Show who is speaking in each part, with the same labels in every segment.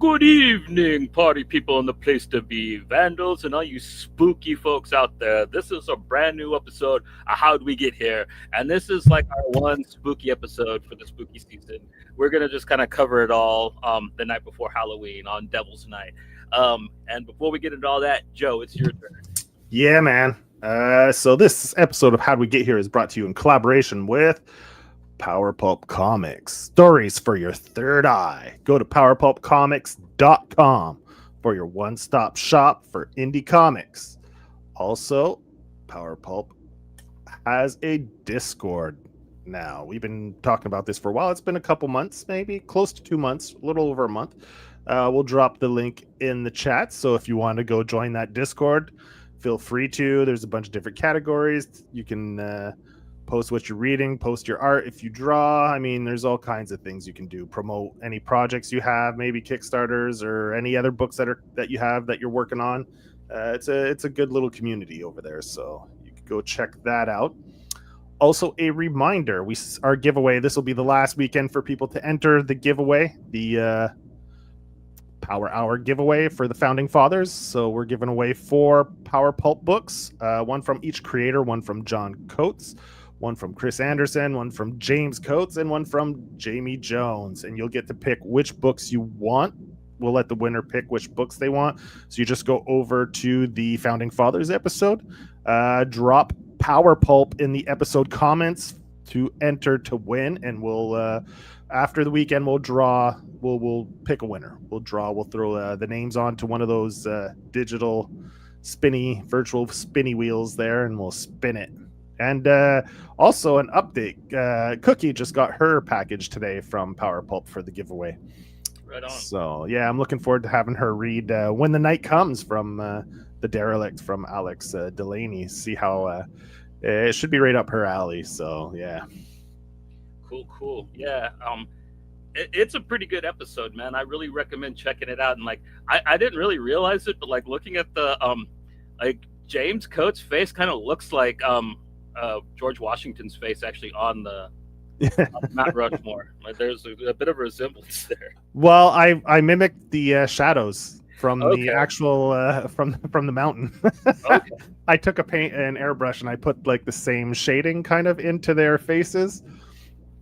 Speaker 1: Good evening, party people in the place to be, vandals, and all you spooky folks out there. This is a brand new episode of How'd We Get Here? And this is like our one spooky episode for the spooky season. We're going to just kind of cover it all the night before Halloween on Devil's Night. And before we get into all that, Joe, it's your turn.
Speaker 2: Yeah, man. So this episode of How'd We Get Here is brought to you in collaboration with Power Pulp Comics. Stories for your third eye. Go to powerpulpcomics.com for your one-stop shop for indie comics. Also, Power Pulp has a Discord now. We've been talking about this for a while. It's been a couple months, maybe close to 2 months, a little over a month. We'll drop the link in the chat. So if you want to go join that Discord, feel free to. There's a bunch of different categories. You can post what you're reading, post your art if you draw. I mean, there's all kinds of things you can do. Promote any projects you have, maybe Kickstarters or any other books that you have that you're working on. It's a good little community over there, so you can go check that out. Also, a reminder: our giveaway. This will be the last weekend for people to enter the giveaway, the Power Hour giveaway for the Founding Fathers. So we're giving away 4 Power Pulp books, one from each creator, one from John Coates, one from Chris Anderson, one from James Coates, and one from Jamie Jones. And you'll get to pick which books you want. We'll let the winner pick which books they want. So you just go over to the Founding Fathers episode, drop Power Pulp in the episode comments to enter to win, and we'll after the weekend we'll draw. We'll pick a winner. We'll throw the names onto one of those digital virtual spinny wheels there, and we'll spin it. And also an update. Cookie just got her package today from Power Pulp for the giveaway.
Speaker 1: Right on.
Speaker 2: So yeah, I'm looking forward to having her read When the Night Comes from The Derelict from Alex Delaney. See how it should be right up her alley. So yeah.
Speaker 1: Cool. Yeah. It's a pretty good episode, man. I really recommend checking it out. And like, I didn't really realize it, but like looking at the like James Coates' face kind of looks like George Washington's face actually on the Mount Rushmore. Like there's a bit of a resemblance there.
Speaker 2: Well, I mimicked the shadows from
Speaker 1: Okay.
Speaker 2: the actual from the mountain.
Speaker 1: Okay.
Speaker 2: I took an airbrush and I put like the same shading kind of into their faces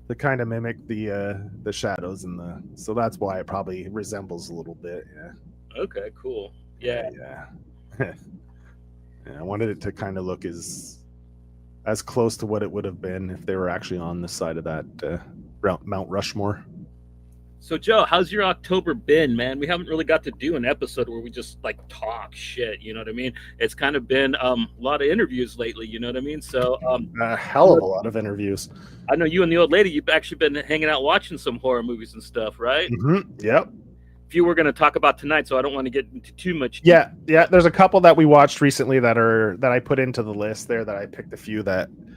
Speaker 2: to kind of mimic the shadows so that's why it probably resembles a little bit. Yeah.
Speaker 1: Okay, cool. Yeah.
Speaker 2: Yeah, I wanted it to kind of look as close to what it would have been if they were actually on the side of that Mount Rushmore.
Speaker 1: So Joe, how's your October been, man? We haven't really got to do an episode where we just like talk shit, you know what I mean? It's kind of been a lot of interviews lately, you know what I mean? So
Speaker 2: a hell of a lot of interviews.
Speaker 1: I know you and the old lady, you've actually been hanging out watching some horror movies and stuff, right?
Speaker 2: Mm-hmm. Yep.
Speaker 1: Few we're going to talk about tonight, so I don't want to get into too much.
Speaker 2: Yeah. There's a couple that we watched recently that I put into the list there. That I picked a few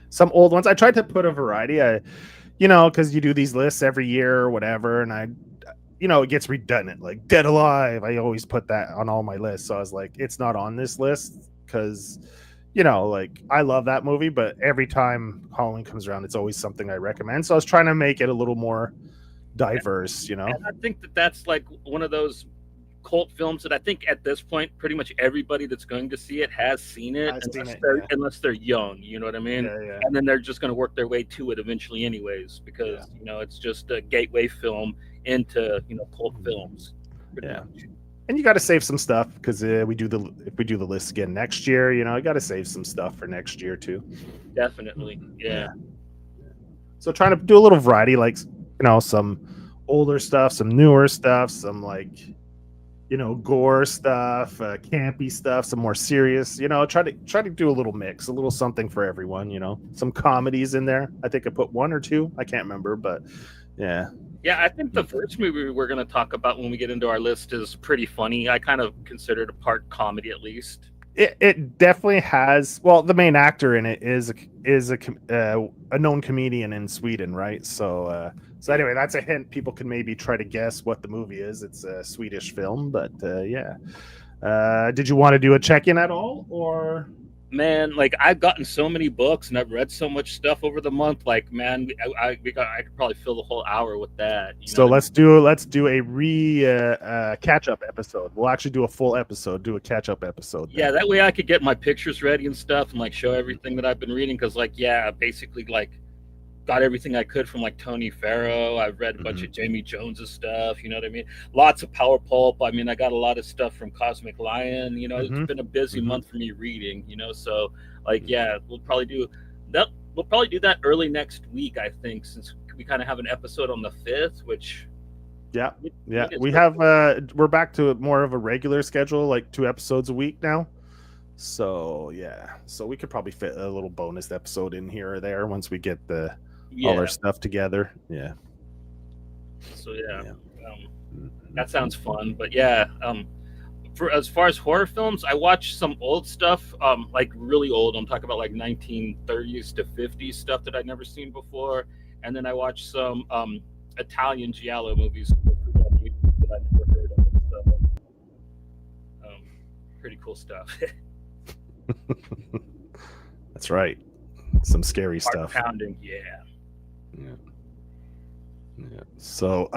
Speaker 2: some old ones. I tried to put a variety. Because you do these lists every year or whatever, and it gets redundant. Like Dead Alive, I always put that on all my lists. So I was like, it's not on this list because, like I love that movie, but every time Halloween comes around, it's always something I recommend. So I was trying to make it a little more diverse,
Speaker 1: And I think that's like one of those cult films that I think at this point pretty much everybody that's going to see it has seen it, unless they're young, you know what I mean?
Speaker 2: Yeah.
Speaker 1: And then they're just going to work their way to it eventually anyways, because it's just a gateway film into cult films.
Speaker 2: Yeah. And you got to save some stuff because if we do the list again next year, you got to save some stuff for next year too.
Speaker 1: Definitely. Yeah.
Speaker 2: So trying to do a little variety, like some older stuff, some newer stuff, some like gore stuff, campy stuff, some more serious. Try to do a little mix, a little something for everyone. Some comedies in there. I think I put 1 or 2. I can't remember, but yeah.
Speaker 1: Yeah, I think the first movie we're going to talk about when we get into our list is pretty funny. I kind of consider it a part comedy, at least.
Speaker 2: It definitely has. Well, the main actor in it is a known comedian in Sweden, right? So anyway, that's a hint. People can maybe try to guess what the movie is. It's a Swedish film, but yeah. Did you want to do a check-in at all, or?
Speaker 1: Man, like I've gotten so many books and I've read so much stuff over the month. Like, man, I could probably fill the whole hour with that. You know
Speaker 2: So
Speaker 1: what I mean?
Speaker 2: let's do a catch up episode. We'll actually do a full episode, do a catch up episode.
Speaker 1: Yeah, that way I could get my pictures ready and stuff, and like show everything that I've been reading. Because, like, yeah, basically, like, got everything I could from like Tony Farrow. I've read a bunch of Jamie Jones's stuff. You know what I mean? Lots of Power Pulp. I mean, I got a lot of stuff from Cosmic Lion. You know, it's been a busy month for me reading. You know, so like, yeah, we'll probably do that. We'll probably do that early next week, I think, since we kind of have an episode on the 5th, which.
Speaker 2: Yeah, we have. We're back to more of a regular schedule, like 2 episodes a week now. So yeah, so we could probably fit a little bonus episode in here or there once we get all our stuff together. Yeah.
Speaker 1: So yeah. That sounds fun. But yeah, for as far as horror films, I watched some old stuff, like really old. I'm talking about like 1930s to 50s stuff that I'd never seen before, and then I watched some Italian giallo movies that I never heard of. So, pretty cool stuff.
Speaker 2: That's right. Some scary stuff.
Speaker 1: Pounding, yeah.
Speaker 2: So,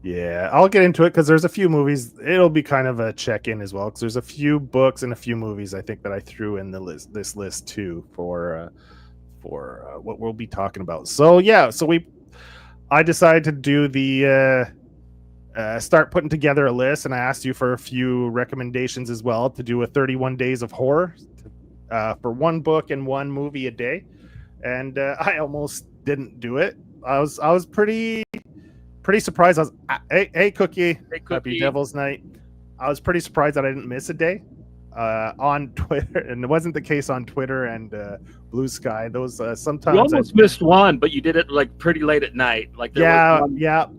Speaker 2: yeah, I'll get into it because there's a few movies. It'll be kind of a check-in as well because there's a few books and a few movies I think that I threw in this list too for what we'll be talking about. So yeah, I decided to do the start putting together a list, and I asked you for a few recommendations as well to do a 31 days of horror for one book and one movie a day, and I almost didn't do it. I was pretty surprised. I was hey Cookie, happy Devil's Night. I was pretty surprised that I didn't miss a day on Twitter, and it wasn't the case on Twitter and Blue Sky. Those sometimes
Speaker 1: you almost missed one, but you did it like pretty late at night. Like
Speaker 2: yeah,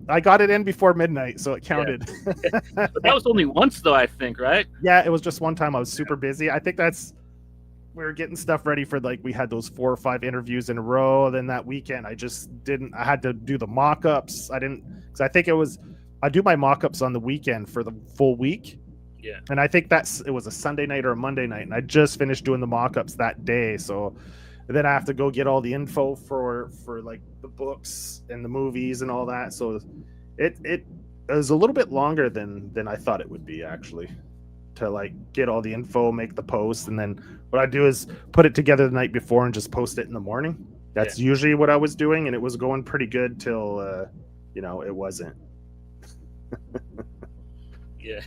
Speaker 2: I got it in before midnight, so it counted.
Speaker 1: Yeah. But that was only once, though, I think, right?
Speaker 2: Yeah, it was just one time. I was super busy. I think we were getting stuff ready for, like, we had those 4 or 5 interviews in a row. Then that weekend, I had to do the mock-ups. Because I think I do my mock-ups on the weekend for the full week.
Speaker 1: Yeah.
Speaker 2: And I think it was a Sunday night or a Monday night, and I just finished doing the mock-ups that day. So then I have to go get all the info for like the books and the movies and all that. So it was a little bit longer than I thought it would be, actually, to like get all the info, make the post, and then what I do is put it together the night before and just post it in the morning. That's usually what I was doing, and it was going pretty good till it wasn't.
Speaker 1: Yeah.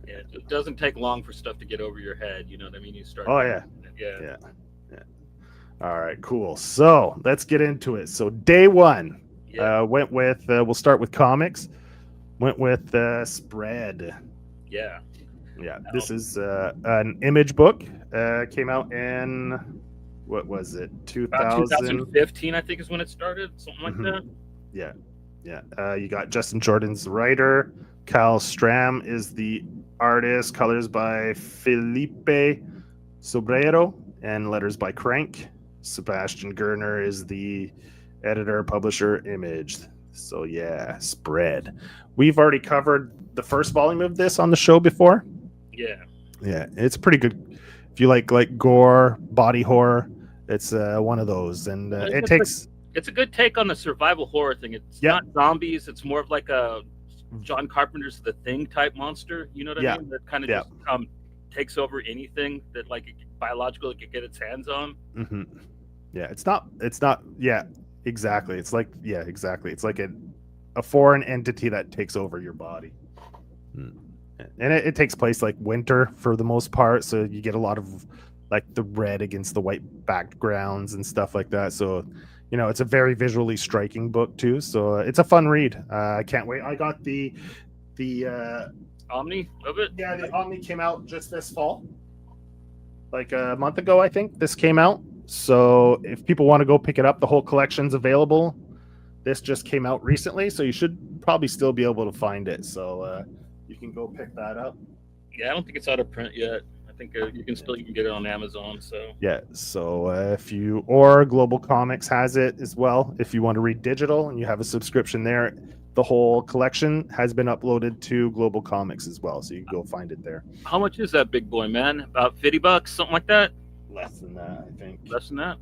Speaker 1: It doesn't take long for stuff to get over your head. You know what I mean? You start.
Speaker 2: Oh yeah. All right, cool. So let's get into it. So day one, went with. We'll start with comics. Went with Spread.
Speaker 1: Yeah.
Speaker 2: This is an Image book. Came out in, what was it?
Speaker 1: 2015, I think, is when it started. Something like that.
Speaker 2: Yeah. You got Justin Jordan's the writer. Kyle Stram is the artist. Colors by Felipe Sobrero and letters by Crank. Sebastian Gerner is the editor, publisher, Image. So yeah, Spread. We've already covered the first volume of this on the show before. Yeah, it's pretty good. If you like gore, body horror, it's one of those, and
Speaker 1: it's a good take on the survival horror thing. It's not zombies. It's more of like a John Carpenter's The Thing type monster. You know what I mean? That kind of just takes over anything that like biological it could get its hands on.
Speaker 2: Mm-hmm. Yeah, it's not. Yeah, exactly. It's like exactly. It's like a foreign entity that takes over your body. And it takes place like winter for the most part, so you get a lot of like the red against the white backgrounds and stuff like that. So it's a very visually striking book too, so it's a fun read. I can't wait. I got the
Speaker 1: Omni of it.
Speaker 2: Yeah, the Omni came out just this fall, like a month ago, I think. This came out, so if people want to go pick it up, the whole collection's available. This just came out recently, so you should probably still be able to find it. So you can go pick that up.
Speaker 1: Yeah, I don't think it's out of print yet. I think you can get it on Amazon. So
Speaker 2: yeah, so or Global Comics has it as well. If you want to read digital and you have a subscription there, the whole collection has been uploaded to Global Comics as well, so you can go find it there.
Speaker 1: How much is that big boy, man? About $50, something like that?
Speaker 2: Less than that, I think.
Speaker 1: Less than that?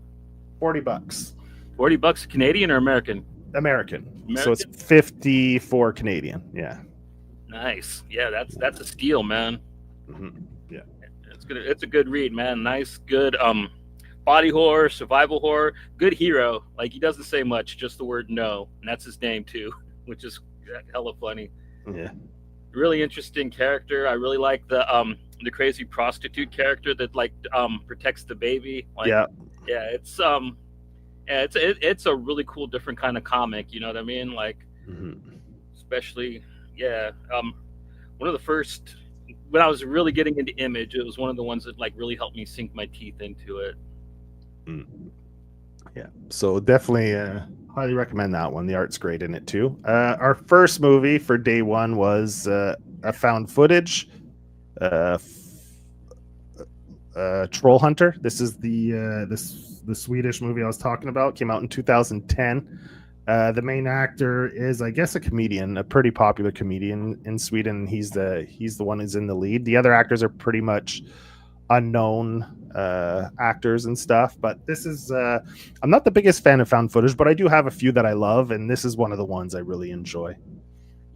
Speaker 2: $40.
Speaker 1: $40 Canadian or American?
Speaker 2: American. So it's 54 Canadian. Yeah.
Speaker 1: Nice. Yeah, that's a steal, man.
Speaker 2: Mm-hmm. Yeah.
Speaker 1: It's a good read, man. Nice, good body horror, survival horror, good hero. Like, he doesn't say much, just the word no, and that's his name too, which is hella funny.
Speaker 2: Yeah.
Speaker 1: Really interesting character. I really like the crazy prostitute character that like protects the baby. Like,
Speaker 2: yeah.
Speaker 1: Yeah, it's it's a really cool, different kind of comic. You know what I mean? Like, especially, yeah. One of the first, when I was really getting into Image, it was one of the ones that like really helped me sink my teeth into it.
Speaker 2: Yeah, so definitely highly recommend that one. The art's great in it too. Our first movie for day one was a found footage, Troll Hunter. This is the Swedish movie I was talking about. Came out in 2010. The main actor is, I guess, a comedian, a pretty popular comedian in Sweden. He's the one who's in the lead. The other actors are pretty much unknown actors and stuff, but this is I'm not the biggest fan of found footage, but I do have a few that I love, and this is one of the ones I really enjoy.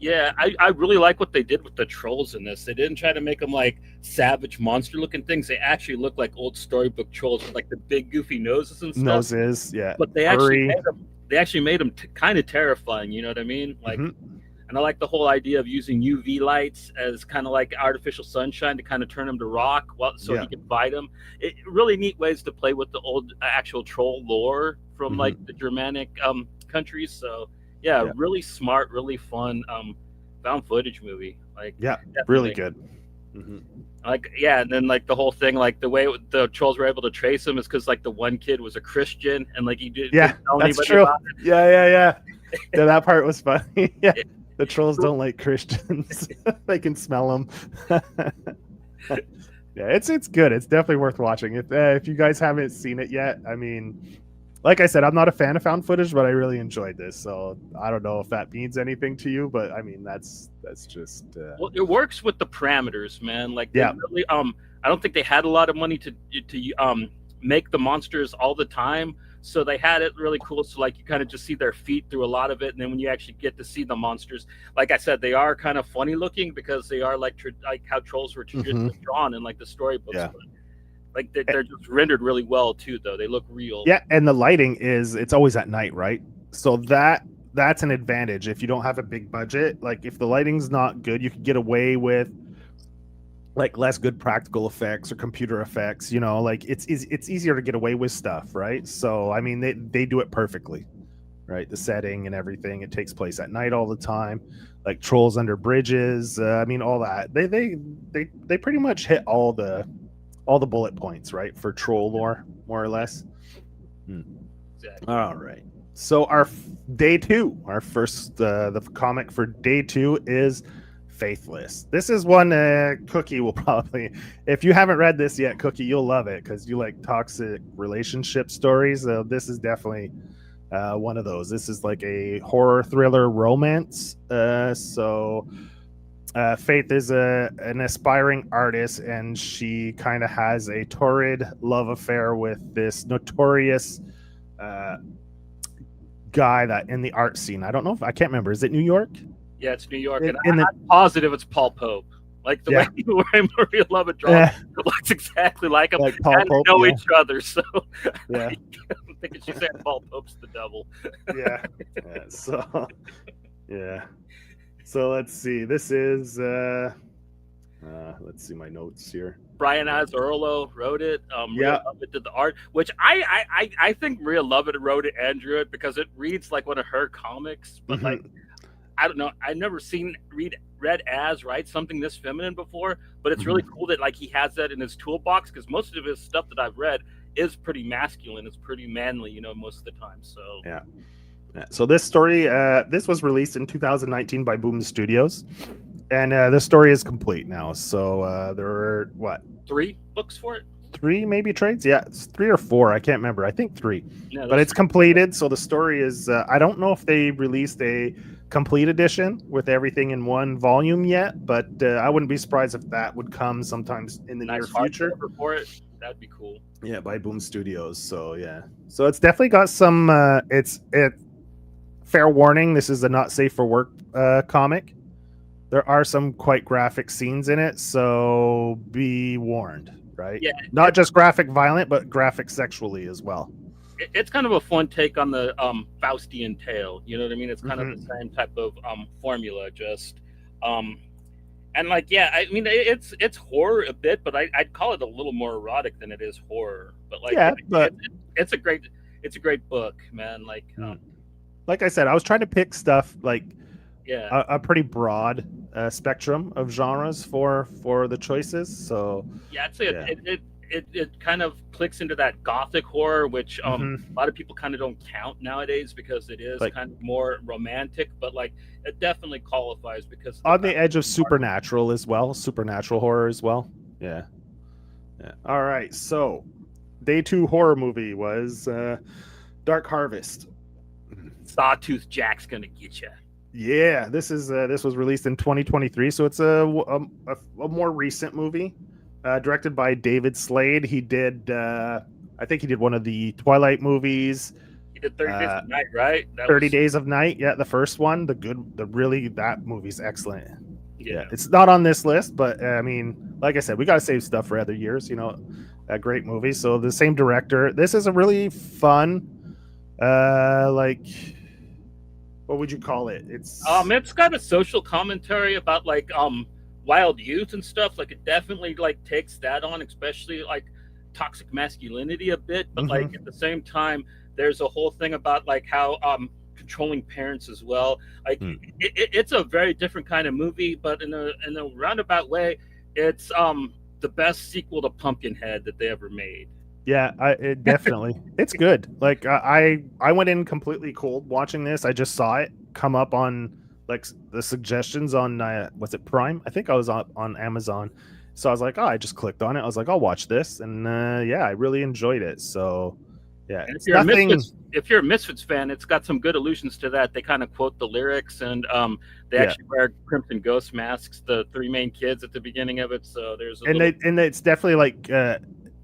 Speaker 1: Yeah, I really like what they did with the trolls in this. They didn't try to make them like savage monster looking things. They actually look like old storybook trolls with like the big goofy noses and stuff.
Speaker 2: Noses, yeah.
Speaker 1: But they actually made them kind of terrifying, you know what I mean? Like, and I like the whole idea of using UV lights as kind of like artificial sunshine to kind of turn them to rock, so he can fight them. It really neat ways to play with the old actual troll lore from like the Germanic countries. So yeah, really smart, really fun found footage movie. Like,
Speaker 2: yeah,
Speaker 1: definitely.
Speaker 2: Really good.
Speaker 1: Like, yeah, and then like the whole thing, like the way the trolls were able to trace him is because like the one kid was a Christian and like he didn't tell
Speaker 2: that's
Speaker 1: anybody
Speaker 2: true.
Speaker 1: about it.
Speaker 2: Yeah, that part was funny. Yeah. The trolls don't like Christians. They can smell them. Yeah, it's good. It's definitely worth watching. If you guys haven't seen it yet, I mean, like I said, I'm not a fan of found footage, but I really enjoyed this. So I don't know if that means anything to you, but I mean that's just.
Speaker 1: Well, it works with the parameters, man. Like,
Speaker 2: yeah,
Speaker 1: really, I don't think they had a lot of money to make the monsters all the time. So they had it really cool. So like you kind of just see their feet through a lot of it, and then when you actually get to see the monsters, like I said, they are kind of funny looking because they are like how trolls were traditionally drawn in like the storybooks.
Speaker 2: Yeah.
Speaker 1: Like they're just rendered really well too, though. They look real.
Speaker 2: Yeah, and the lighting it's always at night, right? So that's an advantage if you don't have a big budget. Like if the lighting's not good, you can get away with like less good practical effects or computer effects, you know, like it's easier to get away with stuff, right? So I mean they do it perfectly, right? The setting and everything, it takes place at night all the time, like trolls under bridges, I mean all that. They pretty much hit all the bullet points, right, for troll lore, more or less.
Speaker 1: Exactly.
Speaker 2: All right, so our day two, our first the comic for day two is Faithless. This is one Cookie will probably, if you haven't read this yet, Cookie, you'll love it because you like toxic relationship stories. This is definitely one of those. This is like a horror thriller romance. So Faith is an aspiring artist, and she kind of has a torrid love affair with this notorious guy that in the art scene. I don't know if I can't remember. Is it New York?
Speaker 1: Yeah, it's New York, and I'm positive it's Paul Pope. Like the way Maria Lovett draws, it looks exactly like him.
Speaker 2: Like Paul Pope,
Speaker 1: know each other, so
Speaker 2: yeah.
Speaker 1: I'm thinking she's saying Paul Pope's the devil.
Speaker 2: Yeah. So yeah. So let's see. This is let's see my notes here.
Speaker 1: Brian Azzarello wrote it. Maria Lovett did the art, which I think Maria Lovett wrote it and drew it because it reads like one of her comics, but like. I don't know. I've never read Az write something this feminine before, but it's really cool that like he has that in his toolbox because most of his stuff that I've read is pretty masculine. It's pretty manly, you know, most of the time. So
Speaker 2: yeah. So this story, this was released in 2019 by Boom Studios, and the story is complete now. So there are
Speaker 1: 3 books for it?
Speaker 2: 3 maybe trades? Yeah, it's 3 or 4. I can't remember. I think 3. Yeah, but it's completed. So the story is. I don't know if they released a complete edition with everything in one volume yet, but I wouldn't be surprised if that would come sometimes in the near
Speaker 1: Nice
Speaker 2: future.
Speaker 1: hardcover for it. That'd be cool.
Speaker 2: Yeah, by Boom Studios. So yeah, so it's definitely got some. Fair warning: this is a not safe for work comic. There are some quite graphic scenes in it, so be warned. Right?
Speaker 1: Yeah,
Speaker 2: not just graphic violent, but graphic sexually as well.
Speaker 1: It's kind of a fun take on the Faustian tale. You know what I mean? It's kind of the same type of formula, just and like, yeah, I mean, it's horror a bit, but I'd call it a little more erotic than it is horror. But like,
Speaker 2: yeah, but
Speaker 1: it's a great book, man.
Speaker 2: Like I said, I was trying to pick stuff like
Speaker 1: yeah,
Speaker 2: a pretty broad spectrum of genres for the choices. So
Speaker 1: yeah, I'd say it kind of clicks into that gothic horror, which a lot of people kind of don't count nowadays because it is
Speaker 2: like,
Speaker 1: kind of more romantic, but like it definitely qualifies because
Speaker 2: on the edge of supernatural as well, supernatural horror as well. Yeah. All right, so day 2 horror movie was Dark Harvest.
Speaker 1: Sawtooth Jack's gonna get you.
Speaker 2: Yeah, this was released in 2023, so it's a more recent movie. Directed by David Slade. He did, I think he did one of the Twilight movies.
Speaker 1: He did 30 Days of Night, right?
Speaker 2: 30 Days of Night. Yeah, the first one. That movie's excellent.
Speaker 1: Yeah.
Speaker 2: It's not on this list, but I mean, like I said, we got to save stuff for other years, a great movie. So the same director. This is a really fun, like, what would you call it? It's
Speaker 1: got a social commentary about like, wild youth and stuff. Like it definitely like takes that on, especially like toxic masculinity a bit, but like at the same time there's a whole thing about like how controlling parents as well. Like it's a very different kind of movie, but in a roundabout way it's the best sequel to Pumpkinhead that they ever made.
Speaker 2: Yeah, it definitely it's good. Like I went in completely cold watching this. I just saw it come up on like the suggestions on was it Prime? I think I was on Amazon. So I was like, I just clicked on it. I was like, I'll watch this, and yeah, I really enjoyed it. So yeah,
Speaker 1: and if you're a Misfits fan, it's got some good allusions to that. They kind of quote the lyrics, and they actually wear Crimson Ghost masks, the 3 main kids at the beginning of it. So there's
Speaker 2: it's definitely like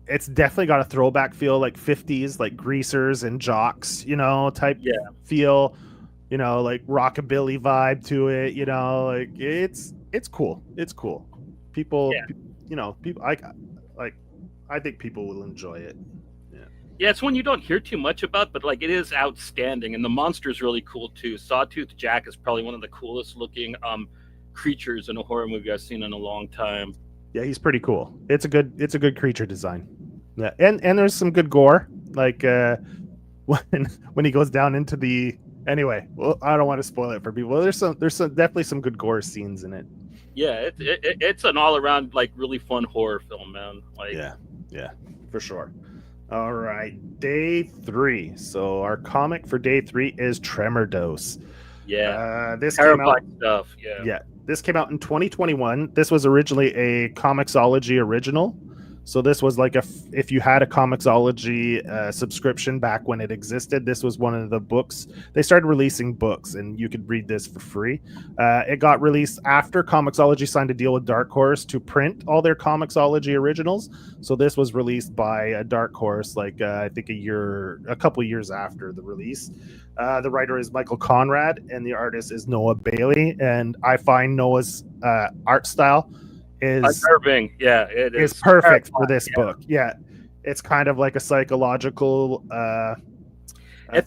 Speaker 2: it's definitely got a throwback feel, like 50s, like Greasers and Jocks, type feel. Like rockabilly vibe to it, like it's cool. It's cool. People, people, I think people will enjoy it.
Speaker 1: Yeah, it's one you don't hear too much about, but like it is outstanding, and the monster's really cool too. Sawtooth Jack is probably one of the coolest looking creatures in a horror movie I've seen in a long time.
Speaker 2: Yeah, he's pretty cool. It's a good creature design. Yeah, and there's some good gore, like when he goes down into the. Anyway, well, I don't want to spoil it for people. Well, there's definitely some good gore scenes in it.
Speaker 1: Yeah, it's an all around like really fun horror film, man. Like
Speaker 2: yeah, for sure. All right, day 3. So our comic for day 3 is Tremor Dose.
Speaker 1: Yeah,
Speaker 2: this
Speaker 1: terrifying
Speaker 2: came out,
Speaker 1: stuff.
Speaker 2: Yeah, this came out in 2021. This was originally a Comixology original. So this was like if you had a Comixology subscription back when it existed, this was one of the books. They started releasing books, and you could read this for free. It got released after Comixology signed a deal with Dark Horse to print all their Comixology originals. So this was released by Dark Horse, like I think a couple years after the release. The writer is Michael Conrad, and the artist is Noah Bailey. And I find Noah's art style is
Speaker 1: unnerving. Yeah, it is
Speaker 2: perfect for this book. Yeah, it's kind of like a psychological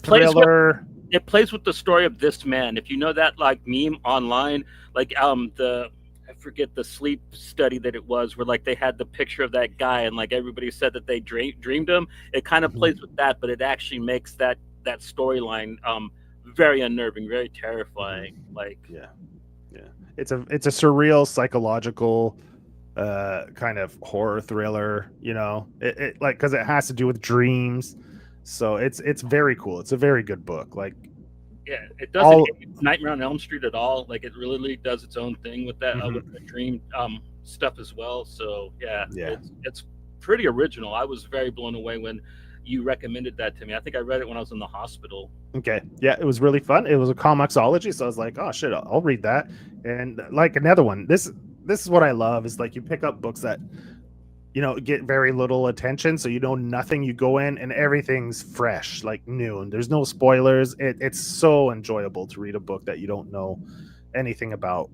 Speaker 2: thriller.
Speaker 1: It plays with the story of this man. If you know that like meme online, like I forget the sleep study that it was, where like they had the picture of that guy and like everybody said that they dreamed him. It kind of plays with that, but it actually makes that storyline very unnerving, very terrifying. Like
Speaker 2: it's a surreal psychological kind of horror thriller, it like, because it has to do with dreams, so it's very cool. It's a very good book. Like
Speaker 1: it doesn't hate Nightmare on Elm Street at all. Like it really does its own thing with that with the dream stuff as well. So it's pretty original. I was very blown away when you recommended that to me. I think I read it when I was in the hospital.
Speaker 2: Okay. Yeah, it was really fun. It was a comicsology, so I was like, oh shit, I'll read that. And like another one. This is what I love is like you pick up books that get very little attention, so you know nothing. You go in and everything's fresh, like new, and there's no spoilers. It's so enjoyable to read a book that you don't know anything about,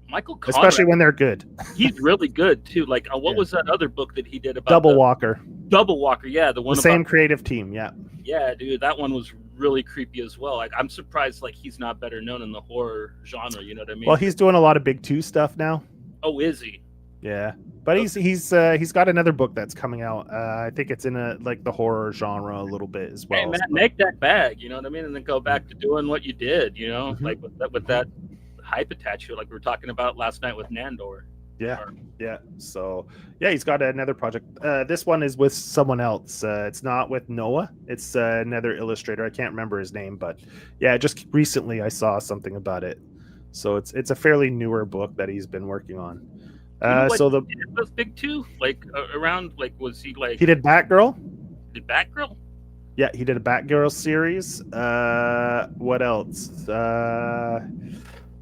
Speaker 1: Michael
Speaker 2: especially
Speaker 1: Conrad,
Speaker 2: when they're good.
Speaker 1: he's really good too. Like, what
Speaker 2: Yeah.
Speaker 1: was that other book that he did about
Speaker 2: Double
Speaker 1: the
Speaker 2: Walker,
Speaker 1: Double Walker? Yeah, the one
Speaker 2: the same
Speaker 1: about,
Speaker 2: creative team. Yeah.
Speaker 1: yeah, dude, that one was really creepy as well. Like, I'm surprised like he's not better known in the horror genre. You know what I mean?
Speaker 2: Well, he's doing a lot of big two stuff now.
Speaker 1: Oh, is he?
Speaker 2: Yeah, but he's got another book that's coming out. I think it's in the horror genre a little bit as well.
Speaker 1: Hey, man, make that bag. You know what I mean? And then go back to doing what you did. You know,
Speaker 2: Mhm.
Speaker 1: like with that hype attached to it, like we were talking about last night with Nandor.
Speaker 2: Yeah. So yeah, he's got another project. This one is with someone else. It's not with Noah. It's another illustrator. I can't remember his name, but yeah, just recently I saw something about it. So it's a fairly newer book that he's been working on.
Speaker 1: You know what
Speaker 2: So
Speaker 1: he did with Big Two, like around, like was he like
Speaker 2: he did Batgirl.
Speaker 1: did Batgirl?
Speaker 2: Yeah, he did a Batgirl series. What else?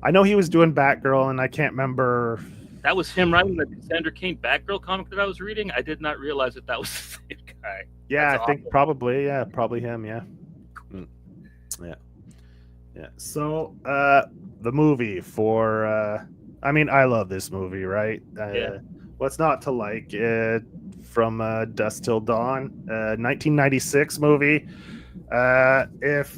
Speaker 2: I know he was doing Batgirl, and I can't remember.
Speaker 1: That was him writing the Cassandra Cain Batgirl comic that I was reading. I did not realize that was the same guy.
Speaker 2: Yeah,
Speaker 1: That's
Speaker 2: I think
Speaker 1: awesome.
Speaker 2: probably him. Yeah. Yeah. So, the movie for, I mean, I love this movie, right?
Speaker 1: Yeah.
Speaker 2: What's not to like? From Dusk Till Dawn, 1996 movie. If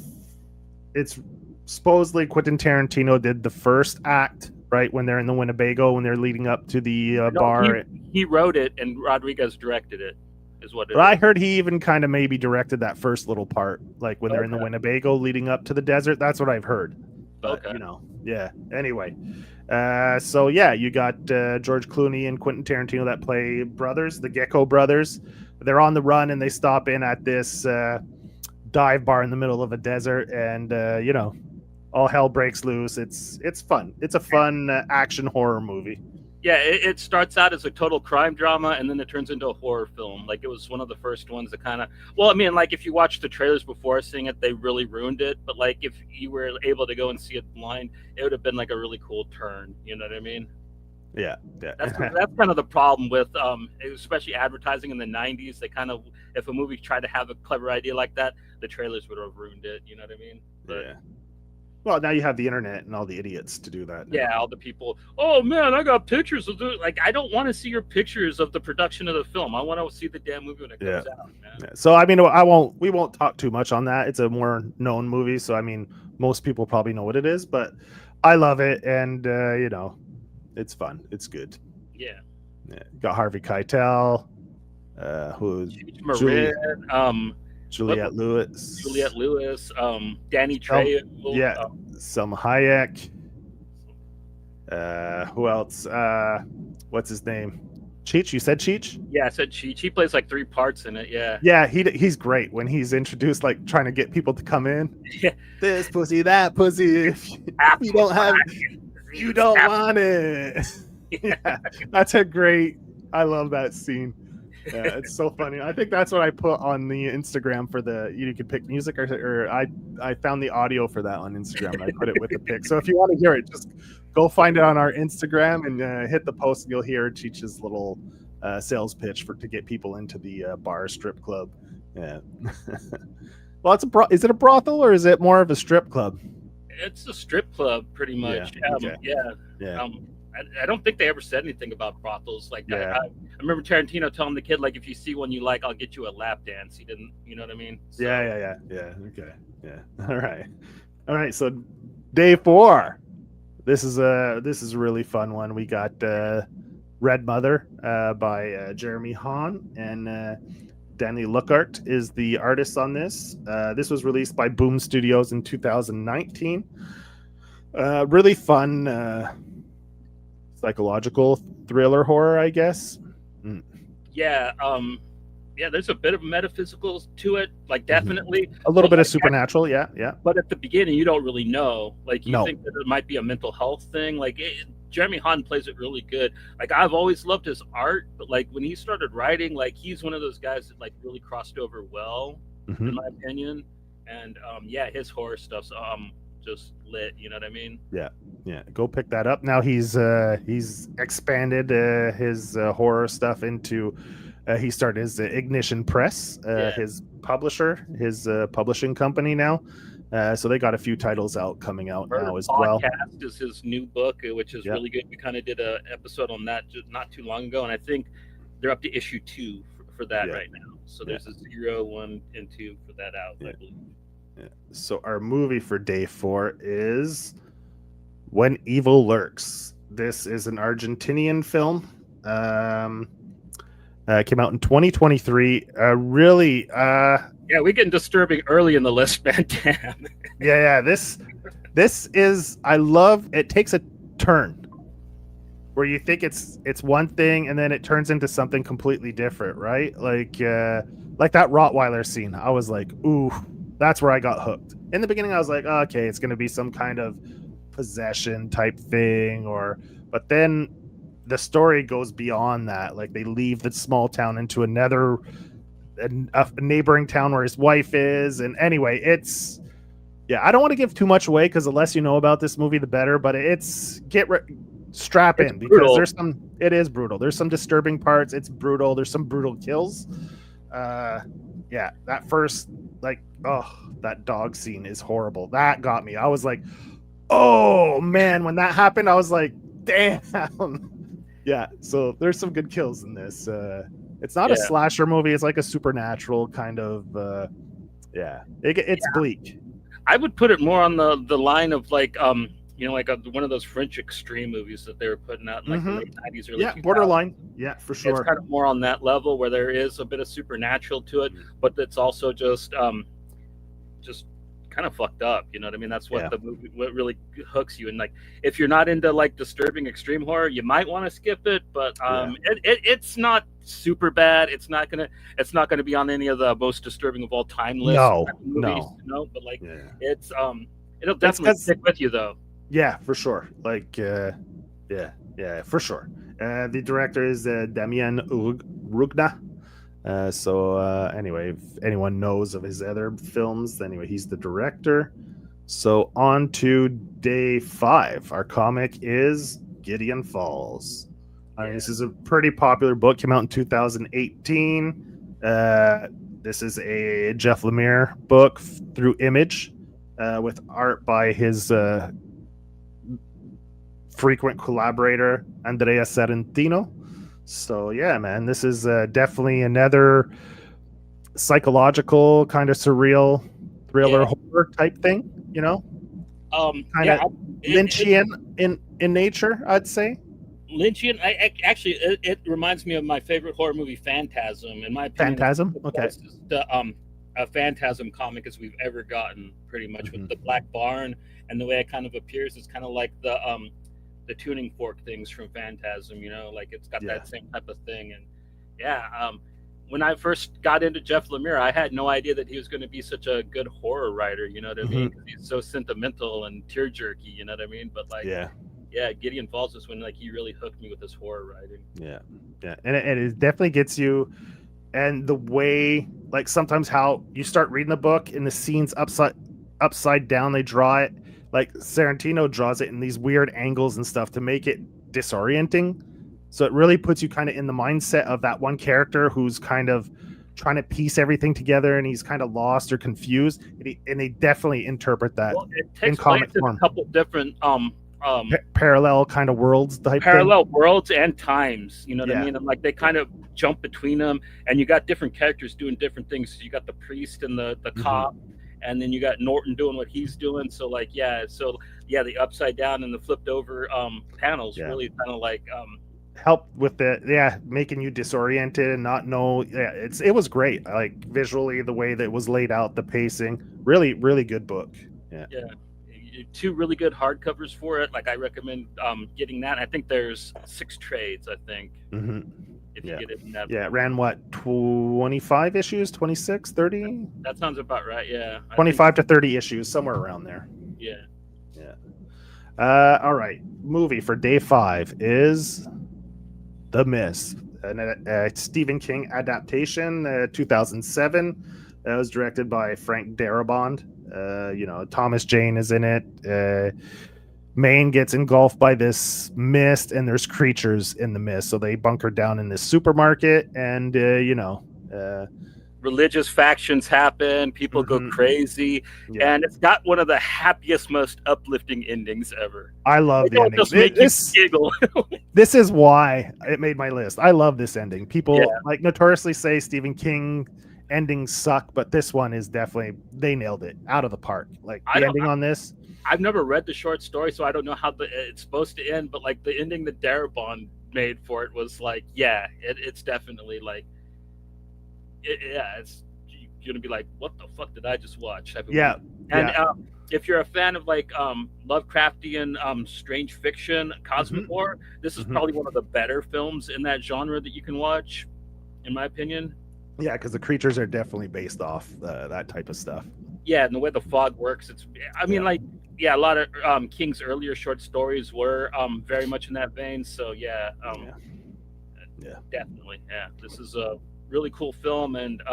Speaker 2: it's supposedly Quentin Tarantino did the first act, right, when they're in the Winnebago, when they're leading up to the
Speaker 1: No,
Speaker 2: bar.
Speaker 1: he wrote it and Rodriguez directed it. Is what it
Speaker 2: But I
Speaker 1: is.
Speaker 2: heard he even kind of maybe directed that first little part, like when they're in the
Speaker 1: Okay.
Speaker 2: Winnebago leading up to the desert. That's what I've heard. But
Speaker 1: Okay.
Speaker 2: yeah. Anyway, so yeah, you got George Clooney and Quentin Tarantino that play brothers, the Gecko brothers. They're on the run and they stop in at this dive bar in the middle of a desert, and all hell breaks loose. It's fun. It's a fun action horror movie.
Speaker 1: Yeah, it starts out as a total crime drama and then it turns into a horror film. Like, it was one of the first ones that kind of, well, I mean, like, if you watched the trailers before seeing it, they really ruined it. But like, if you were able to go and see it blind, it would have been like a really cool turn. You know what I mean?
Speaker 2: Yeah.
Speaker 1: That's kind of the problem with especially advertising in the 90s. They kind of, if a movie tried to have a clever idea like that, the trailers would have ruined it. You know what I mean? But
Speaker 2: Yeah. Well, now you have the internet and all the idiots to do that.
Speaker 1: yeah, all the people, oh man, I got pictures of the, like, I don't want to see your pictures of the production of the film. I want to see the damn movie when it comes out, man.
Speaker 2: Yeah. So I mean, we won't talk too much on that. It's a more known movie, so I mean, most people probably know what it is. But I love it, and it's fun. It's good.
Speaker 1: Yeah.
Speaker 2: Got Harvey Keitel, who's
Speaker 1: Marin,
Speaker 2: Juliette Lewis,
Speaker 1: Danny Trejo.
Speaker 2: yeah, Selma Hayek. Who else? What's his name? Cheech. You said Cheech?
Speaker 1: Yeah, I said Cheech. He plays like 3 parts in it. Yeah.
Speaker 2: Yeah, he's great when he's introduced, like trying to get people to come in.
Speaker 1: Yeah.
Speaker 2: This pussy, that pussy. If you don't have, you don't want it. Yeah, that's a great. I love that scene. Yeah, it's so funny. I think that's what I put on the Instagram for the. You could pick music, or I found the audio for that on Instagram and I put it with the pic. So if you want to hear it, just go find it on our Instagram and hit the post, and you'll hear Cheech's little sales pitch to get people into the bar strip club. Yeah. Well, is it a brothel or is it more of a strip club?
Speaker 1: It's a strip club, pretty much.
Speaker 2: Okay.
Speaker 1: Yeah. I don't think they ever said anything about brothels. Like,
Speaker 2: Yeah.
Speaker 1: I remember Tarantino telling the kid, like, if you see one you like, I'll get you a lap dance. He didn't, you know what I mean? So,
Speaker 2: Yeah. Okay. Yeah. All right. So day 4. This is a really fun one. We got Red Mother by Jeremy Hahn, and Danny Lookhart is the artist on this. This was released by Boom Studios in 2019. Really fun psychological thriller horror, I guess.
Speaker 1: Yeah. There's a bit of metaphysical to it, like, definitely.
Speaker 2: A little bit
Speaker 1: like,
Speaker 2: of supernatural, yeah.
Speaker 1: But at the beginning, you don't really know. Like, you
Speaker 2: No.
Speaker 1: think that it might be a mental health thing. Like, Jeremy Hahn plays it really good. Like, I've always loved his art, but like when he started writing, like, he's one of those guys that like really crossed over well, in my opinion. and yeah, his horror stuff's just lit. You know what I mean?
Speaker 2: Yeah, go pick that up. Now he's expanded his horror stuff into he started his Ignition Press,
Speaker 1: Yeah.
Speaker 2: his publisher, his publishing company now. So they got a few titles out coming out
Speaker 1: Murder
Speaker 2: now as well.
Speaker 1: Podcast is his new book, which is
Speaker 2: Yep.
Speaker 1: really good. We kind of did a episode on that just not too long ago, and I think they're up to issue 2 for that
Speaker 2: Yeah.
Speaker 1: right now. So there's a 0, 1, and 2 for that out, I believe.
Speaker 2: Yeah. So our movie for day 4 is When Evil Lurks. This is an Argentinian film. Came out in 2023. Really,
Speaker 1: Yeah, we're getting disturbing early in the list, man. Damn.
Speaker 2: yeah. This is, I love. It takes a turn where you think it's one thing and then it turns into something completely different, right? Like that Rottweiler scene. I was like, ooh, that's where I got hooked. In the beginning, I was like, okay, it's gonna be some kind of possession type thing, but then the story goes beyond that. Like they leave the small town into a neighboring town where his wife is, and anyway, it's I don't want to give too much away because the less you know about this movie, the better. But strap in because it is brutal. There's some disturbing parts. It's brutal. There's some brutal kills. That first that dog scene is horrible. That got me. I was like, oh man, when that happened, I was like, damn. Yeah, so there's some good kills in this. It's not a slasher movie. It's like a supernatural kind of. It's bleak.
Speaker 1: I would put it more on the line of like one of those French extreme movies that they were putting out in like the late 90s, early 2000s.
Speaker 2: Borderline. Yeah, for sure.
Speaker 1: It's kind of more on that level where there is a bit of supernatural to it, but it's also just kind of fucked up. You know what I mean? That's what the movie, what really hooks you. And like, if you're not into like disturbing extreme horror, you might want to skip it. But it's not super bad. It's not gonna be on any of the most disturbing of all time lists.
Speaker 2: No.
Speaker 1: But like, it's it'll definitely stick with you though.
Speaker 2: Yeah, for sure. Like, for sure. The director is Damien Rugna. Anyway, if anyone knows of his other films, anyway, he's the director. So on to day 5. Our comic is Gideon Falls. This is a pretty popular book. Came out in 2018. This is a Jeff Lemire book through Image, with art by his frequent collaborator Andrea Sorrentino. So yeah, man, this is definitely another psychological kind of surreal thriller horror type thing, kind of Lynchian in nature, I'd say.
Speaker 1: Lynchian. It reminds me of my favorite horror movie, Phantasm. In my opinion,
Speaker 2: Phantasm. Okay.
Speaker 1: A Phantasm comic as we've ever gotten, pretty much, with the black barn and the way it kind of appears. It's kind of like the tuning fork things from Phantasm, like it's got that same type of thing. And when I first got into Jeff Lemire, I had no idea that he was going to be such a good horror writer, you know what I mean? 'Cause he's so sentimental and tear jerky, you know what I mean? But like, Gideon Falls is when like he really hooked me with his horror writing. And
Speaker 2: it definitely gets you. And the way, like, sometimes how you start reading the book and the scenes upside down, they draw it. Like Sorrentino draws it in these weird angles and stuff to make it disorienting. So it really puts you kind of in the mindset of that one character who's kind of trying to piece everything together and he's kind of lost or confused. And they definitely interpret that in comic form.
Speaker 1: A couple different
Speaker 2: parallel kind of worlds type
Speaker 1: parallel thing. Worlds and times, you know what I mean? And like they kind of jump between them, and you got different characters doing different things. So you got the priest and the cop. And then you got Norton doing what he's doing. So like, the upside down and the flipped over panels really kind of like
Speaker 2: help with making you disoriented and not know. Yeah, it was great. Like visually, the way that it was laid out, the pacing, really, really good book. Yeah.
Speaker 1: 2 really good hardcovers for it. Like I recommend getting that. I think there's 6 trades, I think. If you get it in that.
Speaker 2: It ran what, 25 issues, 26, 30?
Speaker 1: That sounds about right.
Speaker 2: 25 to 30 issues, somewhere around there. All right. Movie for day 5 is The Mist, a Stephen King adaptation, 2007. That was directed by Frank Darabont. Thomas Jane is in it. Maine gets engulfed by this mist, and there's creatures in the mist. So they bunker down in this supermarket, and
Speaker 1: religious factions happen. People go crazy, and it's got one of the happiest, most uplifting endings ever.
Speaker 2: I love the ending.
Speaker 1: Just make you giggle.
Speaker 2: This is why it made my list. I love this ending. People like notoriously say Stephen King endings suck, but this one is definitely, they nailed it out of the park. Like the ending on this.
Speaker 1: I've never read the short story, so I don't know how it's supposed to end. But like the ending that Darabont made for it was like, it's definitely like, it's you're gonna be like, what the fuck did I just watch? If you're a fan of like Lovecraftian strange fiction, cosmic horror, this is probably one of the better films in that genre that you can watch, in my opinion.
Speaker 2: Yeah, because the creatures are definitely based off that type of stuff.
Speaker 1: Yeah, and the way the fog works, a lot of King's earlier short stories were very much in that vein. So definitely, this is a really cool film, and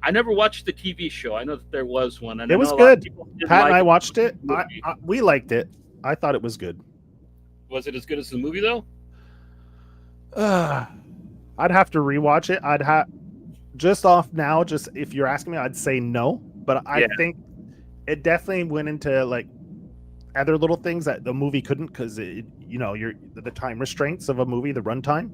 Speaker 1: I never watched the TV show. I know that there was one, and
Speaker 2: it was good. Pat and I watched it. We liked it. I thought it was good.
Speaker 1: Was it as good as the movie though?
Speaker 2: I'd have to rewatch it. I'd have just off now. Just if you're asking me, I'd say no. But I think it definitely went into like other little things that the movie couldn't, because you're the time restraints of a movie, the runtime.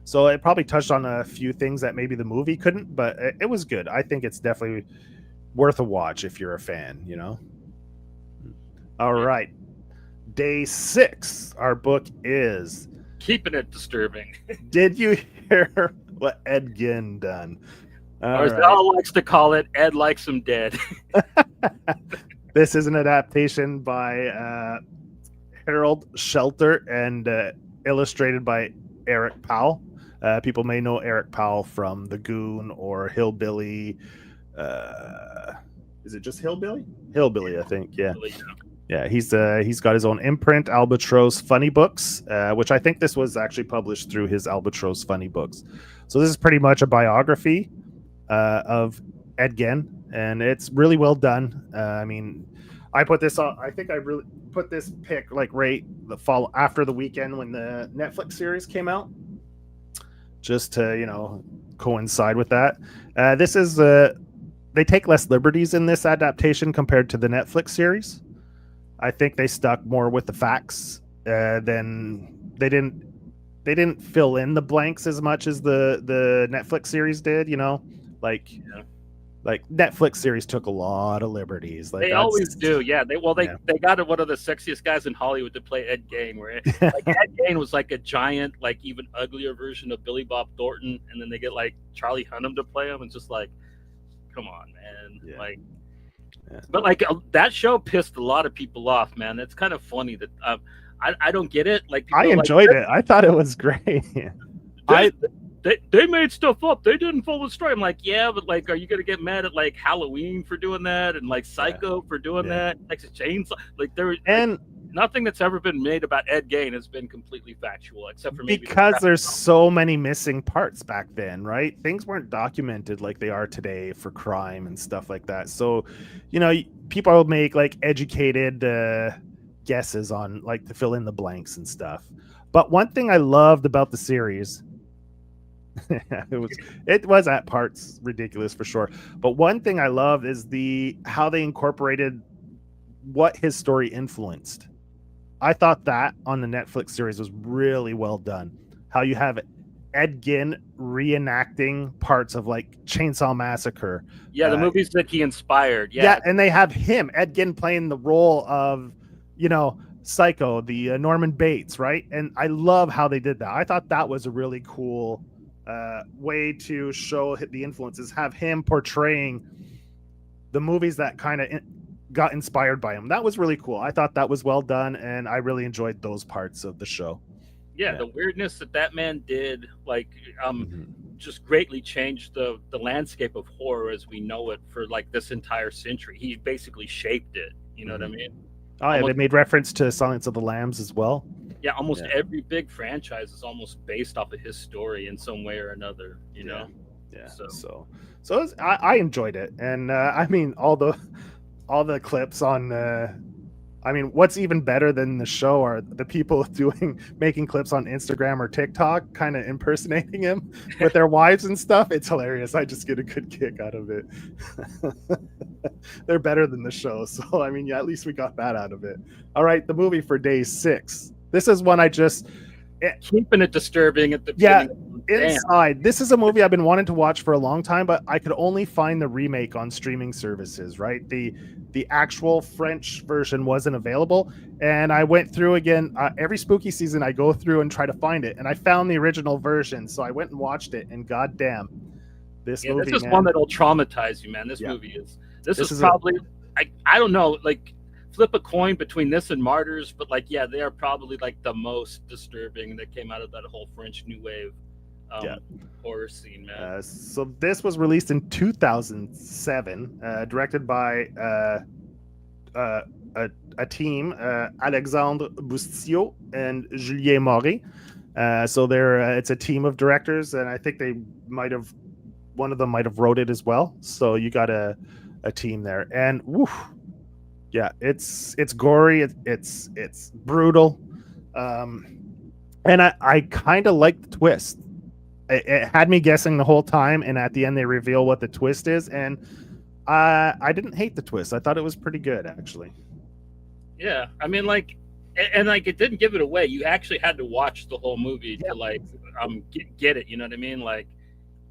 Speaker 2: So it probably touched on a few things that maybe the movie couldn't, but it was good. I think it's definitely worth a watch if you're a fan, All right. Day 6, our book is
Speaker 1: Keeping It Disturbing.
Speaker 2: Did you hear what Ed Gein done?
Speaker 1: Or as Al likes to call it, Ed likes him dead.
Speaker 2: This is an adaptation by Harold Shelter and illustrated by Eric Powell. People may know Eric Powell from The Goon or Hillbilly. Is it just Hillbilly? Hillbilly, I think. Yeah. Yeah, he's got his own imprint, Albatross Funny Books, which I think this was actually published through his Albatross Funny Books. So this is pretty much a biography of Ed Gein, and it's really well done. I put this on. I think I really put this pick like right the fall after the weekend when the Netflix series came out, just to coincide with that. This is they take less liberties in this adaptation compared to the Netflix series. I think they stuck more with the facts than they didn't fill in the blanks as much as the Netflix series did. Like Netflix series took a lot of liberties. Like
Speaker 1: they always do. Yeah. They got one of the sexiest guys in Hollywood to play Ed Gein, where like Ed Gein was like a giant, like even uglier version of Billy Bob Thornton, and then they get like Charlie Hunnam to play him, and just like, come on, man. But like that show pissed a lot of people off, man. It's kind of funny that I don't get it. Like
Speaker 2: I enjoyed it. I thought it was great.
Speaker 1: They made stuff up. They didn't follow the story. I'm like, yeah, but like, are you gonna get mad at like Halloween for doing that, and like Psycho for doing that, Texas Chainsaw? Like nothing that's ever been made about Ed Gein has been completely factual, except for maybe
Speaker 2: because there's so many missing parts back then, right? Things weren't documented like they are today for crime and stuff like that. So, people will make like educated guesses on like to fill in the blanks and stuff. But one thing I loved about the series, it was at parts ridiculous for sure, but one thing I loved is how they incorporated what his story influenced. I thought that on the Netflix series was really well done. How you have Ed Gein reenacting parts of like Chainsaw Massacre.
Speaker 1: Yeah, the movies that he inspired.
Speaker 2: Yeah, and they have Ed Gein, playing the role of, Psycho, the Norman Bates, right? And I love how they did that. I thought that was a really cool way to show the influences. Have him portraying the movies that kind of got inspired by him. That was really cool. I thought that was well done, and I really enjoyed those parts of the show.
Speaker 1: Yeah, the weirdness that man did, like, just greatly changed the landscape of horror as we know it for like this entire century. He basically shaped it. You know what I mean?
Speaker 2: Oh, yeah, they made reference to Silence of the Lambs as well.
Speaker 1: Yeah, almost every big franchise is almost based off of his story in some way or another. You know.
Speaker 2: Yeah.
Speaker 1: So
Speaker 2: So I enjoyed it, and I mean all the clips on. I mean, what's even better than the show are the people making clips on Instagram or TikTok, kind of impersonating him with their wives and stuff. It's hilarious. I just get a good kick out of it. They're better than the show, so I mean, yeah, at least we got that out of it. All right, the movie for day 6. This is one I just
Speaker 1: keeping it disturbing at the
Speaker 2: yeah.
Speaker 1: beginning.
Speaker 2: Inside. This is a movie I've been wanting to watch for a long time, but I could only find the remake on streaming services, right? The actual French version wasn't available, and I went through again every spooky season. I go through and try to find it, and I found the original version, so I went and watched it, and goddamn, this movie,
Speaker 1: this is
Speaker 2: man.
Speaker 1: one that'll traumatize you, man. This movie is this is probably I don't know, like flip a coin between this and Martyrs, but like they are probably like the most disturbing that came out of that whole French New Wave horror scene, man.
Speaker 2: So this was released in 2007, directed by a team, Alexandre Boustillot and Julien Maury. So it's a team of directors, and I think one of them might have wrote it as well. So you got a team there, and woof, yeah, it's gory, it's brutal, and I kind of like the twist. It had me guessing the whole time, and at the end they reveal what the twist is, and I didn't hate the twist. I thought it was pretty good, actually.
Speaker 1: Yeah, I mean, like, and like it didn't give it away. You actually had to watch the whole movie to like get it. You know what I mean? Like,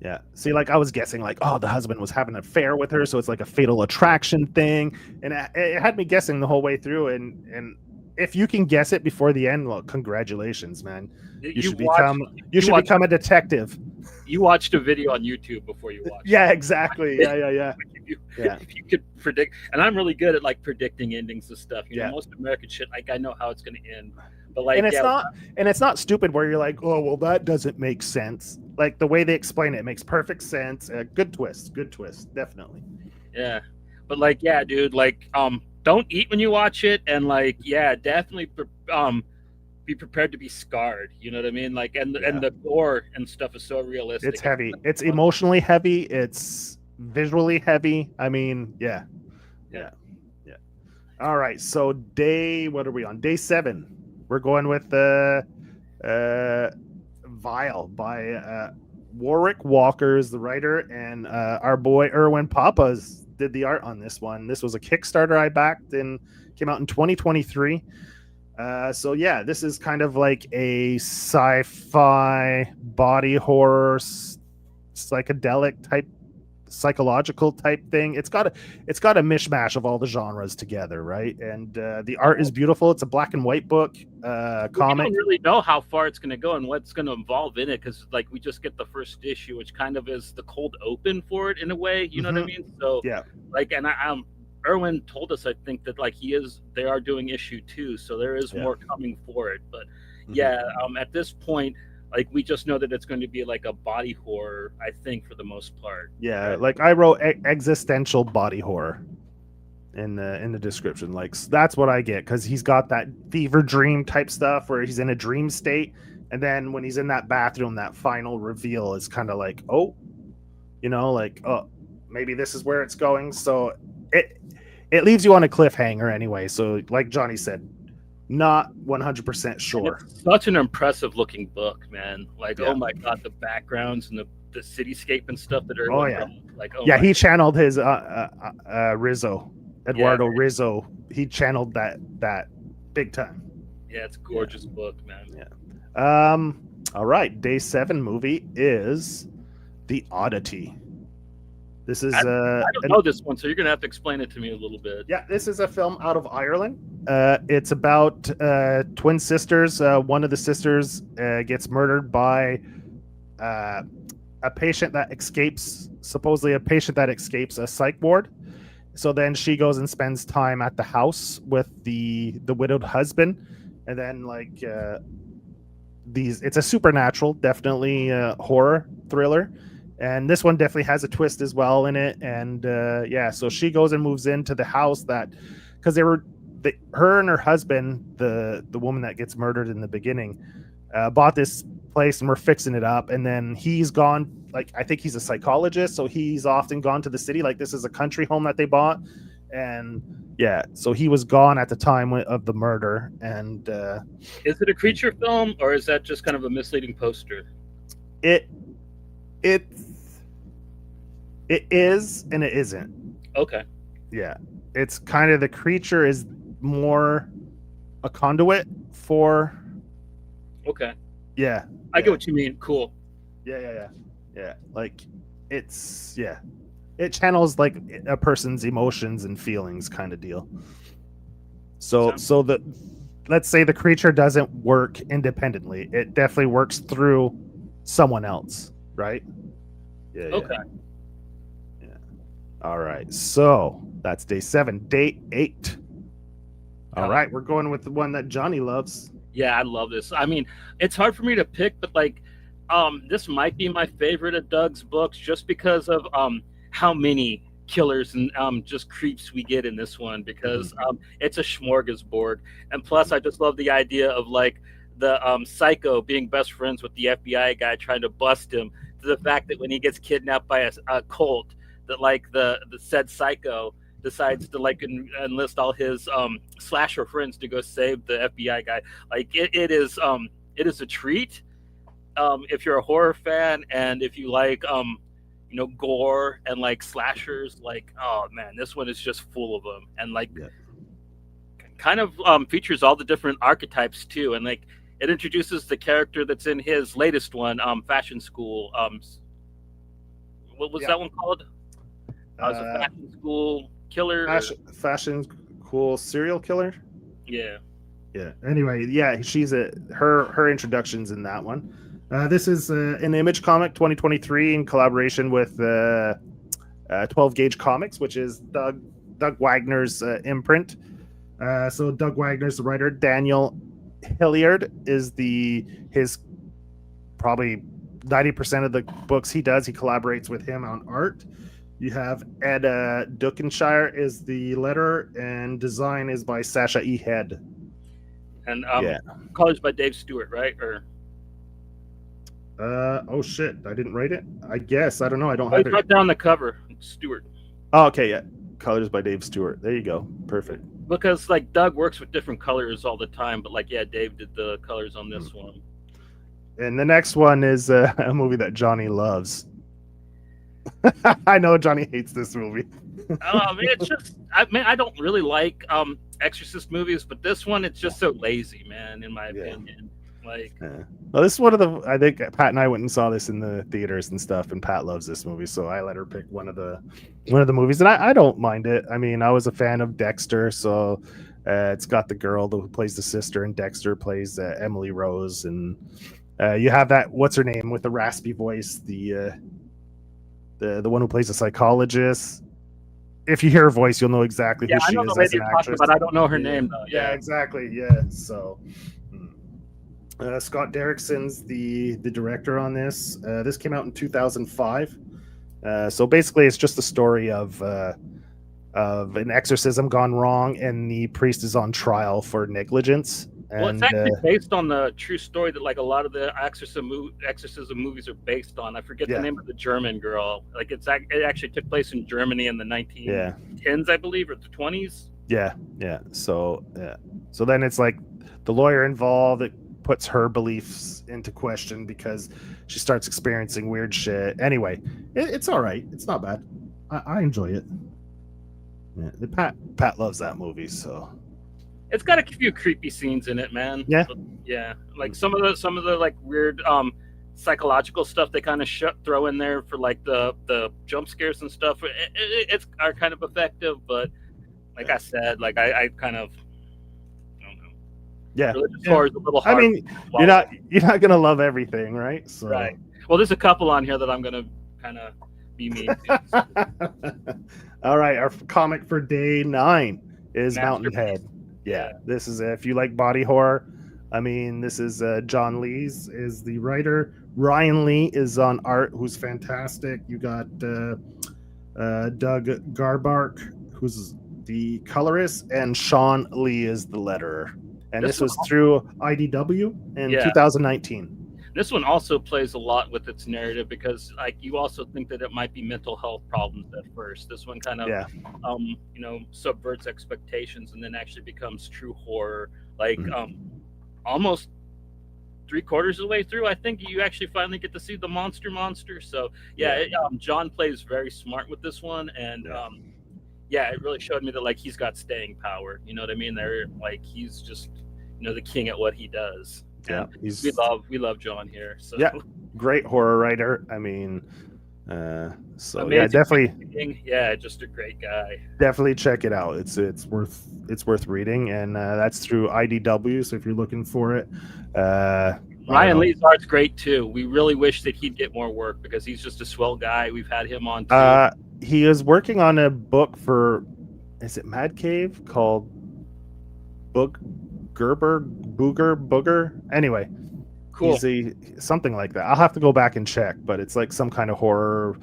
Speaker 2: yeah. See, like I was guessing, like, oh, the husband was having an affair with her, so it's like a fatal attraction thing, and it had me guessing the whole way through. And if you can guess it before the end, well, congratulations, man. You should become a detective.
Speaker 1: You watched a video on YouTube before you watched.
Speaker 2: Yeah, exactly. Yeah.
Speaker 1: If you could predict, and I'm really good at like predicting endings and stuff. You know, most American shit, like I know how it's going to end. But like,
Speaker 2: and it's not stupid where you're like, oh, well, that doesn't make sense. Like the way they explain it makes perfect sense. Good twist, definitely.
Speaker 1: Yeah, but like, yeah, dude, like, don't eat when you watch it, and like, yeah, definitely, be prepared to be scarred. You know what I mean? Like, and the gore and stuff is so realistic.
Speaker 2: It's heavy. It's emotionally heavy. It's visually heavy. I mean, yeah. All right, so what are we on? Day 7. We're going with Vile by Warwick Walker is the writer, and our boy Erwin Papas did the art on this one. This was a Kickstarter I backed and came out in 2023. So yeah, this is kind of like a sci-fi body horror, psychedelic type, psychological type thing. It's got a mishmash of all the genres together, right? And the art is beautiful. It's a black and white book comic. We
Speaker 1: don't really know how far it's going to go and what's going to involve in it, because like we just get the first issue, which kind of is the cold open for it in a way. You know what I mean? So
Speaker 2: yeah,
Speaker 1: like, and Erwin told us, I think, that like they are doing issue 2, so there is more coming for it. But at this point, like we just know that it's going to be like a body horror, I think, for the most part.
Speaker 2: Yeah, right? Like I wrote existential body horror in the description. Like that's what I get, because he's got that fever dream type stuff where he's in a dream state, and then when he's in that bathroom, that final reveal is kind of like, oh, like, oh, maybe this is where it's going. So it leaves you on a cliffhanger anyway. So like Johnny said, not 100% sure.
Speaker 1: It's such an impressive looking book, man. Like, oh my god, the backgrounds and the cityscape and stuff that are
Speaker 2: he channeled his Rizzo, Eduardo Rizzo. He channeled that big time.
Speaker 1: Yeah, it's a gorgeous book, man.
Speaker 2: Yeah. All right, day 7 movie is The Oddity. This is
Speaker 1: I don't know this one, so you're gonna have to explain it to me a little bit.
Speaker 2: Yeah, this is a film out of Ireland. It's about twin sisters. One of the sisters gets murdered by a patient that escapes a psych ward. So then she goes and spends time at the house with the widowed husband, and then like it's a supernatural, definitely horror thriller. And this one definitely has a twist as well in it. And so she goes and moves into the house because her and her husband, the woman that gets murdered in the beginning, bought this place and we're fixing it up. And then he's gone. Like, I think he's a psychologist, so he's often gone to the city. Like, this is a country home that they bought, and yeah, so he was gone at the time of the murder. And
Speaker 1: Is it a creature film, or is that just kind of a misleading poster?
Speaker 2: it it it is and it isn't.
Speaker 1: Okay.
Speaker 2: Yeah, it's kind of, the creature is more a conduit for.
Speaker 1: Okay.
Speaker 2: Yeah,
Speaker 1: I get what you mean. Cool.
Speaker 2: yeah. Like, it's, yeah, it channels like a person's emotions and feelings, kind of deal. So let's say the creature doesn't work independently. It definitely works through someone else, right? Yeah.
Speaker 1: Okay.
Speaker 2: Yeah. All right. So that's day 7. Day 8. All right, we're going with the one that Johnny loves.
Speaker 1: Yeah, I love this. I mean, it's hard for me to pick, but like, this might be my favorite of Doug's books just because of how many killers and just creeps we get in this one, because it's a smorgasbord. And plus, I just love the idea of like the psycho being best friends with the FBI guy trying to bust him, to the fact that when he gets kidnapped by a cult, that like the said psycho decides to like enlist all his slasher friends to go save the FBI guy. Like, it is a treat if you're a horror fan, and if you like gore and like slashers. Like, oh man, this one is just full of them, and like kind of features all the different archetypes too, and like it introduces the character that's in his latest one, Fashion School. What was that one called? Was a Fashion School killer.
Speaker 2: Fashion cool serial killer.
Speaker 1: Yeah.
Speaker 2: Anyway, yeah, she's her introduction's in that one. This is an Image comic 2023 in collaboration with 12 Gauge Comics, which is Doug Wagner's imprint. So Doug Wagner's the writer. Daniel Hilliard is his probably 90% of the books he does. He collaborates with him on art. You have Ed Dukenshire is the letterer, and design is by Sasha E. Head.
Speaker 1: And colors by Dave Stewart, right? Or
Speaker 2: oh shit, I didn't write it. I guess, I don't know. I don't have it.
Speaker 1: Write down the cover, Stewart.
Speaker 2: Oh, okay, yeah. Colors by Dave Stewart. There you go. Perfect.
Speaker 1: Because like Doug works with different colors all the time, but like, yeah, Dave did the colors on this one.
Speaker 2: And the next one is a movie that Johnny loves. I know Johnny hates this movie.
Speaker 1: It's just, I don't really like Exorcist movies, but this one, it's just so lazy, man, in my opinion. Like,
Speaker 2: well, this is one of the, I think Pat and I went and saw this in the theaters and stuff, and Pat loves this movie, so I let her pick one of the movies, and I don't mind it. I mean, I was a fan of Dexter, so it's got the girl who plays the sister, and Dexter plays Emily Rose, and you have that, what's her name with the raspy voice, the one who plays a psychologist. If you hear her voice, you'll know exactly who she is as an actress.
Speaker 1: But I don't know her name though.
Speaker 2: Yeah, exactly. Yeah. So Scott Derrickson's the director on this. This came out in 2005. So basically, it's just the story of an exorcism gone wrong, and the priest is on trial for negligence.
Speaker 1: Well, it's actually based on the true story that like a lot of the exorcism movies are based on. I forget the name of the German girl. Like, it actually took place in Germany in the 1910s, I believe, or the 20s.
Speaker 2: Yeah. So then it's like the lawyer involved. It puts her beliefs into question because she starts experiencing weird shit. Anyway, it's all right. It's not bad. I enjoy it. Yeah, Pat loves that movie, so.
Speaker 1: It's got a few creepy scenes in it, man. Yeah. Like some of the like weird psychological stuff they kind of throw in there for like the jump scares and stuff. It's are kind of effective, but like I said, like I kind of, I don't know.
Speaker 2: Yeah.
Speaker 1: Religious horror is a little hard.
Speaker 2: I mean, you're not gonna love everything, right? So.
Speaker 1: Right. Well, there's a couple on here that I'm gonna kind of be mean to.
Speaker 2: All right, our comic for day 9 is Mountainhead. Yeah, this is if you like body horror. I mean, this is John Lees is the writer. Ryan Lee is on art, who's fantastic. You got Doug Garbark, who's the colorist, and Sean Lee is the letterer. And
Speaker 1: This
Speaker 2: this
Speaker 1: one
Speaker 2: was through IDW in
Speaker 1: Yeah.
Speaker 2: 2019.
Speaker 1: This one also plays a lot with its narrative because like you also think that it might be mental health problems at first. This one kind of
Speaker 2: Yeah.
Speaker 1: subverts expectations and then actually becomes true horror. Like
Speaker 2: Mhm.
Speaker 1: almost 3/4 of the way through, I think you actually finally get to see the monster. So yeah, John plays very smart with this one, and it really showed me that like he's got staying power. You know what I mean? They're like he's just the king at what he does.
Speaker 2: Yeah,
Speaker 1: And
Speaker 2: he's
Speaker 1: we love John here. So
Speaker 2: Yeah. great horror writer. I mean, so yeah,
Speaker 1: amazing.
Speaker 2: definitely
Speaker 1: Just a great guy.
Speaker 2: check it out. It's worth reading, and that's through IDW. So if you're looking for it, I don't
Speaker 1: Ryan
Speaker 2: know.
Speaker 1: Lee's art's great too. We really wish that he'd get more work because he's just a swell guy. We've had him on too.
Speaker 2: He is working on a book for, is it Mad Cave, called Booger? Anyway,
Speaker 1: Cool.
Speaker 2: he's something like that. I'll have to go back and check, but it's like some kind of horror.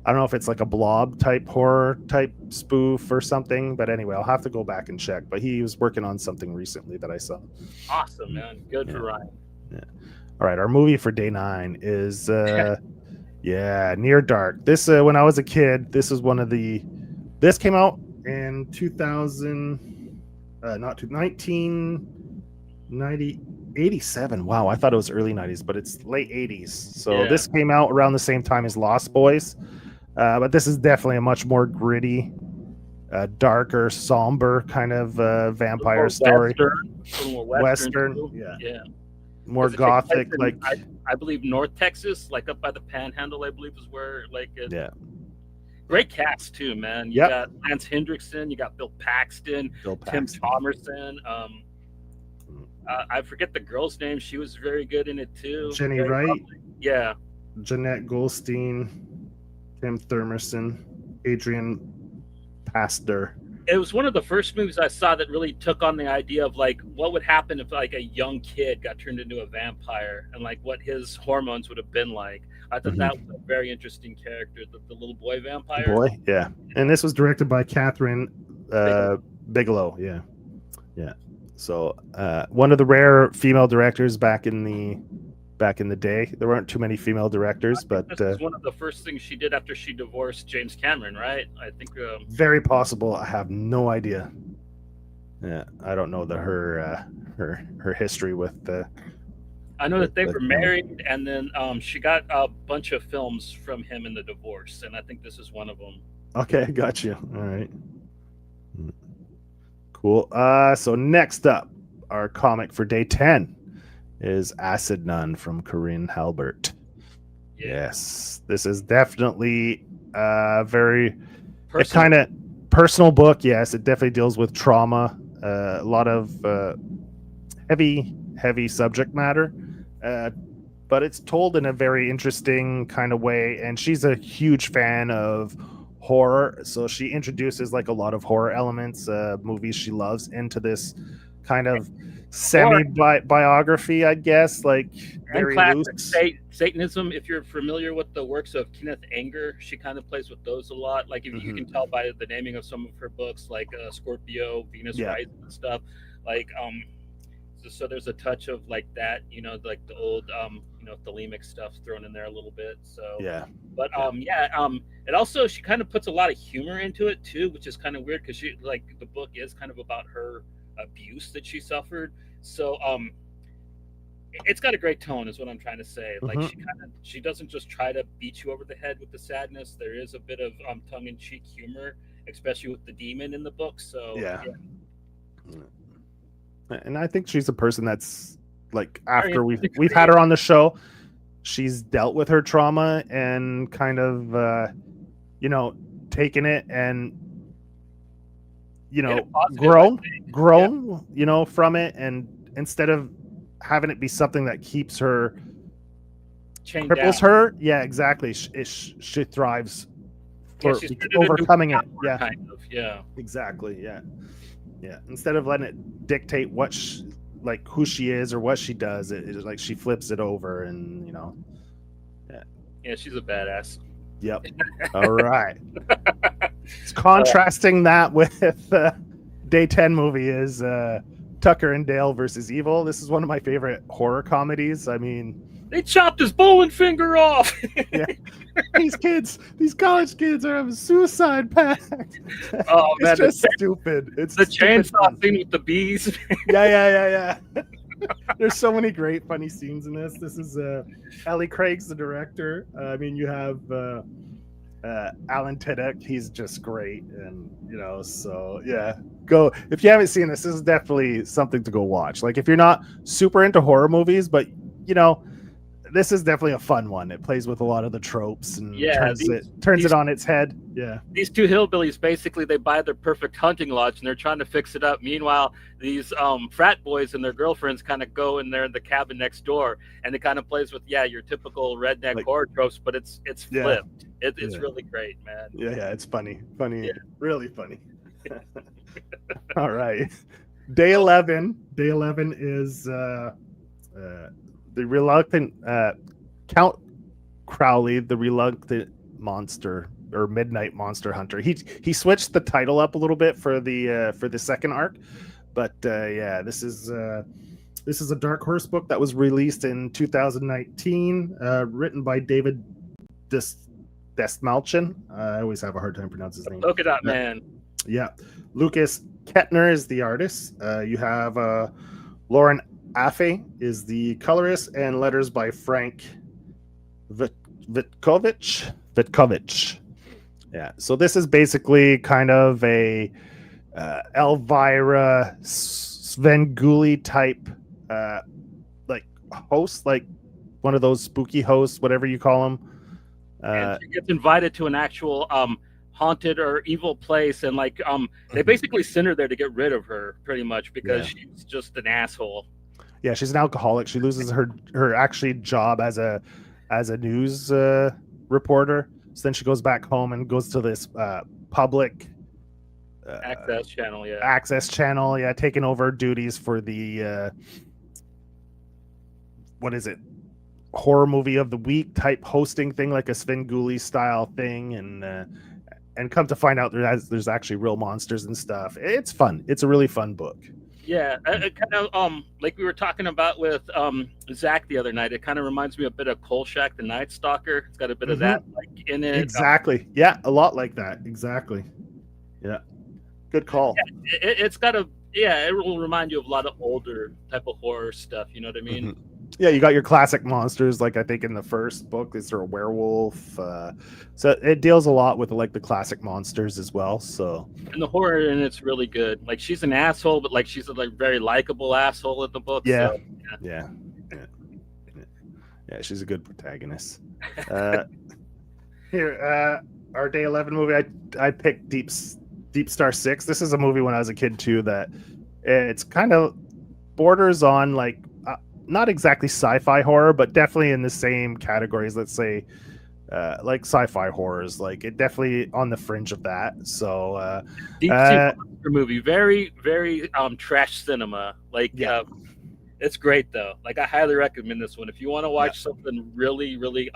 Speaker 2: I don't know if it's like a blob type horror type spoof or something, but anyway, I'll have to go back and check. But he was working on something recently that I saw.
Speaker 1: Awesome, man. Good for Ryan.
Speaker 2: Yeah. All right, our movie for day 9 is Near Dark. This when I was a kid, this came out in 1987. Wow, I thought it was early 90s, but it's late 80s. So this came out around the same time as Lost Boys. But this is definitely a much more gritty, darker, somber kind of vampire story.
Speaker 1: Western.
Speaker 2: Yeah. More gothic, like
Speaker 1: I believe North Texas, like up by the Panhandle, I believe is where
Speaker 2: yeah.
Speaker 1: Great cast too, man. You got Lance Hendrickson, you got Bill Paxton. Tim Thomerson. I forget the girl's name. She was very good in it too.
Speaker 2: Jenny Wright.
Speaker 1: Yeah.
Speaker 2: Jeanette Goldstein, Tim Thomerson, Adrian Pastor.
Speaker 1: It was one of the first movies I saw that really took on the idea of like what would happen if like a young kid got turned into a vampire and like what his hormones would have been like. I thought that was a very interesting character, the little boy vampire.
Speaker 2: Yeah. And this was directed by Catherine Bigelow. Yeah. So one of the rare female directors back in the day. There weren't too many female directors, but
Speaker 1: this is one of the first things she did after she divorced James Cameron, right? I think
Speaker 2: very possible. I have no idea. Yeah, I don't know her history with the.
Speaker 1: I know that they were married, and then she got a bunch of films from him in the divorce, and I think this is one of them.
Speaker 2: Okay, got you. All right. Cool. So next up, our comic for day 10 is Acid Nun from Corinne Halbert. Yes, this is definitely a very kind of personal book. Yes, it definitely deals with trauma, a lot of heavy subject matter, but it's told in a very interesting kind of way. And she's a huge fan of horror, so she introduces like a lot of horror elements, movies she loves into this kind of semi-biography, I guess, like very loose.
Speaker 1: Satanism, if you're familiar with the works of Kenneth Anger, she kind of plays with those a lot. Like if you can tell by the naming of some of her books, like Scorpio, Venus Rising and stuff. Like so there's a touch of like that, like the old Thelemic stuff thrown in there a little bit. So but it also, she kind of puts a lot of humor into it too, which is kind of weird because she, like, the book is kind of about her abuse that she suffered. So it's got a great tone is what I'm trying to say. Like she doesn't just try to beat you over the head with the sadness. There is a bit of tongue-in-cheek humor, especially with the demon in the book. So
Speaker 2: and I think she's a person that's like, after we've had her on the show, she's dealt with her trauma and kind of taken it and grown from it, and instead of having it be something that keeps her cripples her, exactly, she thrives for overcoming it. Exactly. Instead of letting it dictate what who she is or what she does, it is like she flips it over, and
Speaker 1: she's a badass.
Speaker 2: Yep. All right. It's contrasting that with day 10 movie is Tucker and Dale versus Evil. This is one of my favorite horror comedies. I mean,
Speaker 1: They chopped his bowling finger off.
Speaker 2: yeah, these college kids are having suicide pact.
Speaker 1: Oh man,
Speaker 2: It's just stupid. It's
Speaker 1: the
Speaker 2: stupid
Speaker 1: chainsaw
Speaker 2: fun.
Speaker 1: scene with the bees.
Speaker 2: Yeah. There's so many great funny scenes in this. This is Ellie Craig's the director. I mean, you have Alan Tudyk. He's just great, and so yeah. Go if you haven't seen this. This is definitely something to go watch. Like if you're not super into horror movies, but this is definitely a fun one. It plays with a lot of the tropes and turns it on its head. Yeah.
Speaker 1: These two hillbillies, basically, they buy their perfect hunting lodge and they're trying to fix it up. Meanwhile, these frat boys and their girlfriends kind of go in there in the cabin next door, and it kind of plays with your typical redneck horror tropes, but it's flipped. It's really great, man.
Speaker 2: Yeah, it's funny, really funny. All right, day 11 is the reluctant Count Crowley, the reluctant monster or midnight monster hunter. He switched the title up a little bit for the second arc, but this is a Dark Horse book that was released in 2019, written by David Dastmalchian. I always have a hard time pronouncing his name.
Speaker 1: Look it up, man.
Speaker 2: Yeah, Lucas Kettner is the artist. You have Lauren Affe is the colorist, and letters by Frank Vitkovich. Yeah, so this is basically kind of a Elvira Svengoolie type like host, like one of those spooky hosts, whatever you call them.
Speaker 1: And she gets invited to an actual haunted or evil place, and they basically send her there to get rid of her, pretty much, because she's just an asshole.
Speaker 2: Yeah, she's an alcoholic. She loses her actually job as a news reporter. So then she goes back home and goes to this public
Speaker 1: access channel.
Speaker 2: Yeah, taking over duties for the what is it? Horror movie of the week type hosting thing, like a Svengoolie style thing, and come to find out there's actually real monsters and stuff. It's fun. It's a really fun book.
Speaker 1: Yeah, it kind of like we were talking about with Zach the other night. It kind of reminds me a bit of Kolchak the Night Stalker. It's got a bit of that in it.
Speaker 2: Exactly. Yeah, a lot like that. Exactly. Yeah. Good call.
Speaker 1: Yeah, it's got it will remind you of a lot of older type of horror stuff. You know what I mean?
Speaker 2: Mm-hmm. Yeah, you got your classic monsters. Like I think in the first book, is there a werewolf? So it deals a lot with like the classic monsters as well. So
Speaker 1: and the horror in it's really good. Like she's an asshole, but like she's a very likable asshole in the book.
Speaker 2: Yeah,
Speaker 1: so,
Speaker 2: yeah. She's a good protagonist. Here, our day 11 movie. I picked Deep Star 6. This is a movie when I was a kid too that it's kind of borders on like. Not exactly sci-fi horror, but definitely in the same categories. Let's say, like sci-fi horrors. Like it definitely on the fringe of that. So,
Speaker 1: Deep Sea Monster movie, very, very trash cinema. Like, it's great though. Like I highly recommend this one if you want to watch something really, really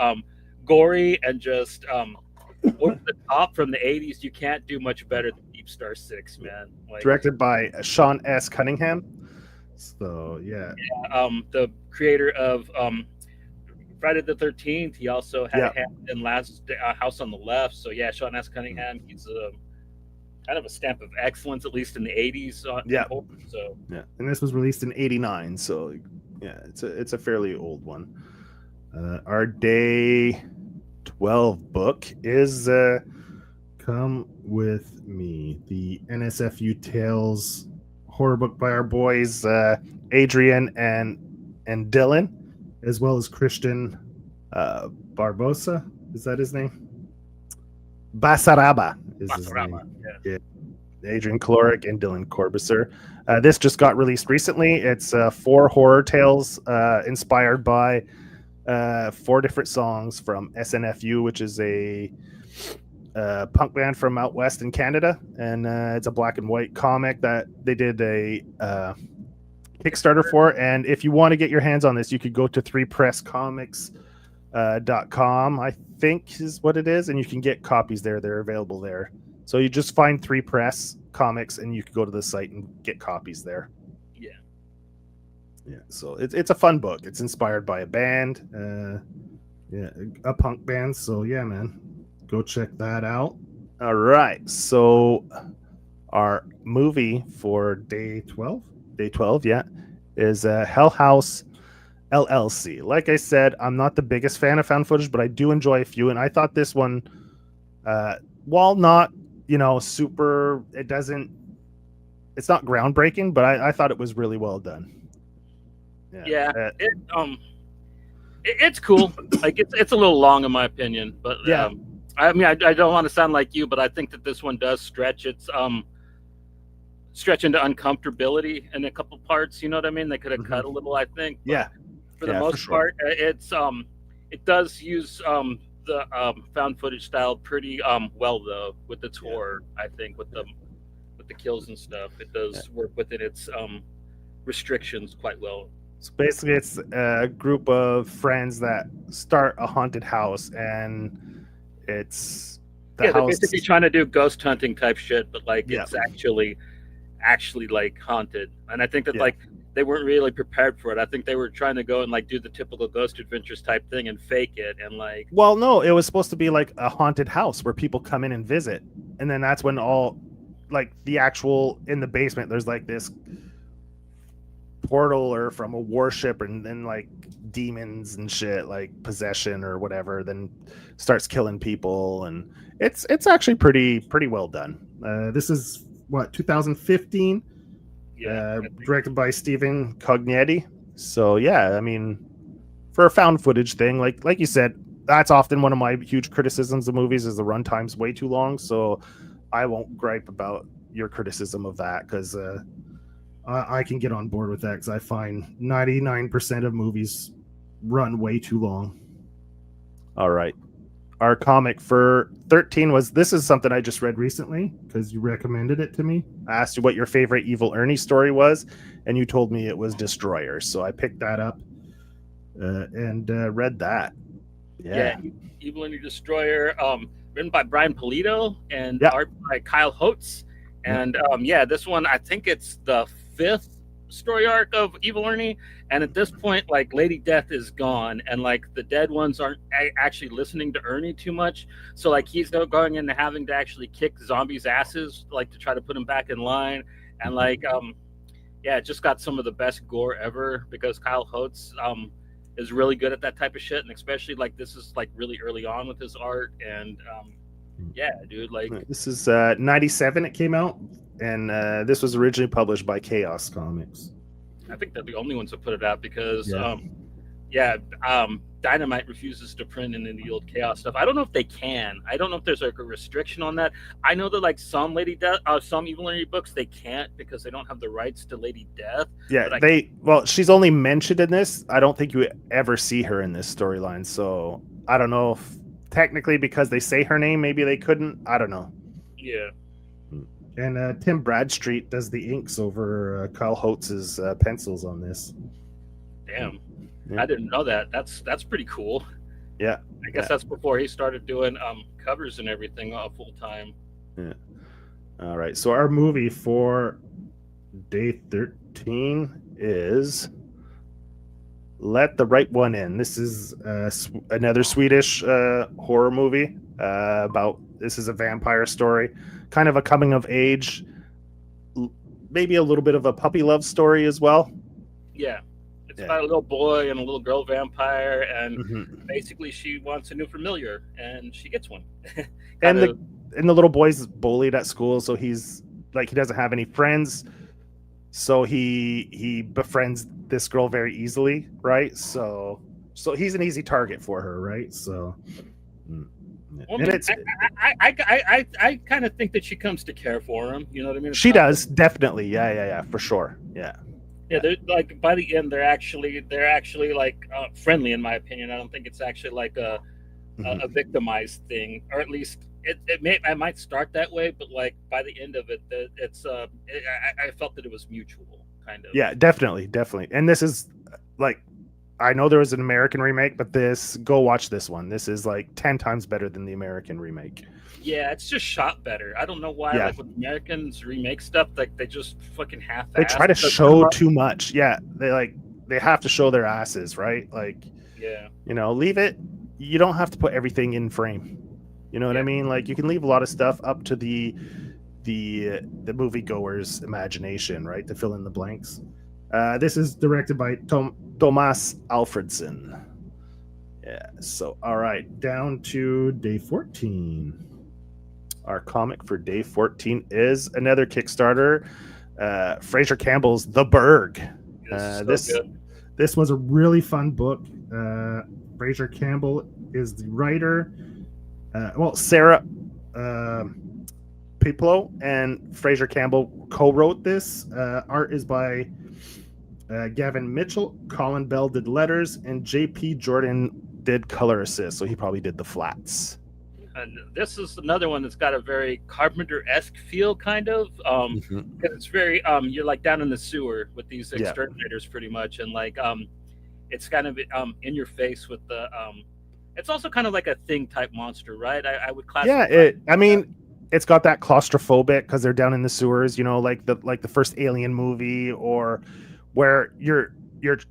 Speaker 1: gory and just over the top from the 80s. You can't do much better than Deep Star 6, man. Like,
Speaker 2: directed by Sean S. Cunningham. So
Speaker 1: the creator of Friday the 13th. He also had a hand in Last House on the Left. So Sean S. Cunningham. He's kind of a stamp of excellence, at least in the 80s. So
Speaker 2: and this was released in '89. So it's a fairly old one. Our day 12 book is Come With Me, the NSFU Tales horror book by our boys Adrian and Dylan, as well as Christian Barbosa. Is that his name? Basaraba is his name. Yeah. Adrian Kaloric and Dylan Corbuser. This just got released recently. It's 4 horror tales inspired by 4 different songs from SNFU, which is a punk band from out west in Canada, and it's a black and white comic that they did a Kickstarter for. And if you want to get your hands on this, you could go to 3presscomics.com, I think is what it is, and you can get copies there. They're available there. So you just find 3 Press Comics and you can go to the site and get copies there.
Speaker 1: Yeah.
Speaker 2: Yeah, so it's a fun book. It's inspired by a band, yeah, a punk band. So yeah, man, go check that out. All right, so our movie for day 12, yeah, is Hell House LLC. Like I said, I'm not the biggest fan of found footage, but I do enjoy a few, and I thought this one, while not, super, it's not groundbreaking, but I thought it was really well done.
Speaker 1: Yeah, it's cool. Like it's a little long in my opinion, but
Speaker 2: Yeah.
Speaker 1: I mean, I don't want to sound like you, but I think that this one does stretch stretch into uncomfortability in a couple parts. You know what I mean? They could have cut a little, I think. But
Speaker 2: Yeah,
Speaker 1: for the
Speaker 2: yeah, for
Speaker 1: most
Speaker 2: sure.
Speaker 1: part, it does use the found footage style pretty well though with its horror. I think with the kills and stuff, it does work within its restrictions quite well.
Speaker 2: So basically, it's a group of friends that start a haunted house, and it's the
Speaker 1: Yeah, they're
Speaker 2: house.
Speaker 1: basically trying to do ghost hunting type shit, but like
Speaker 2: Yeah.
Speaker 1: it's actually like haunted. And I think that
Speaker 2: Yeah.
Speaker 1: like they weren't really prepared for it. I think they were trying to go and like do the typical Ghost Adventures type thing and fake it and like
Speaker 2: Well, no, it was supposed to be like a haunted house where people come in and visit, and then that's when all, like the actual in the basement, there's like this portal or from a warship, and then like demons and shit, like possession or whatever, then starts killing people, and it's actually pretty well done. This is what, 2015,
Speaker 1: yeah.
Speaker 2: directed by Stephen Cognetti. So yeah, I mean, for a found footage thing, like you said, that's often one of my huge criticisms of movies is the runtime's way too long. So I won't gripe about your criticism of that, because I can get on board with that, because I find 99% of movies run way too long. All right. Our comic for 13 this is something I just read recently because you recommended it to me. I asked you what your favorite Evil Ernie story was, and you told me it was Destroyer. So I picked that up and read that. Yeah.
Speaker 1: Evil Ernie Destroyer, written by Brian Polito and
Speaker 2: Yeah.
Speaker 1: art by Kyle Holtz. And this one, I think it's the 5th story arc of Evil Ernie, and at this point like Lady Death is gone, and like the dead ones aren't actually listening to Ernie too much, so like he's going into having to actually kick zombies' asses like to try to put them back in line. And like it just got some of the best gore ever because Kyle Holtz is really good at that type of shit, and especially like this is like really early on with his art. And dude, like
Speaker 2: this is 97 it came out, and this was originally published by Chaos Comics.
Speaker 1: I think they're the only ones that put it out because
Speaker 2: Yeah.
Speaker 1: Dynamite refuses to print in the old Chaos stuff. I don't know if they can. I don't know if there's like a restriction on that. I know that like some some Evil Ernie books they can't because they don't have the rights to Lady Death.
Speaker 2: Yeah, she's only mentioned in this. I don't think you ever see her in this storyline, so I don't know if technically because they say her name, maybe they couldn't. I don't know.
Speaker 1: Yeah.
Speaker 2: And Tim Bradstreet does the inks over Kyle Holtz's pencils on this.
Speaker 1: Damn.
Speaker 2: Yeah.
Speaker 1: I didn't know that. That's pretty cool.
Speaker 2: Yeah.
Speaker 1: I guess that's before he started doing covers and everything full time.
Speaker 2: Yeah. All right. So our movie for day 13 is Let the Right One In. This is another Swedish horror movie this is a vampire story, kind of a coming of age, maybe a little bit of a puppy love story as well.
Speaker 1: Yeah. It's about a little boy and a little girl vampire, and basically she wants a new familiar, and she gets one.
Speaker 2: and the little boy's bullied at school, so he's like, he doesn't have any friends, so he befriends this girl very easily, right? So he's an easy target for her, right? So
Speaker 1: well, I kind of think that she comes to care for him. You know what I mean?
Speaker 2: She does, definitely. Yeah, for sure. Yeah.
Speaker 1: Yeah, they're like by the end, they're actually like friendly, in my opinion. I don't think it's actually like a victimized thing, or at least I might start that way, but like by the end of it, I felt that it was mutual, kind of.
Speaker 2: Yeah, definitely. And this is like, I know there was an American remake, but go watch this one. This is like 10 times better than the American remake.
Speaker 1: Yeah, it's just shot better. I don't know why.
Speaker 2: Yeah.
Speaker 1: Like when Americans remake stuff, like they just fucking half-ass.
Speaker 2: They try to show too much. Yeah, they like they have to show their asses, right? Like,
Speaker 1: Yeah.
Speaker 2: leave it. You don't have to put everything in frame. You know what I
Speaker 1: Yeah.
Speaker 2: mean? Like, you can leave a lot of stuff up to the moviegoer's imagination, right, to fill in the blanks. This is directed by Tomas Alfredson. Yeah. So, all right, down to day 14. Our comic for day 14 is another Kickstarter. Fraser Campbell's The Berg. This was a really fun book. Fraser Campbell is the writer. Sarah Piplo and Fraser Campbell co-wrote this. Art is by Gavin Mitchell. Colin Bell did letters, and JP Jordan did color assist, so he probably did the flats.
Speaker 1: And this is another one that's got a very Carpenter-esque feel, kind of. Because it's very you're like down in the sewer with these exterminators, pretty much, and like it's kind of in your face with the it's also kind of like a Thing type monster, right? I would classify.
Speaker 2: Yeah, it's got that claustrophobic because they're down in the sewers, like the first Alien movie, or where you're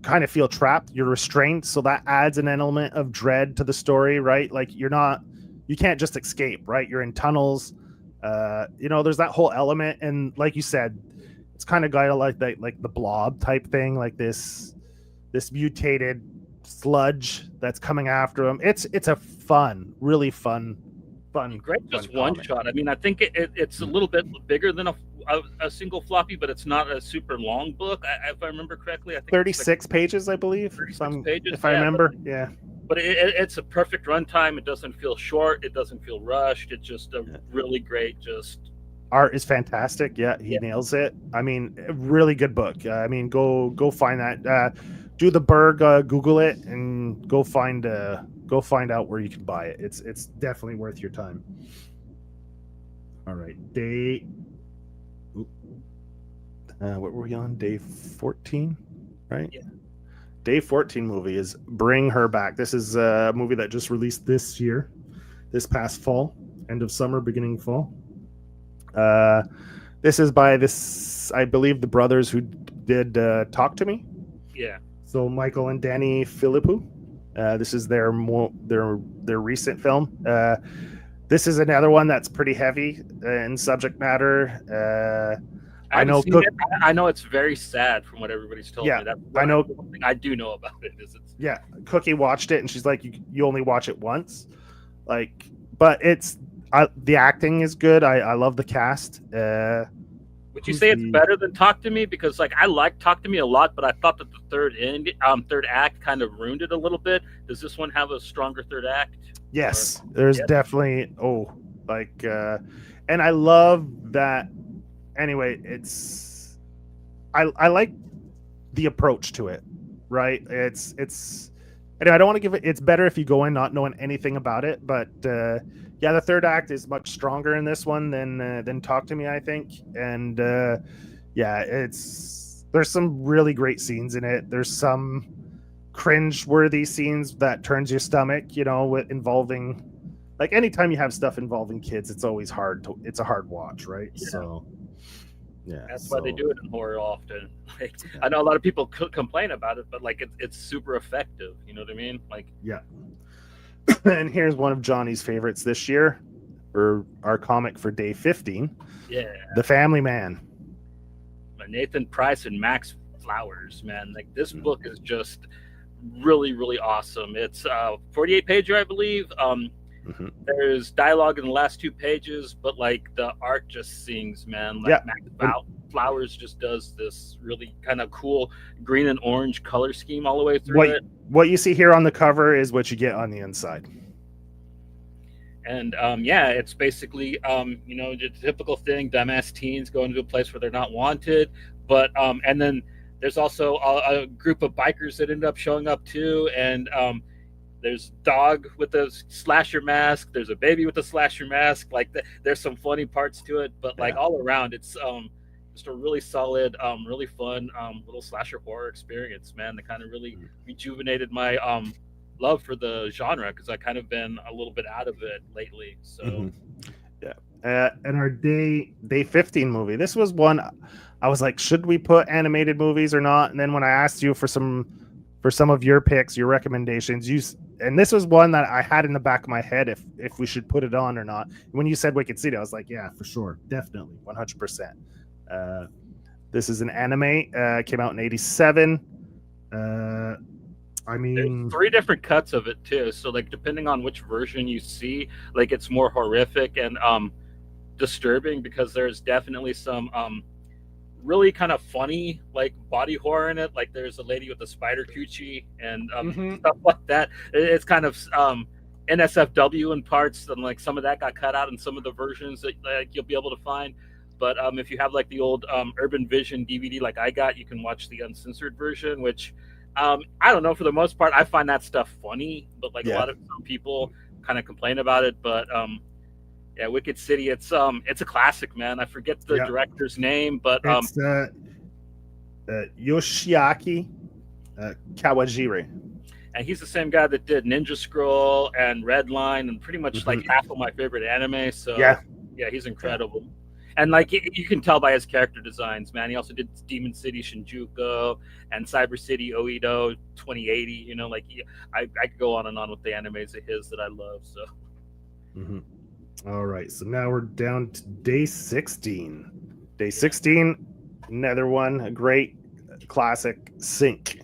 Speaker 2: kind of feel trapped, you're restrained, so that adds an element of dread to the story, right? Like you can't just escape, right? You're in tunnels. There's that whole element, and like you said, it's kind of got like the Blob type thing, like this mutated sludge that's coming after him. It's a really fun.
Speaker 1: Great, just one shot. I mean, I think it's a little bit bigger than a single floppy, but it's not a super long book. If I remember correctly, I think
Speaker 2: 36 pages, I believe.
Speaker 1: 36 pages,
Speaker 2: if I remember, yeah.
Speaker 1: But it's a perfect runtime. It doesn't feel short. It doesn't feel rushed. It's just a really great. Just
Speaker 2: art is fantastic. Yeah, he nails it. I mean, a really good book. I mean, go find that. Do the Berg, Google it, and go find out where you can buy it. It's definitely worth your time. All right, what were we on? Day 14, right?
Speaker 1: Yeah.
Speaker 2: Day 14 movie is Bring Her Back. This is a movie that just released this past fall, end of summer, beginning fall. This is by I believe, the brothers who did Talk to Me.
Speaker 1: Yeah.
Speaker 2: So Michael and Danny Philippou. This is their recent film. This is another one that's pretty heavy in subject matter. I
Speaker 1: know it's very sad from what everybody's told me.
Speaker 2: I know.
Speaker 1: One thing I do know about it is
Speaker 2: Cookie watched it and she's like, you only watch it once, but it's the acting is good. I love the cast.
Speaker 1: Would you say it's better than Talk to Me? Because I like Talk to Me a lot, but I thought that the third act kind of ruined it a little bit. Does this one have a stronger third act?
Speaker 2: Yes, there's definitely and I love that. Anyway, it's I like the approach to it, right? It's anyway, I don't want to give it. It's better if you go in not knowing anything about it, but the third act is much stronger in this one than Talk to Me, I think. And there's some really great scenes in it. There's some cringe-worthy scenes that turns your stomach, with involving, like, anytime you have stuff involving kids, it's always it's a hard watch, right?
Speaker 1: Yeah.
Speaker 2: So
Speaker 1: that's why they do it in horror often. I know a lot of people complain about it, but it's super effective. You know what I mean?
Speaker 2: And here's one of Johnny's favorites this year, for our comic for day 15.
Speaker 1: Yeah,
Speaker 2: The Family Man.
Speaker 1: Nathan Price and Max Flowers, man. This book is just really, really awesome. It's 48 pager, I believe. There's dialogue in the last 2 pages, but the art just sings, man. Max Flowers just does this really kind of cool green and orange color scheme all the way through it.
Speaker 2: What you see here on the cover is what you get on the inside.
Speaker 1: And it's basically the typical thing: dumbass teens going to a place where they're not wanted. But and then there's also a group of bikers that end up showing up too, and there's a dog with a slasher mask. There's a baby with a slasher mask. There's some funny parts to it, but all around, it's just a really solid, really fun little slasher horror experience, man. That kind of really rejuvenated my love for the genre, because I kind of been a little bit out of it lately. So
Speaker 2: and our day 15 movie. This was one I was like, should we put animated movies or not? And then when I asked you for some of your picks, your recommendations, and this was one that I had in the back of my head if we should put it on or not. When you said Wicked City, I was like, yeah, for sure, definitely, 100%. This is an anime. Came out in '87. I mean,
Speaker 1: There's 3 different cuts of it too. So like depending on which version you see, like it's more horrific and disturbing because there's definitely some really kind of funny like body horror in it. Like there's a lady with a spider coochie and stuff like that. It's kind of NSFW in parts, and like some of that got cut out in some of the versions that like you'll be able to find. But if you have like the old Urban Vision DVD like I got, you can watch the uncensored version, which I don't know, for the most part I find that stuff funny, but like a lot of some people kind of complain about it. But yeah, Wicked City, it's a classic, man. I forget the director's name, but
Speaker 2: it's Yoshiaki Kawajiri.
Speaker 1: And he's the same guy that did Ninja Scroll and Redline and pretty much like half of my favorite anime. So yeah, he's incredible. And like you can tell by his character designs, man. He also did Demon City Shinjuku and Cyber City Oedo 2080. You know, like I could go on and on with the animes of his that I love. So.
Speaker 2: All right, so now we're down to day 16. Day 16, another one, a great classic, Sync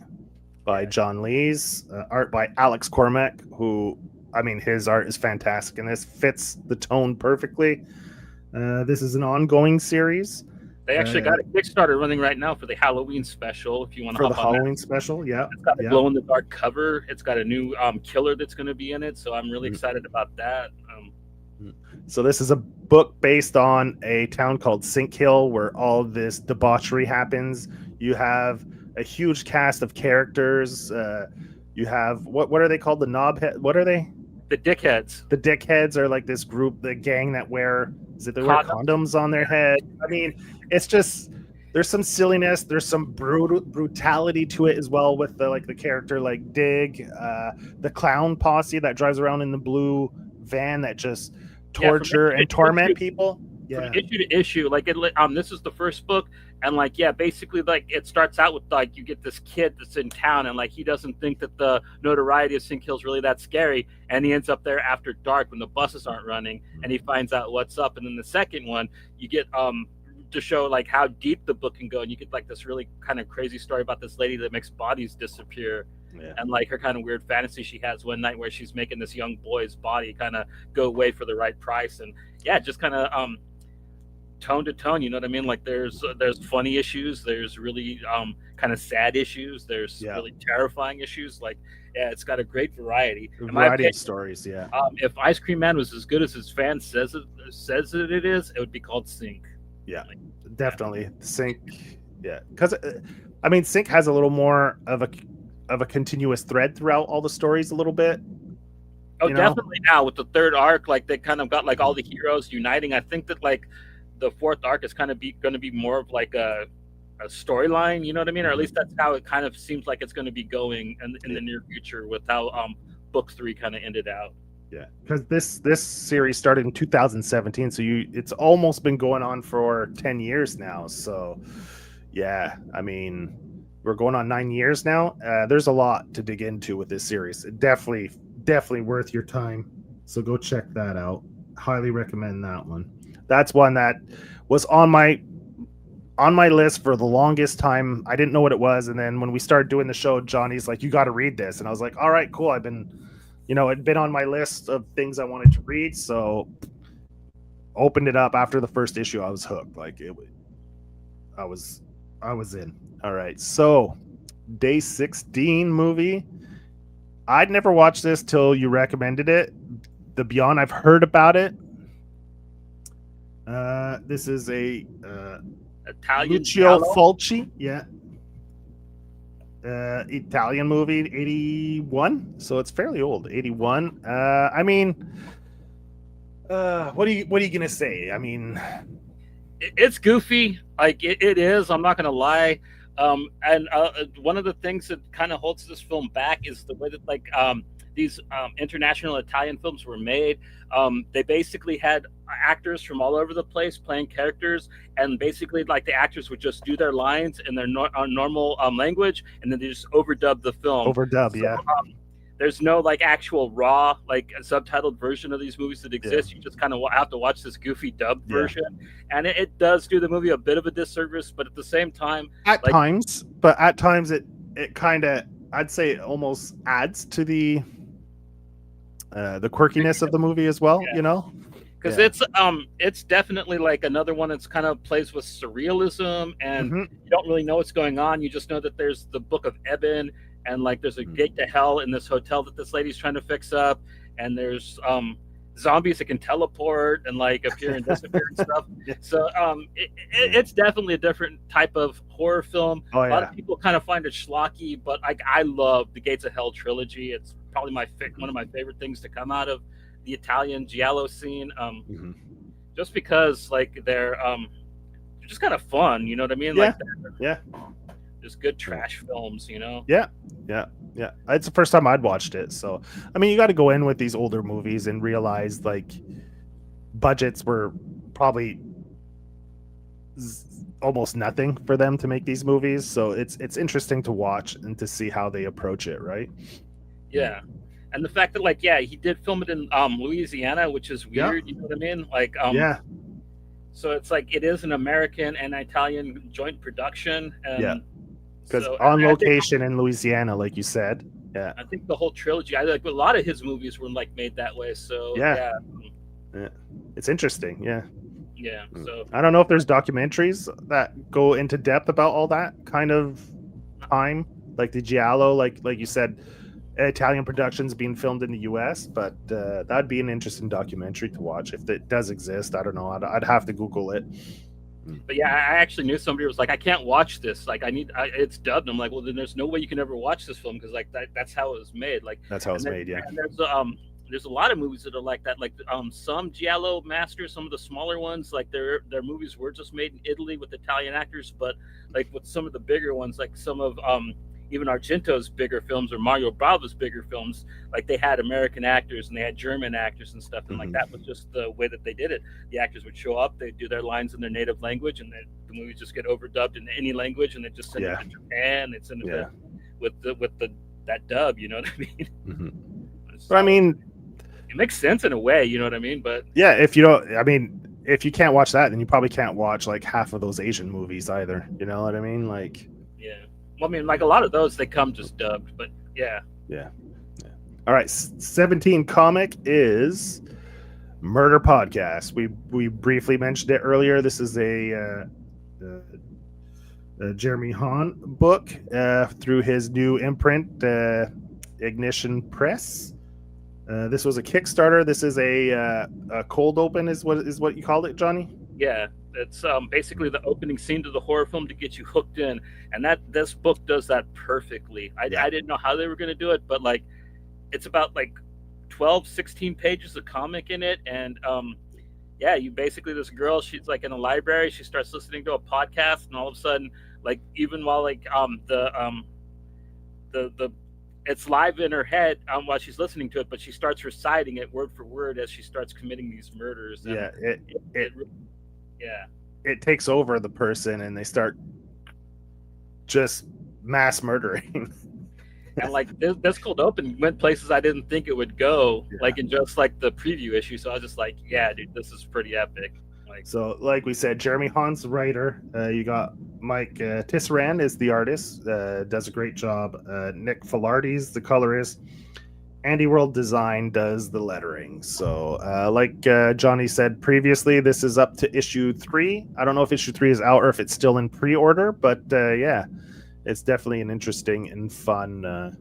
Speaker 2: by John Lees, art by Alex Cormack, who, I mean, his art is fantastic, and this fits the tone perfectly. This is an ongoing series.
Speaker 1: They actually got a Kickstarter running right now for the Halloween special. If you want to
Speaker 2: for the Halloween special,
Speaker 1: it's got a glow in the dark cover. It's got a new killer that's going to be in it, so I'm really excited about that.
Speaker 2: So this is a book based on a town called Sink Hill, where all this debauchery happens. You have a huge cast of characters. You have what are they called? The knobhead. What are they?
Speaker 1: The dickheads.
Speaker 2: The dickheads are like this group, the gang that wear wear condoms on their head. I mean, it's just, there's some silliness, there's some brutality to it as well, with the character like Dig, the clown posse that drives around in the blue van that just torture and torment people.
Speaker 1: From issue to issue, like this is the first book, and like basically like it starts out with like you get this kid that's in town, and like he doesn't think that the notoriety of Sink Hill is really that scary, and he ends up there after dark when the buses aren't running, and he finds out what's up. And then the second one, you get to show like how deep the book can go, and you get like this really kind of crazy story about this lady that makes bodies disappear. And like her kind of weird fantasy she has one night where she's making this young boy's body kind of go away for the right price, and just kind of tone to tone, you know what I mean? Like there's funny issues, there's really kind of sad issues, there's really terrifying issues. Like it's got a great variety
Speaker 2: of stories.
Speaker 1: If Ice Cream Man was as good as his fan says that it is, it would be called Sync.
Speaker 2: Definitely Sync. Because I mean, Sync has a little more of a continuous thread throughout all the stories a little bit.
Speaker 1: Definitely. Now with the third arc, like they kind of got like all the heroes uniting. I think that like the fourth arc is kind of going to be more of like a storyline, you know what I mean? Or at least that's how it kind of seems like it's going to be going in the near future, with how book 3 kind of ended out.
Speaker 2: Because this series started in 2017, so it's almost been going on for 10 years now. So I mean, we're going on 9 years now. There's a lot to dig into with this series. Definitely worth your time. So go check that out. Highly recommend that one. That's one that was on my list for the longest time. I didn't know what it was, and then when we started doing the show, Johnny's like, "You got to read this," and I was like, "All right, cool." It'd been on my list of things I wanted to read, so opened it up after the first issue. I was hooked. Like I was in. All right, so day 16 movie. I'd never watched this till you recommended it. The Beyond, I've heard about it. This is a
Speaker 1: Italian
Speaker 2: Lucio Fulci, Italian movie, 81, so it's fairly old. 81. I mean, what are you gonna say? I mean,
Speaker 1: it's goofy, like it is. I'm not gonna lie. And one of the things that kind of holds this film back is the way that like these international Italian films were made. They basically had actors from all over the place playing characters, and basically like the actors would just do their lines in their normal language, and then they just overdub the film.
Speaker 2: Overdub,
Speaker 1: So
Speaker 2: yeah.
Speaker 1: there's no like actual raw like subtitled version of these movies that exist. You just kind of have to watch this goofy dubbed version, and it does do the movie a bit of a disservice, but at the same time,
Speaker 2: at times it kind of, I'd say, it almost adds to the quirkiness of the movie as well,
Speaker 1: because it's definitely like another one that's kind of plays with surrealism, and you don't really know what's going on. You just know that there's the Book of Eben, and like there's a gate to hell in this hotel that this lady's trying to fix up, and there's zombies that can teleport and like appear and disappear and stuff. So it's definitely a different type of horror film. A lot of people kind of find it schlocky, but like I love the Gates of Hell trilogy. It's probably one of my favorite things to come out of the Italian giallo scene. Just because like they're just kind of fun, you know what I mean? Just good trash films,
Speaker 2: Yeah. It's the first time I'd watched it, so I mean, you got to go in with these older movies and realize like budgets were probably almost nothing for them to make these movies. So it's interesting to watch and to see how they approach it, right?
Speaker 1: Yeah. And the fact that like he did film it in Louisiana, which is weird, you know what I mean? Like so it's like it is an American and Italian joint production, and
Speaker 2: because on location in Louisiana, like you said.
Speaker 1: I think the whole trilogy, I like a lot of his movies were like made that way. So
Speaker 2: it's interesting.
Speaker 1: So
Speaker 2: I don't know if there's documentaries that go into depth about all that kind of time, like the giallo, like you said, Italian productions being filmed in the US, but that'd be an interesting documentary to watch if it does exist. I don't know. I'd have to Google it.
Speaker 1: But I actually knew somebody who was like, I can't watch this. Like, it's dubbed. And I'm like, well, then there's no way you can ever watch this film because like that's how it was made. Like
Speaker 2: that's how it's made. Yeah.
Speaker 1: And there's a lot of movies that are like that. Like some giallo masters, some of the smaller ones, like their movies were just made in Italy with Italian actors. But like with some of the bigger ones, like some of even Argento's bigger films or Mario Bava's bigger films, like they had American actors and they had German actors and stuff, and like that was just the way that they did it. The actors would show up, they'd do their lines in their native language, and then the movies just get overdubbed in any language, and they just send it to Japan. It's in with that dub, you know what I mean?
Speaker 2: So, but I mean,
Speaker 1: it makes sense in a way, you know what I mean? But
Speaker 2: if you can't watch that, then you probably can't watch like half of those Asian movies either. You know what I mean? Like,
Speaker 1: well, I mean, like a lot of those, they come just dubbed, but yeah.
Speaker 2: All right, 17 comic is Murder Podcast. We briefly mentioned it earlier. This is a Jeremy Hahn book through his new imprint, Ignition Press. This was a Kickstarter. This is a cold open, is what you called it, Johnny?
Speaker 1: Yeah. It's basically the opening scene to the horror film to get you hooked in, and this book does that perfectly. I didn't know how they were going to do it, but like it's about like 16 pages of comic in it, and you basically, this girl, she's like in a library, she starts listening to a podcast, and all of a sudden, like even while like the it's live in her head while she's listening to it, but she starts reciting it word for word as she starts committing these murders. And
Speaker 2: it takes over the person and they start just mass murdering.
Speaker 1: And like this cold open went places I didn't think it would go, like in just like the preview issue. So I was just like, dude, this is pretty epic.
Speaker 2: So like we said, Jeremy Hahn's the writer. You got Mike Tisserand is the artist, does a great job. Nick Filardi's the colorist. Andy World Design does the lettering. So like Johnny said previously, this is up to issue 3. I don't know if issue 3 is out or if it's still in pre-order, but it's definitely an interesting and fun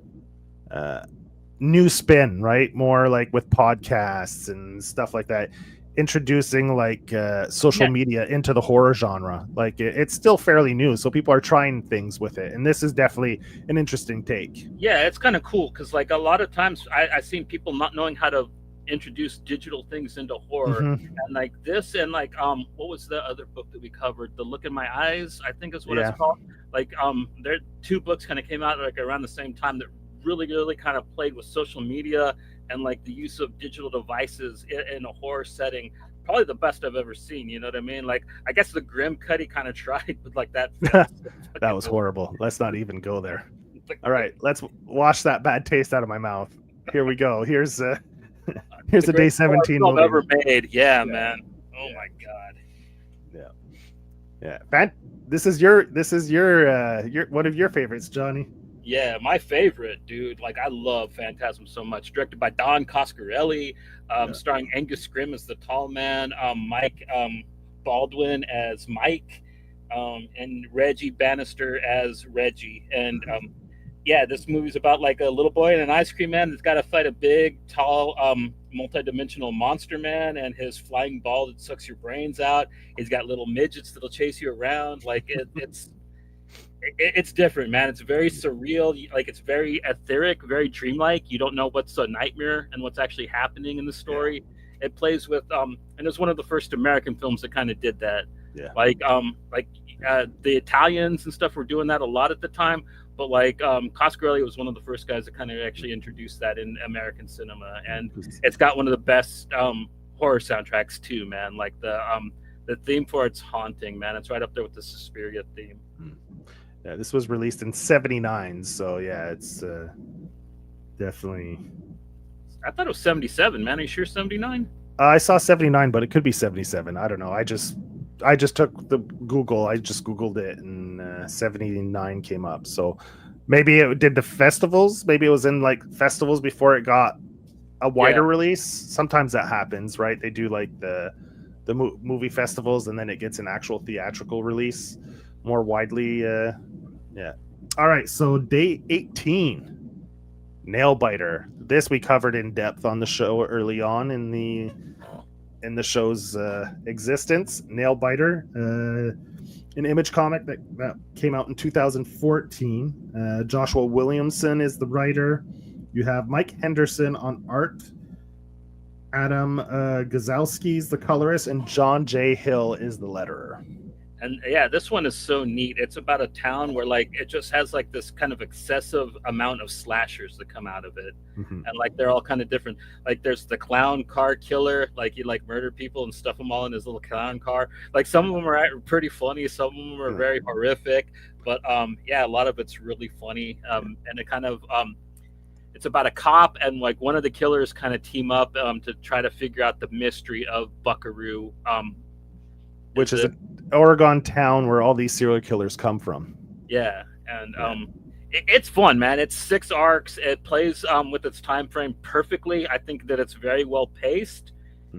Speaker 2: new spin, right? More like with podcasts and stuff like that, introducing like social media into the horror genre. Like it's still fairly new, so people are trying things with it, and this is definitely an interesting take.
Speaker 1: It's kind of cool because like a lot of times I've seen people not knowing how to introduce digital things into horror, and like this, and like what was the other book that we covered, The Look in My Eyes, I think is what it's called. Like there 2 books kind of came out like around the same time that really kind of played with social media and like the use of digital devices in a horror setting. probably the best I've ever seen. You know what I mean? Like, I guess the Grim Cut he kind of tried with like that.
Speaker 2: That was horrible. Let's not even go there. All right, let's wash that bad taste out of my mouth. Here we go. Here's here's a day 17
Speaker 1: movie
Speaker 2: movie.
Speaker 1: Ever made. Yeah, man. Oh my god.
Speaker 2: Yeah. This is your one of your favorites, Johnny.
Speaker 1: Yeah, my favorite, dude. Like, I love Phantasm so much. Directed by Don Coscarelli, starring Angus Scrimm as the tall man, Mike Baldwin as Mike, and Reggie Bannister as Reggie. And yeah, this movie's about like a little boy and an ice cream man that's got to fight a big, tall, multi-dimensional monster man and his flying ball that sucks your brains out. He's got little midgets that'll chase you around. Like it's different, man. It's very surreal. Like, it's very etheric, very dreamlike. You don't know what's a nightmare and what's actually happening in the story. It plays with and it's one of the first American films that kind of did that.
Speaker 2: Yeah.
Speaker 1: Like the Italians and stuff were doing that a lot at the time, but like Coscarelli was one of the first guys that kind of actually introduced that in American cinema, and it's got one of the best horror soundtracks too, man. Like the theme for it's haunting, man. It's right up there with the Suspiria theme.
Speaker 2: Yeah, this was released in '79, so yeah, it's definitely.
Speaker 1: I thought it was 77, man. Are you sure 79?
Speaker 2: I saw 79, but it could be 77. I don't know. I just took the Google. I just Googled it, and 79 came up. So maybe it did the festivals. Maybe it was in like festivals before it got a wider release. Sometimes that happens, right? They do like the movie festivals, and then it gets an actual theatrical release more widely. Yeah. All right. So day 18. Nailbiter. This we covered in depth on the show early on in the show's existence. Nailbiter, an Image comic that came out in 2014. Joshua Williamson is the writer. You have Mike Henderson on art. Adam Gazalski's the colorist, and John J. Hill is the letterer.
Speaker 1: And yeah, this one is so neat. It's about a town where like it just has like this kind of excessive amount of slashers that come out of it. And like they're all kind of different. Like there's the clown car killer, like he like murder people and stuff them all in his little clown car. Like some of them are pretty funny, some of them are very horrific, but yeah, a lot of it's really funny. And it kind of it's about a cop and like one of the killers kind of team up to try to figure out the mystery of Buckaroo,
Speaker 2: which is an Oregon town where all these serial killers come from.
Speaker 1: Yeah, and it's fun, man. It's 6 arcs. It plays with its time frame perfectly. I think that it's very well paced,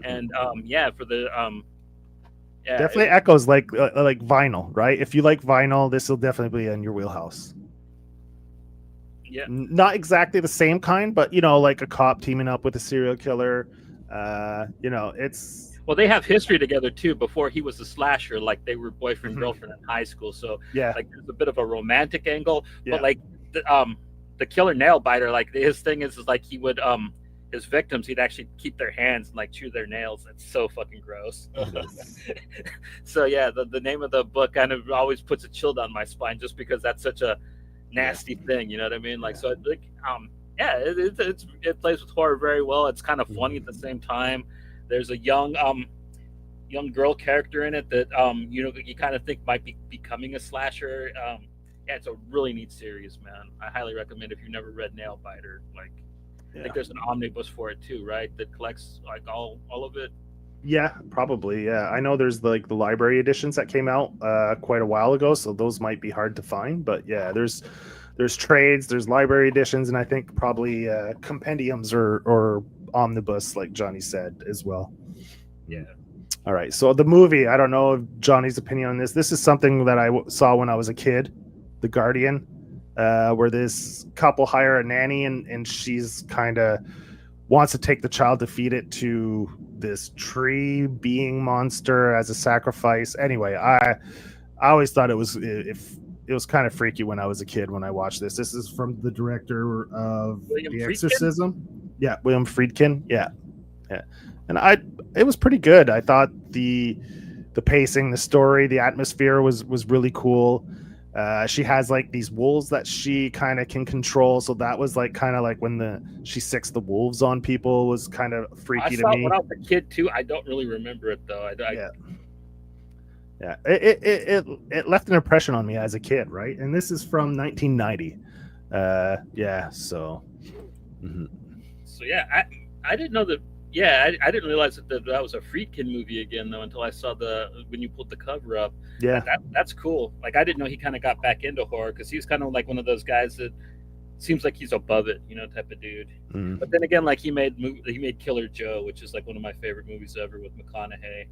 Speaker 1: and yeah, for the yeah,
Speaker 2: definitely echoes like vinyl, right? If you like vinyl, this will definitely be in your wheelhouse.
Speaker 1: Yeah,
Speaker 2: not exactly the same kind, but you know, like a cop teaming up with a serial killer. You know, it's.
Speaker 1: Well, they have history together too. Before he was a slasher, like they were boyfriend girlfriend in high school. So
Speaker 2: yeah,
Speaker 1: like there's a bit of a romantic angle. But like the killer Nailbiter, like his thing is like he would his victims, he'd actually keep their hands and like chew their nails. It's so fucking gross. So yeah, the name of the book kind of always puts a chill down my spine just because that's such a nasty thing. You know what I mean? Like so like yeah, it plays with horror very well. It's kind of funny at the same time. There's a young girl character in it that you know you kind of think might be becoming a slasher. Yeah, it's a really neat series, man. I highly recommend if you've never read Nailbiter. Like, I think there's an omnibus for it too, right? That collects like all of it.
Speaker 2: Yeah, probably. Yeah, I know there's like the library editions that came out quite a while ago, so those might be hard to find. But yeah, there's trades, there's library editions, and I think probably compendiums or omnibus, like Johnny said, as well.
Speaker 1: Yeah.
Speaker 2: All right. So the movie, I don't know Johnny's opinion on this. This is something that I saw when I was a kid, The Guardian, where this couple hire a nanny and she's kind of wants to take the child to feed it to this tree being monster as a sacrifice. Anyway, I always thought it was kind of freaky when I was a kid when I watched this. This is from the director of The Exorcism. Yeah, William Friedkin. Yeah. And it was pretty good. I thought the pacing, the story, the atmosphere was really cool. She has like these wolves that she kind of can control. So that was like kind of like when she sicks the wolves on people was kind of
Speaker 1: I
Speaker 2: freaky to
Speaker 1: saw it
Speaker 2: me.
Speaker 1: when I was a kid too. I don't really remember it though.
Speaker 2: Yeah. Yeah, it left an impression on me as a kid, right? And this is from 1990. Yeah, so. Mhm.
Speaker 1: So yeah, I didn't know that. Yeah, I didn't realize that was a Friedkin movie again though until I saw when you pulled the cover up.
Speaker 2: Yeah,
Speaker 1: That's cool. Like I didn't know he kind of got back into horror because he's kind of like one of those guys that seems like he's above it, type of dude.
Speaker 2: Mhm.
Speaker 1: But then again, like he made Killer Joe, which is like one of my favorite movies ever with McConaughey.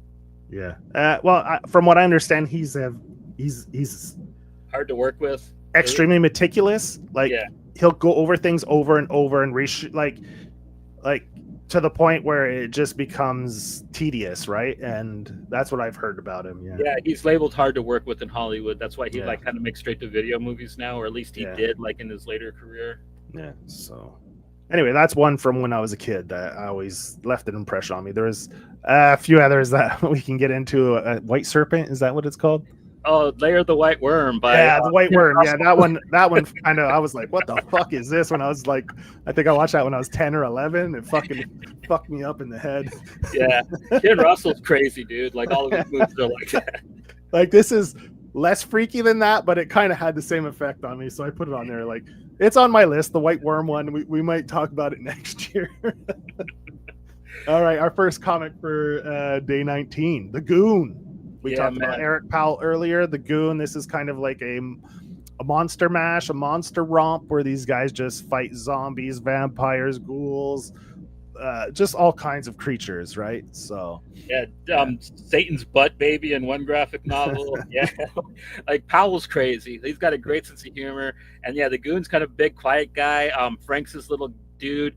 Speaker 2: Yeah. Well, from what I understand, he's
Speaker 1: Hard to work with.
Speaker 2: extremely meticulous. Like
Speaker 1: Yeah.
Speaker 2: he'll go over things over and over and like to the point where it just becomes tedious, right? And that's what I've heard about him. Yeah.
Speaker 1: Yeah, he's labeled hard to work with in Hollywood. That's why he
Speaker 2: Yeah.
Speaker 1: like kind of makes straight to video movies now, or at least he
Speaker 2: Yeah.
Speaker 1: did like in his later career.
Speaker 2: Yeah. So anyway, that's one from when I was a kid that I always left an impression on me. There's a few others that we can get into. White Serpent, is that what it's called?
Speaker 1: Oh, Lair of the White Worm by
Speaker 2: The White Worm. Yeah, that one kind of I was like, what the fuck is this? When I was like, I think I watched that when I was 10 or 11. It fucking fucked me up in the head.
Speaker 1: Yeah, Ken Russell's crazy, dude. Like all of his movies are like that.
Speaker 2: Like this is less freaky than that, but it kind of had the same effect on me, so I put it on there. Like it's on my list, the White Worm one. We might talk about it next year. All right, our first comic for day 19, The Goon. We talked about Eric Powell earlier. The Goon. This is kind of like a monster mash, a monster romp where these guys just fight zombies, vampires, ghouls, just all kinds of creatures, right? So
Speaker 1: Satan's butt baby in one graphic novel. Yeah, like Powell's crazy. He's got a great sense of humor, and yeah, the Goon's kind of big, quiet guy. Frank's this little dude.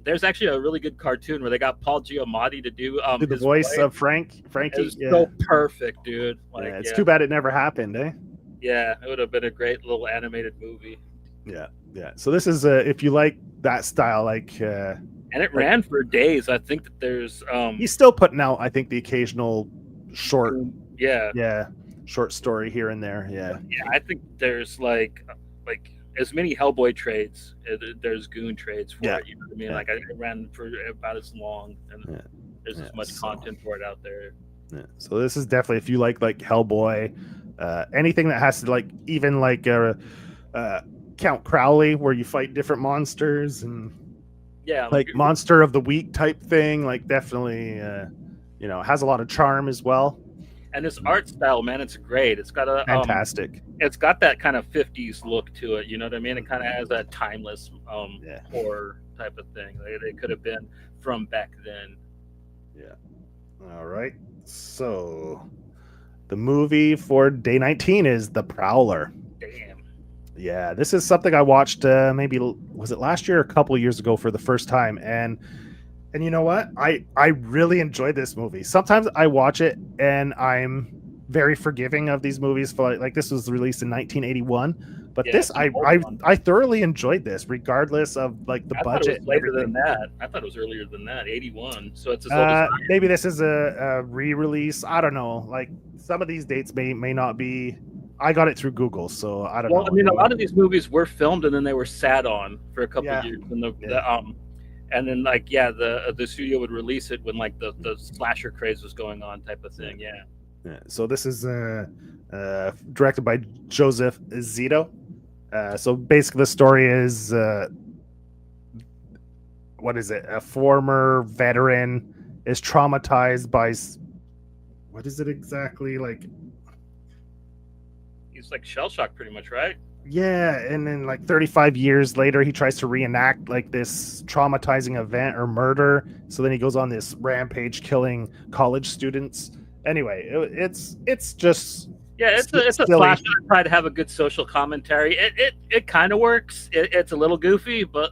Speaker 1: There's actually a really good cartoon where they got Paul Giamatti to do
Speaker 2: the voice of Frankie.
Speaker 1: It's so perfect, dude. Like,
Speaker 2: it's too bad it never happened, eh?
Speaker 1: Yeah, it would have been a great little animated movie.
Speaker 2: Yeah. So this is if you like that style, like.
Speaker 1: And it ran for days. I think that there's.
Speaker 2: He's still putting out, I think, the occasional short.
Speaker 1: Yeah.
Speaker 2: Short story here and there. Yeah.
Speaker 1: Yeah, I think there's like as many Hellboy trades. There's Goon trades for it. You know what I mean? Like it ran for about as long, and there's as much content for it out there.
Speaker 2: Yeah. So this is definitely if you like Hellboy, anything that has to like even like Count Crowley, where you fight different monsters and like monster of the week type thing. Like definitely, has a lot of charm as well.
Speaker 1: And this art style, man, it's great. It's got a
Speaker 2: fantastic.
Speaker 1: It's got that kind of 50s look to it. You know what I mean? It kind of has that timeless horror type of thing. It could have been from back then.
Speaker 2: Yeah. All right. So the movie for day 19 is The Prowler.
Speaker 1: Damn.
Speaker 2: Yeah, this is something I watched maybe was it last year or a couple of years ago for the first time, and you know what? I really enjoyed this movie. Sometimes I watch it and I'm very forgiving of these movies for like this was released in 1981, but this I thoroughly enjoyed this regardless of like the budget.
Speaker 1: Thought it was later than that. I thought it was earlier than that, 81. So it's as old as
Speaker 2: maybe this is a re-release. I don't know. Like some of these dates may not be. I got it through Google, so I don't know.
Speaker 1: I mean, a lot of these movies were filmed and then they were sat on for a couple of years, and then the studio would release it when like the slasher craze was going on, type of thing. Yeah.
Speaker 2: So this is directed by Joseph Zito. So basically, the story is what is it? A former veteran is traumatized by what is it exactly like?
Speaker 1: He's like shell shocked, pretty much, right?
Speaker 2: Yeah, and then like 35 years later, he tries to reenact like this traumatizing event or murder. So then he goes on this rampage, killing college students. Anyway, it's just
Speaker 1: it's a flash that tried to have a good social commentary. It kind of works. It's a little goofy, but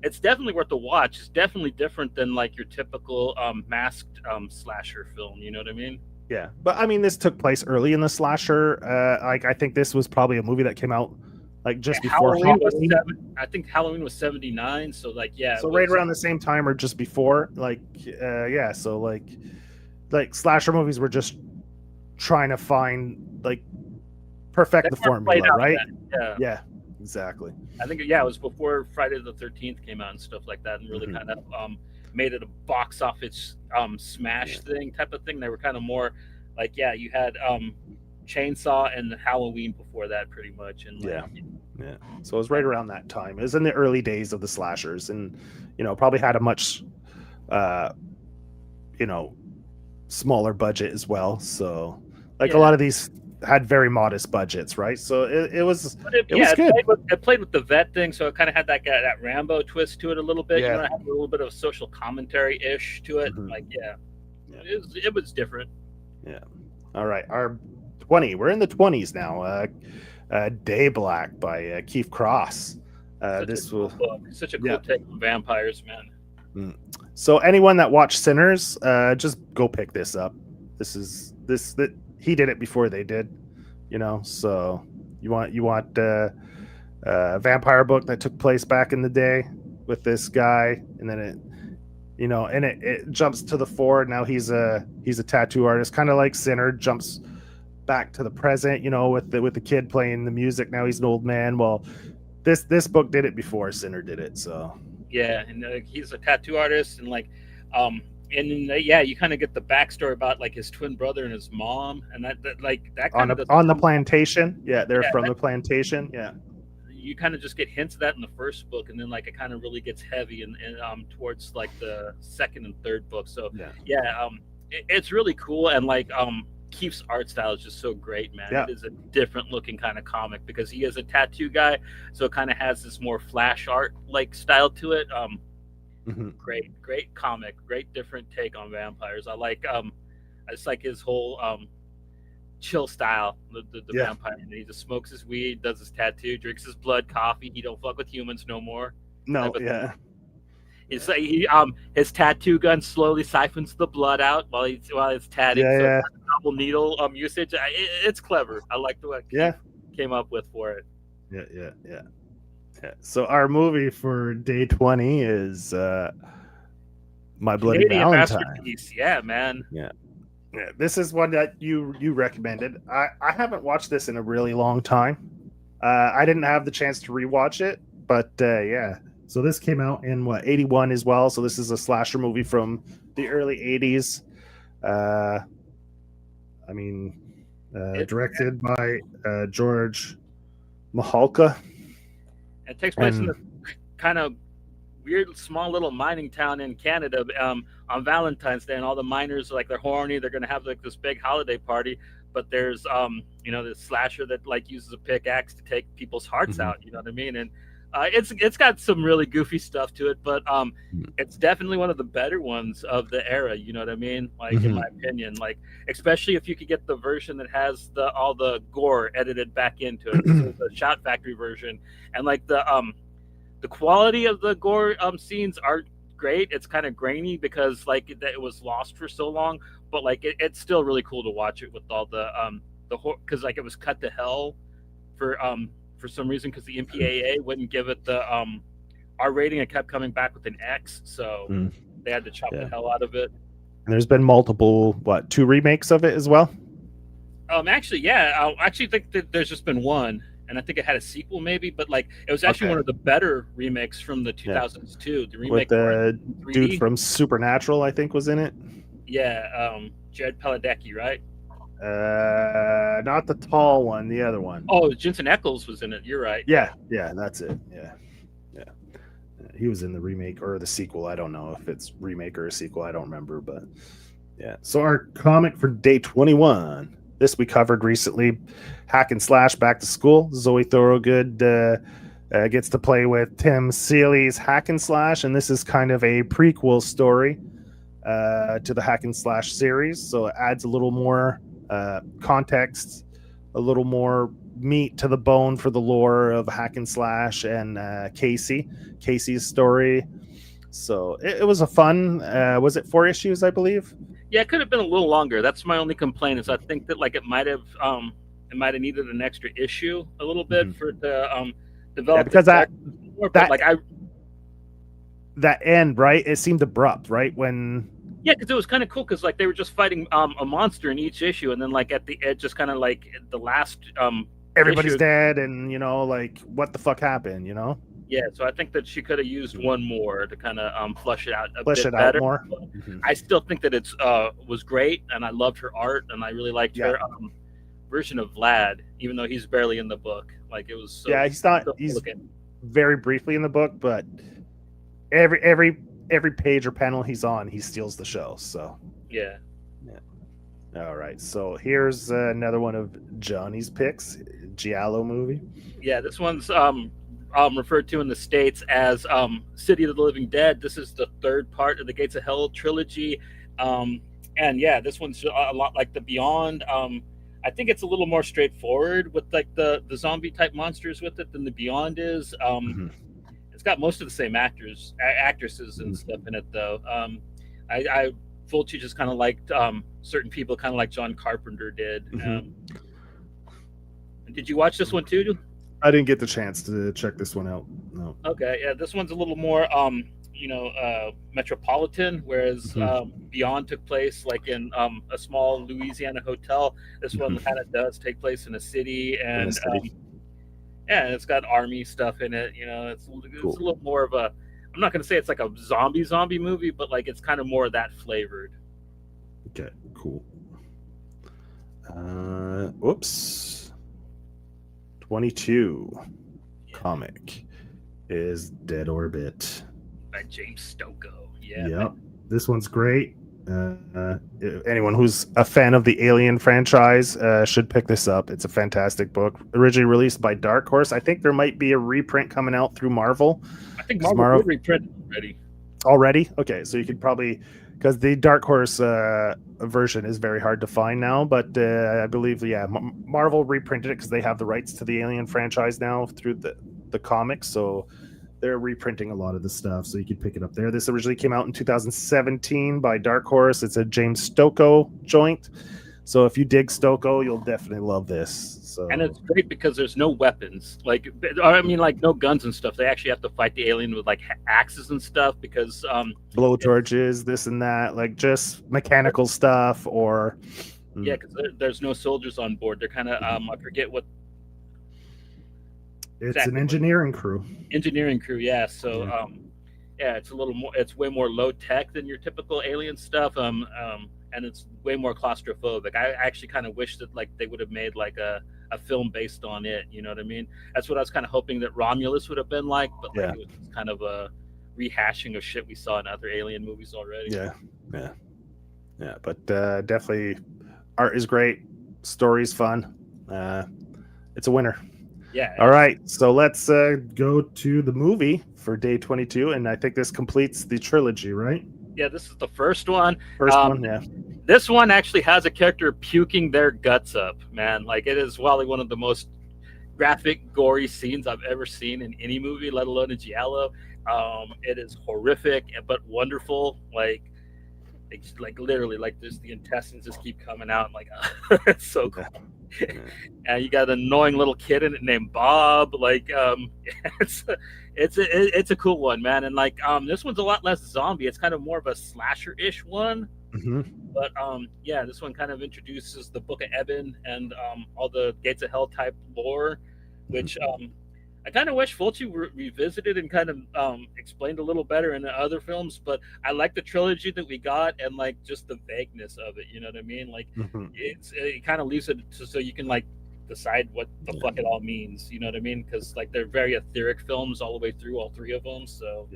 Speaker 1: it's definitely worth a watch. It's definitely different than like your typical masked slasher film. You know what I mean?
Speaker 2: Yeah, but I mean, this took place early in the slasher. Like I think this was probably a movie that came out like just before Halloween.
Speaker 1: I think Halloween was 79, so like
Speaker 2: so right around the same time or just before. Like so like slasher movies were just trying to find like perfect
Speaker 1: They
Speaker 2: the
Speaker 1: weren't played
Speaker 2: formula,
Speaker 1: out
Speaker 2: right?
Speaker 1: yet. Yeah.
Speaker 2: Yeah, exactly.
Speaker 1: I think it was before Friday the 13th came out and stuff like that, and really kind of made it a box office smash thing type of thing. They were kind of more like, you had Chainsaw and Halloween before that, pretty much, and
Speaker 2: yeah. So it was right around that time. It was in the early days of the slashers, and probably had a much, smaller budget as well. So like a lot of these had very modest budgets, right? So it was it was good.
Speaker 1: It played with the vet thing, so it kind of had that Rambo twist to it a little bit.
Speaker 2: Yeah.
Speaker 1: It had a little bit of social commentary ish to it. It was different.
Speaker 2: Yeah. All right, our 20. We're in the 20s now. Day Black by Keith Cross. This was
Speaker 1: such a cool take on vampires, man.
Speaker 2: So anyone that watched Sinners, just go pick this up. That he did it before they did, So you want a vampire book that took place back in the day with this guy, and then it jumps to the fore. Now he's a tattoo artist, kind of like Sinner jumps back to the present, with the kid playing the music. Now he's an old man. Well, this book did it before Sinner did it, so.
Speaker 1: Yeah, and he's a tattoo artist, and you kind of get the backstory about like his twin brother and his mom, and that kind of
Speaker 2: on the plantation. Yeah, they're from the plantation. Yeah,
Speaker 1: you kind of just get hints of that in the first book, and then it kind of really gets heavy and towards like the second and third book. So it's really cool, and Keith's art style is just so great, man. It is a different looking kind of comic because he is a tattoo guy, so it kind of has this more flash art like style to it. Great comic, great different take on vampires. I just like his whole chill style, the vampire. And he just smokes his weed, does his tattoo, drinks his blood coffee. He don't fuck with humans no more.
Speaker 2: No, yeah.
Speaker 1: It's like his tattoo gun slowly siphons the blood out while he's tatting. Double needle usage. It's clever. I like the way he came up with for it.
Speaker 2: Yeah. So our movie for day 20 is My Bloody
Speaker 1: Canadian
Speaker 2: Valentine.
Speaker 1: Masterpiece. Yeah, man.
Speaker 2: Yeah. This is one that you recommended. I haven't watched this in a really long time. I didn't have the chance to rewatch it, but So this came out in 81 as well. So this is a slasher movie from the early 80s. Directed by George Mihalka.
Speaker 1: It takes place in this kind of weird, small little mining town in Canada on Valentine's Day, and all the miners they're horny. They're gonna have this big holiday party, but there's this slasher that uses a pickaxe to take people's hearts out. You know what I mean? And it's got some really goofy stuff to it, but it's definitely one of the better ones of the era. You know what I mean? In my opinion, especially if you could get the version that has all the gore edited back into it, the Shot Factory version, and the quality of the gore scenes are great. It's kind of grainy because it was lost for so long, but it's still really cool to watch it with all the because it was cut to hell for some reason, because the MPAA wouldn't give it the R rating. It kept coming back with an X, so they had to chop the hell out of it.
Speaker 2: And there's been multiple 2 remakes of it as well.
Speaker 1: I actually think that there's just been one, and I think it had a sequel maybe, but it was actually one of the better remakes from the 2000s too. The remake
Speaker 2: with the dude from Supernatural, I think, was in it.
Speaker 1: Yeah, Jared Padalecki, right?
Speaker 2: Not the tall one, the other one.
Speaker 1: Oh, Jensen Ackles was in it. You're right.
Speaker 2: Yeah, that's it. Yeah. He was in the remake or the sequel. I don't know if it's remake or a sequel. I don't remember, but yeah. So our comic for day 21. This we covered recently. Hack and Slash Back to School. Zoe Thorogood gets to play with Tim Seeley's Hack and Slash, and this is kind of a prequel story to the Hack and Slash series. So it adds a little more context, a little more meat to the bone for the lore of Hack and Slash and Casey's story. So it was a fun, was it 4 issues, I believe?
Speaker 1: Yeah, it could have been a little longer. That's my only complaint, is I think that it might have needed an extra issue a little bit for it to develop.
Speaker 2: Yeah, because that end, right? It seemed abrupt, right?
Speaker 1: Yeah, because it was kind of cool because they were just fighting a monster in each issue, and then at the edge, just kind of the last
Speaker 2: everybody's
Speaker 1: issue.
Speaker 2: dead, and like what the fuck happened,
Speaker 1: Yeah, so I think that she could have used one more to kind of flush it out a
Speaker 2: flesh
Speaker 1: bit
Speaker 2: it out
Speaker 1: better.
Speaker 2: more.
Speaker 1: But
Speaker 2: Mhm.
Speaker 1: I still think that it's was great, and I loved her art, and I really liked
Speaker 2: Yeah.
Speaker 1: her version of Vlad, even though he's barely in the book. Like it was so.
Speaker 2: Yeah, he's not.
Speaker 1: So
Speaker 2: He's
Speaker 1: looking.
Speaker 2: very briefly in the book, but every page or panel he's on, he steals the show. So
Speaker 1: Yeah.
Speaker 2: all right, so here's another one of Johnny's picks, Giallo movie.
Speaker 1: Yeah, this one's referred to in the States as City of the Living Dead. This is the third part of the Gates of Hell trilogy. Um, and yeah, this one's a lot like the Beyond. I think it's a little more straightforward with like the zombie type monsters with it than the Beyond is.
Speaker 2: Mhm.
Speaker 1: It's got most of the same actresses and stuff in it though. I Fulci just kind of liked certain people, kind of like John Carpenter did.
Speaker 2: Mhm.
Speaker 1: Did you watch this one too?
Speaker 2: I didn't get the chance to check this one out. No.
Speaker 1: Okay, yeah, this one's a little more, metropolitan, whereas Beyond took place like in a small Louisiana hotel. This one kind of does take place in a city, and yeah, it's got army stuff in it. It's
Speaker 2: Cool.
Speaker 1: a little more of a. I'm not going to say it's like a zombie movie, but like it's kind of more of that flavored.
Speaker 2: Okay, cool. Whoops. 22 comic is Dead Orbit
Speaker 1: by James Stokoe. Yeah.
Speaker 2: Yep. This one's great. Anyone who's a fan of the Alien franchise should pick this up. It's a fantastic book. Originally released by Dark Horse. I think there might be a reprint coming out through Marvel.
Speaker 1: I think Marvel did reprint already.
Speaker 2: Already? Okay, so you could probably, because the Dark Horse version is very hard to find now, but I believe, Marvel reprinted it because they have the rights to the Alien franchise now through the comics, so they're reprinting a lot of the stuff, so you could pick it up there. This originally came out in 2017 by Dark Horse. It's a James Stokoe joint, so if you dig Stokoe, you'll definitely love this. So.
Speaker 1: And it's great because there's no weapons, like no guns and stuff. They actually have to fight the alien with like axes and stuff because
Speaker 2: blowtorches, this and that, like just mechanical stuff, or
Speaker 1: because there's no soldiers on board. They're kind of I forget what.
Speaker 2: It's exactly. An engineering crew.
Speaker 1: Engineering crew, yeah. So it's a little more. It's way more low tech than your typical alien stuff. And it's way more claustrophobic. I actually kind of wish that like they would have made like a film based on it. You know what I mean? That's what I was kind of hoping that Romulus would have been like, but like it was kind of a rehashing of shit we saw in other alien movies already.
Speaker 2: Yeah. But definitely, art is great. Story's fun. It's a winner.
Speaker 1: Yeah.
Speaker 2: All right, so let's go to the movie for day 22, and I think this completes the trilogy, right?
Speaker 1: Yeah, this is the first one.
Speaker 2: One, yeah.
Speaker 1: This one actually has a character puking their guts up, man. Like it is probably one of the most graphic, gory scenes I've ever seen in any movie, let alone in Giallo. It is horrific but wonderful. Like literally, like just the intestines just keep coming out. Like it's so cool. And you got an annoying little kid in it named Bob. Like it's a cool one, man. And like this one's a lot less zombie. It's kind of more of a slasher-ish one.
Speaker 2: Mm-hmm.
Speaker 1: But this one kind of introduces the Book of Eben and all the Gates of Hell type lore, which I kind of wish Fulci revisited and kind of explained a little better in the other films. But I like the trilogy that we got and like just the vagueness of it. You know what I mean? Like it kind of leaves it so you can like decide what the fuck it all means. You know what I mean? Because like they're very etheric films all the way through, all three of them. So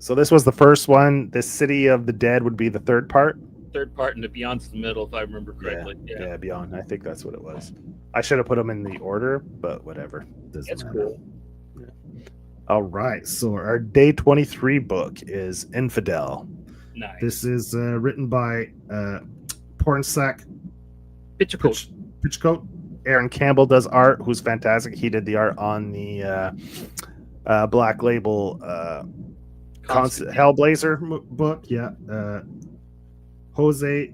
Speaker 2: So this was the first one. The City of the Dead would be the third part.
Speaker 1: And the Beyond's the middle, if I remember correctly.
Speaker 2: Yeah, Beyond. I think that's what it was. I should have put them in the order, but whatever.
Speaker 1: It's cool.
Speaker 2: Yeah. All right. So our day 23 book is Infidel.
Speaker 1: Nice.
Speaker 2: This is written by Pornsak Pitchcoat. Aaron Campbell does art, who's fantastic. He did the art on the Black Label Hellblazer book. Yeah. Jose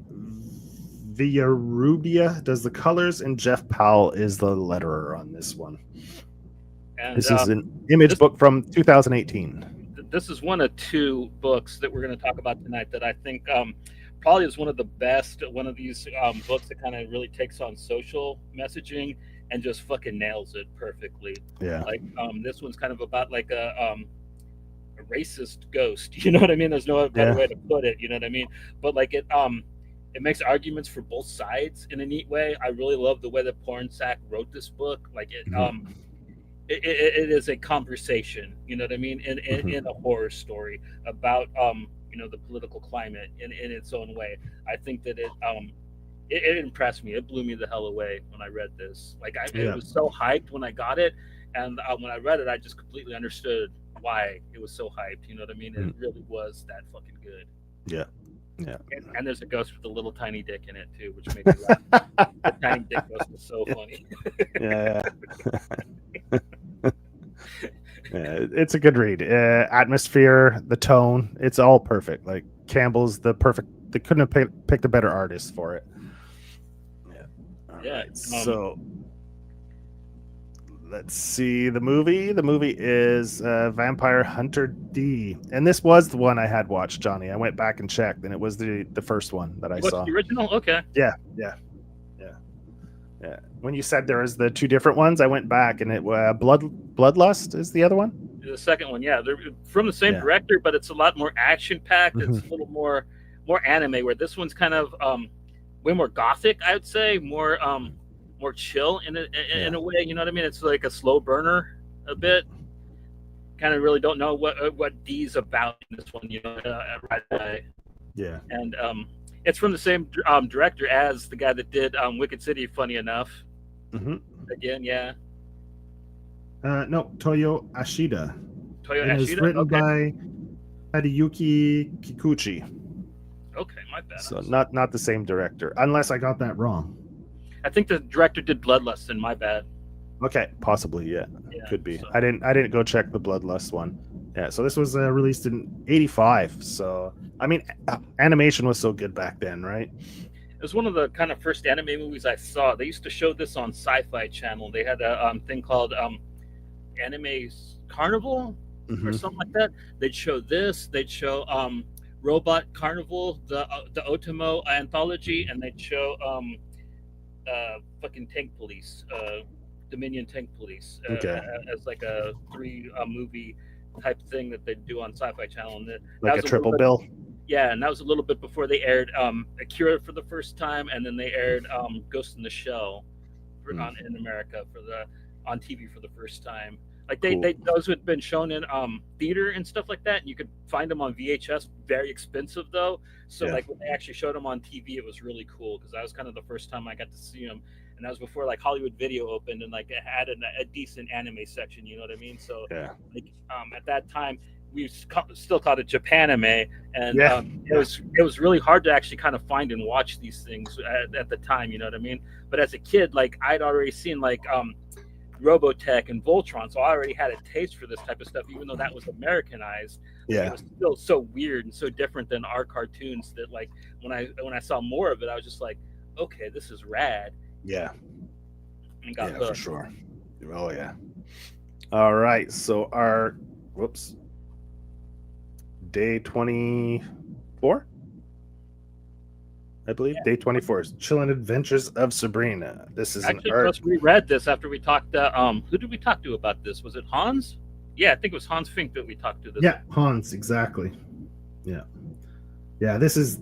Speaker 2: Villarrubia does the colors, and Jeff Powell is the letterer on this one. And this is an Image book from 2018.
Speaker 1: This is one of two books that we're going to talk about tonight that I think probably is one of the best. One of these books that kind of really takes on social messaging and just fucking nails it perfectly.
Speaker 2: Yeah.
Speaker 1: Like this one's kind of about like a racist ghost. You know what I mean? There's no better
Speaker 2: Yeah.
Speaker 1: way to put it. You know what I mean? But like it makes arguments for both sides in a neat way. I really love the way that Pornsak wrote this book. Like it is a conversation. You know what I mean? In a horror story about the political climate in its own way. I think that it impressed me. It blew me the hell away when I read this. Like it was so hyped when I got it, and when I read it, I just completely understood why it was so hyped. You know what I mean? It really was that fucking good.
Speaker 2: Yeah. Yeah.
Speaker 1: And there's a ghost with a little tiny dick in it too, which made me laugh. The tiny dick ghost was so funny.
Speaker 2: Yeah. Yeah, it's a good read. Atmosphere, the tone, it's all perfect. Like Campbell's the perfect. They couldn't have picked a better artist for it. Yeah.
Speaker 1: Yeah.
Speaker 2: Right. So let's see the movie. The movie is Vampire Hunter D, and this was the one I had watched, Johnny. I went back and checked, and it was the first one that I saw.
Speaker 1: The original? Okay.
Speaker 2: Yeah. When you said there was the two different ones, I went back, and it Bloodlust is the other one.
Speaker 1: The second one, yeah, they're from the same director, but it's a lot more action packed. It's a little more anime. Where this one's kind of way more gothic, I would say, more chill in a way. You know what I mean? It's like a slow burner a bit. Kind of really don't know what D's about in this one. You know, right away.
Speaker 2: Yeah.
Speaker 1: And it's from the same director as the guy that did Wicked City. Funny enough. Again, yeah.
Speaker 2: No, Toyo Ashida.
Speaker 1: It
Speaker 2: was written by Hideyuki Kikuchi.
Speaker 1: Okay, my bad.
Speaker 2: So not the same director, unless I got that wrong.
Speaker 1: I think the director did Bloodlust, and my bad.
Speaker 2: Okay, possibly, yeah. Could be. So. I didn't go check the Bloodlust one. Yeah, so this was released in '85. So I mean, animation was so good back then, right?
Speaker 1: It was one of the kind of first anime movies I saw. They used to show this on Sci-Fi Channel. They had a thing called Anime Carnival or something like that. They'd show this. They'd show Robot Carnival, the Otomo anthology, and they'd show fucking Tank Police, Dominion Tank Police, as like a 3 movie type thing that they'd do on Sci-Fi Channel. And
Speaker 2: like a triple bill.
Speaker 1: Yeah, and that was a little bit before they aired Akira for the first time, and then they aired Ghost in the Shell in America on TV for the first time. Like those had been shown in theater and stuff like that, and you could find them on VHS. Very expensive though. So like when they actually showed them on TV, it was really cool because that was kind of the first time I got to see them, and that was before like Hollywood Video opened and like it had a decent anime section. You know what I mean? So like at that time, we still called it Japanime, and it was really hard to actually kind of find and watch these things at the time. You know what I mean? But as a kid, like I'd already seen like Robotech and Voltron, so I already had a taste for this type of stuff, even though that was Americanized.
Speaker 2: Yeah,
Speaker 1: it was still so weird and so different than our cartoons that like when I saw more of it, I was just like, okay, this is rad.
Speaker 2: Yeah,
Speaker 1: and got
Speaker 2: for sure. Oh yeah. All right, so our day 24, I believe. Day 24 is Chilling Adventures of Sabrina. This is
Speaker 1: actually just reread this after we talked to who did we talk to about this? Was it Hans? Yeah, I think it was Hans Fink that we talked to this.
Speaker 2: Yeah, Hans, exactly. Yeah. This is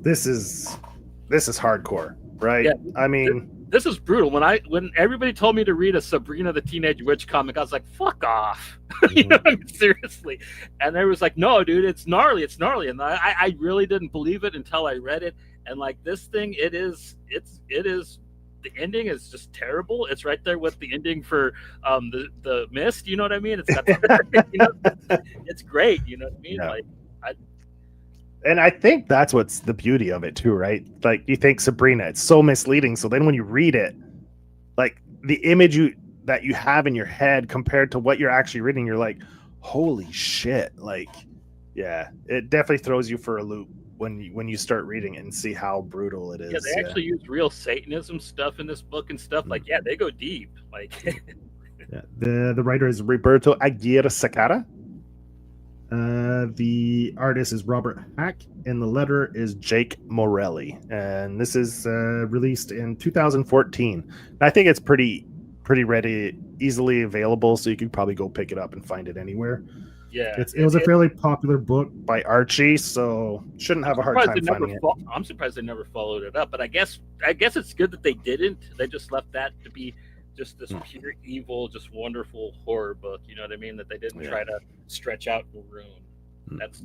Speaker 2: hardcore, right? Yeah, I mean,
Speaker 1: this is brutal. When everybody told me to read a Sabrina the Teenage Witch comic, I was like, fuck off. You know, I mean, seriously. And they was like, no, dude, it's gnarly. And I really didn't believe it until I read it. And like this thing, it is the ending is just terrible. It's right there with the ending for the Mist, you know what I mean? It's got it's great, you know what I mean?
Speaker 2: Yeah.
Speaker 1: Like
Speaker 2: and I think that's what's the beauty of it too, right? Like you think Sabrina, it's so misleading. So then when you read it, like the image that you have in your head compared to what you're actually reading, you're like, holy shit. Like, yeah, it definitely throws you for a loop when you start reading it and see how brutal it is.
Speaker 1: Yeah, they actually use real Satanism stuff in this book and stuff. Like, yeah, they go deep. Like
Speaker 2: yeah. The writer is Roberto Aguirre Sakara. The artist is Robert Hack, and the letterer is Jake Morelli. And this is released in 2014. And I think it's pretty pretty ready, easily available, so you could probably go pick it up and find it anywhere.
Speaker 1: Yeah,
Speaker 2: It was a fairly popular book by Archie, so shouldn't have a hard time finding it.
Speaker 1: I'm surprised they never followed it up, but I guess it's good that they didn't. They just left that to be just this pure evil, just wonderful horror book. You know what I mean? That they didn't try to stretch out and ruin. That's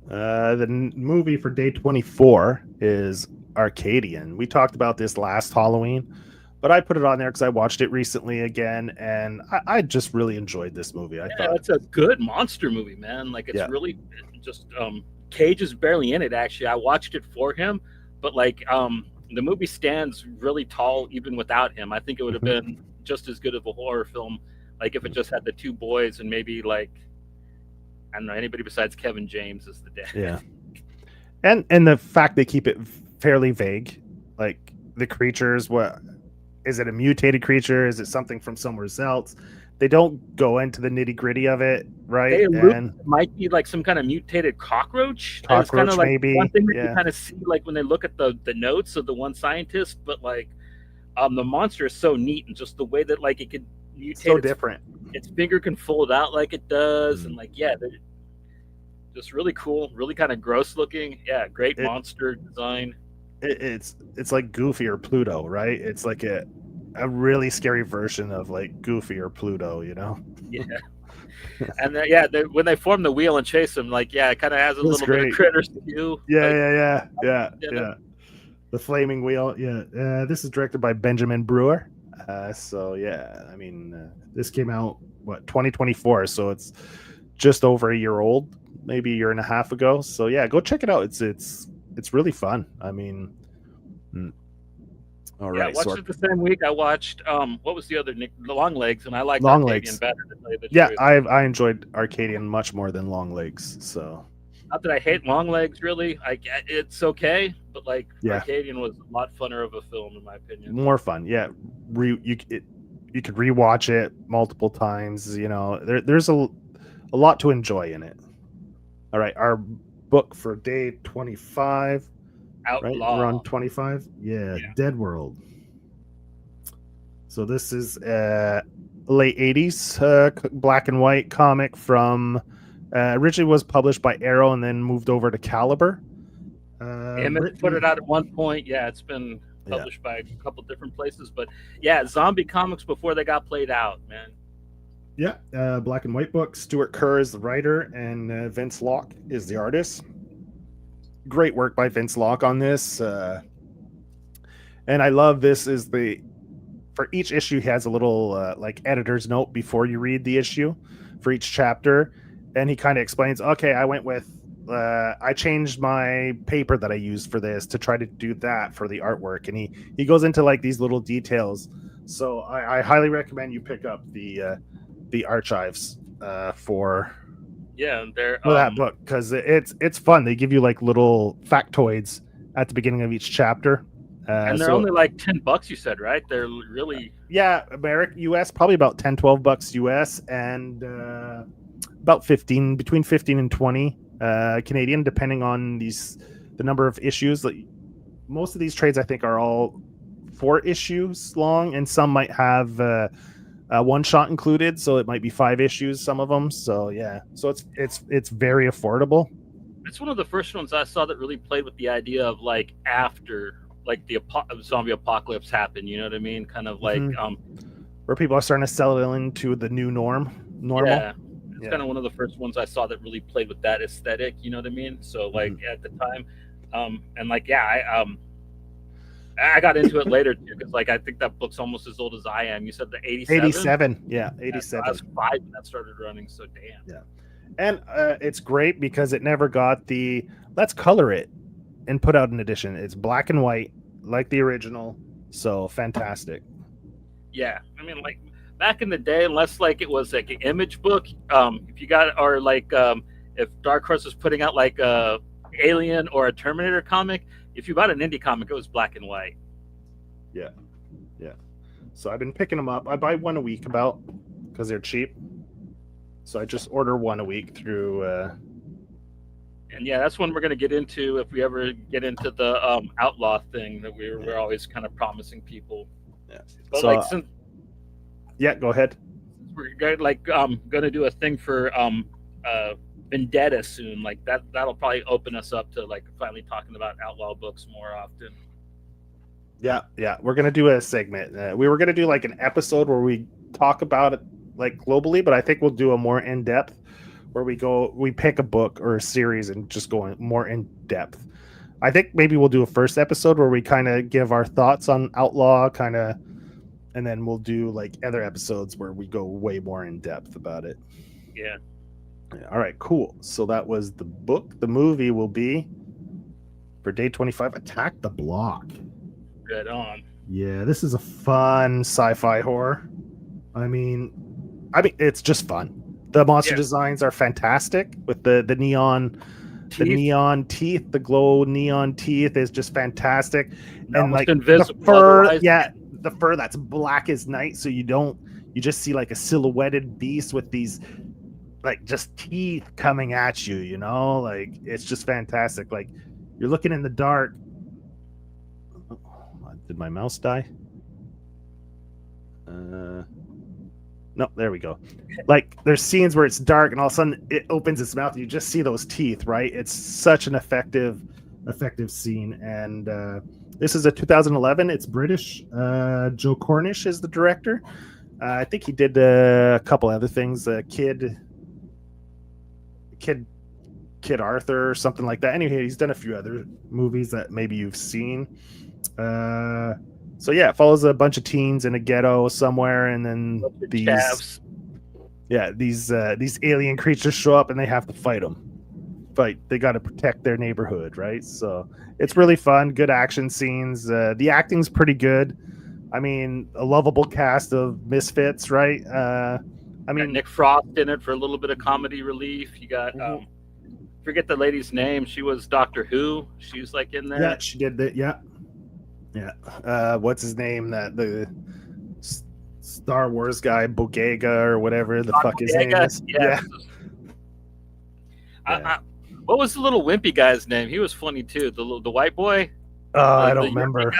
Speaker 2: the movie for day 24 is Arcadian. We talked about this last Halloween, but I put it on there because I watched it recently again, and I just really enjoyed this movie. I thought
Speaker 1: it's a good monster movie, man. Like it's really just Cage is barely in it. Actually, I watched it for him, but like the movie stands really tall even without him. I think it would have been just as good of a horror film, like if it just had the two boys and maybe like I don't know anybody besides Kevin James as the dad.
Speaker 2: Yeah, and the fact they keep it fairly vague, like the creatures. What is it? A mutated creature? Is it something from somewhere else? They don't go into the nitty gritty of it, right?
Speaker 1: And it might be like some kind of mutated cockroach.
Speaker 2: Cockroach,
Speaker 1: kind of like
Speaker 2: maybe.
Speaker 1: One thing that you kind of see, like when they look at the notes of the one scientist, but like the monster is so neat and just the way that like it could mutate.
Speaker 2: So different.
Speaker 1: Its finger can fold out like it does, and like just really cool, really kind of gross looking. Yeah, great monster design.
Speaker 2: It's like Goofy or Pluto, right? It's like a really scary version of like Goofy or Pluto, you know?
Speaker 1: Yeah. And when they form the wheel and chase him, like it kind of has a little bit of Critters to do.
Speaker 2: Yeah. The flaming wheel. Yeah. This is directed by Benjamin Brewer. So yeah, I mean, this came out 2024, so it's just over a year old, maybe a year and a half ago. So yeah, go check it out. It's really fun. I mean, all right.
Speaker 1: I watched it the same week. I watched what was the other Long Legs, and I liked
Speaker 2: Longlegs
Speaker 1: better. To tell you the
Speaker 2: truth.
Speaker 1: I
Speaker 2: enjoyed Arcadian much more than Longlegs. So
Speaker 1: not that I hate Longlegs, really. It's okay, but like Arcadian was a lot funner of a film in my opinion.
Speaker 2: More fun, yeah. You could rewatch it multiple times. You know, there's a lot to enjoy in it. All right, our book for day 25.
Speaker 1: Outlaw.
Speaker 2: Right? We're on 25. Yeah, Dead World. So this is late 80s black and white comic from originally was published by Arrow and then moved over to Caliber.
Speaker 1: Emmett put it out at one point. Yeah, it's been published by a couple different places, but zombie comics before they got played out, man.
Speaker 2: Yeah, black and white book. Stuart Kerr is the writer, and Vince Locke is the artist. Great work by Vince Locke on this, and I love this. For each issue, he has a little like editor's note before you read the issue for each chapter, and he kind of explains. Okay, I went with. I changed my paper that I used for this to try to do that for the artwork, and he goes into like these little details. So I highly recommend you pick up the archives for that book, because it's fun. They give you like little factoids at the beginning of each chapter,
Speaker 1: and they're only like $10, you said, right? They're really
Speaker 2: American US, probably about $10-12 US, and about between 15 and 20 Canadian, depending on the number of issues. Like most of these trades I think are all 4 issues long, and some might have one shot included, so it might be 5 issues, some of them. So so it's very affordable.
Speaker 1: It's one of the first ones I saw that really played with the idea of like after like the zombie apocalypse happened, you know what I mean? Kind of like
Speaker 2: where people are starting to settle into the new normal.
Speaker 1: It's kind of one of the first ones I saw that really played with that aesthetic, you know what I mean? So like at the time and like I got into it later too, because like I think that book's almost as old as I am. You said the 87?
Speaker 2: 87, yeah, 87.
Speaker 1: I was 5 when that started running, so damn.
Speaker 2: Yeah, and it's great because it never got the let's color it and put out an edition. It's black and white like the original, so fantastic.
Speaker 1: Yeah, I mean, like back in the day, unless like it was like an Image book, if you got or like if Dark Horse was putting out like a Alien or a Terminator comic. If you bought an indie comic, it was black and white.
Speaker 2: Yeah. So I've been picking them up. I buy one a week because they're cheap. So I just order one a week through.
Speaker 1: And that's one we're going to get into if we ever get into the Outlaw thing that we're always kind of promising people.
Speaker 2: Yeah.
Speaker 1: But
Speaker 2: So
Speaker 1: like since
Speaker 2: yeah, go ahead.
Speaker 1: we're gonna do a thing for Vendetta soon, like that'll probably open us up to like finally talking about outlaw books more often.
Speaker 2: Yeah, yeah, we're gonna do a segment. We were gonna do like an episode where we talk about it like globally, but I think we'll do a more in depth where we pick a book or a series and just go more in depth. I think maybe we'll do a first episode where we kind of give our thoughts on Outlaw, kind of, and then we'll do like other episodes where we go way more in depth about it.
Speaker 1: Yeah.
Speaker 2: Yeah, all right, cool. So that was the book. The movie will be for day 25, Attack the Block.
Speaker 1: Right on.
Speaker 2: Yeah, this is a fun sci-fi horror. I mean, it's just fun. The monster designs are fantastic with the neon teeth. The neon teeth, the glow neon teeth is just fantastic. And like
Speaker 1: invisible,
Speaker 2: the fur,
Speaker 1: otherwise.
Speaker 2: the fur that's black as night, so you just see like a silhouetted beast with these like just teeth coming at you, you know? Like it's just fantastic. Like you're looking in the dark. Did my mouse die? No, there we go. Like there's scenes where it's dark and all of a sudden it opens its mouth and you just see those teeth, right? It's such an effective scene. And this is a 2011. It's British. Joe Cornish is the director. I think he did a couple other things. Kid Arthur or something like that. Anyway, he's done a few other movies that maybe you've seen. So yeah, it follows a bunch of teens in a ghetto somewhere, and then these alien creatures show up and they have to fight them. They got to protect their neighborhood, right? So it's really fun, good action scenes. The acting's pretty good. I mean, a lovable cast of misfits, right? I mean,
Speaker 1: Nick Frost in it for a little bit of comedy relief. You got forget the lady's name. She was Doctor Who. She's like in there.
Speaker 2: Yeah, she did that. Yeah. What's his name? The Star Wars guy, Boyega or whatever the fuck his name is. Yeah.
Speaker 1: What was the little wimpy guy's name? He was funny too. The white boy.
Speaker 2: I don't remember.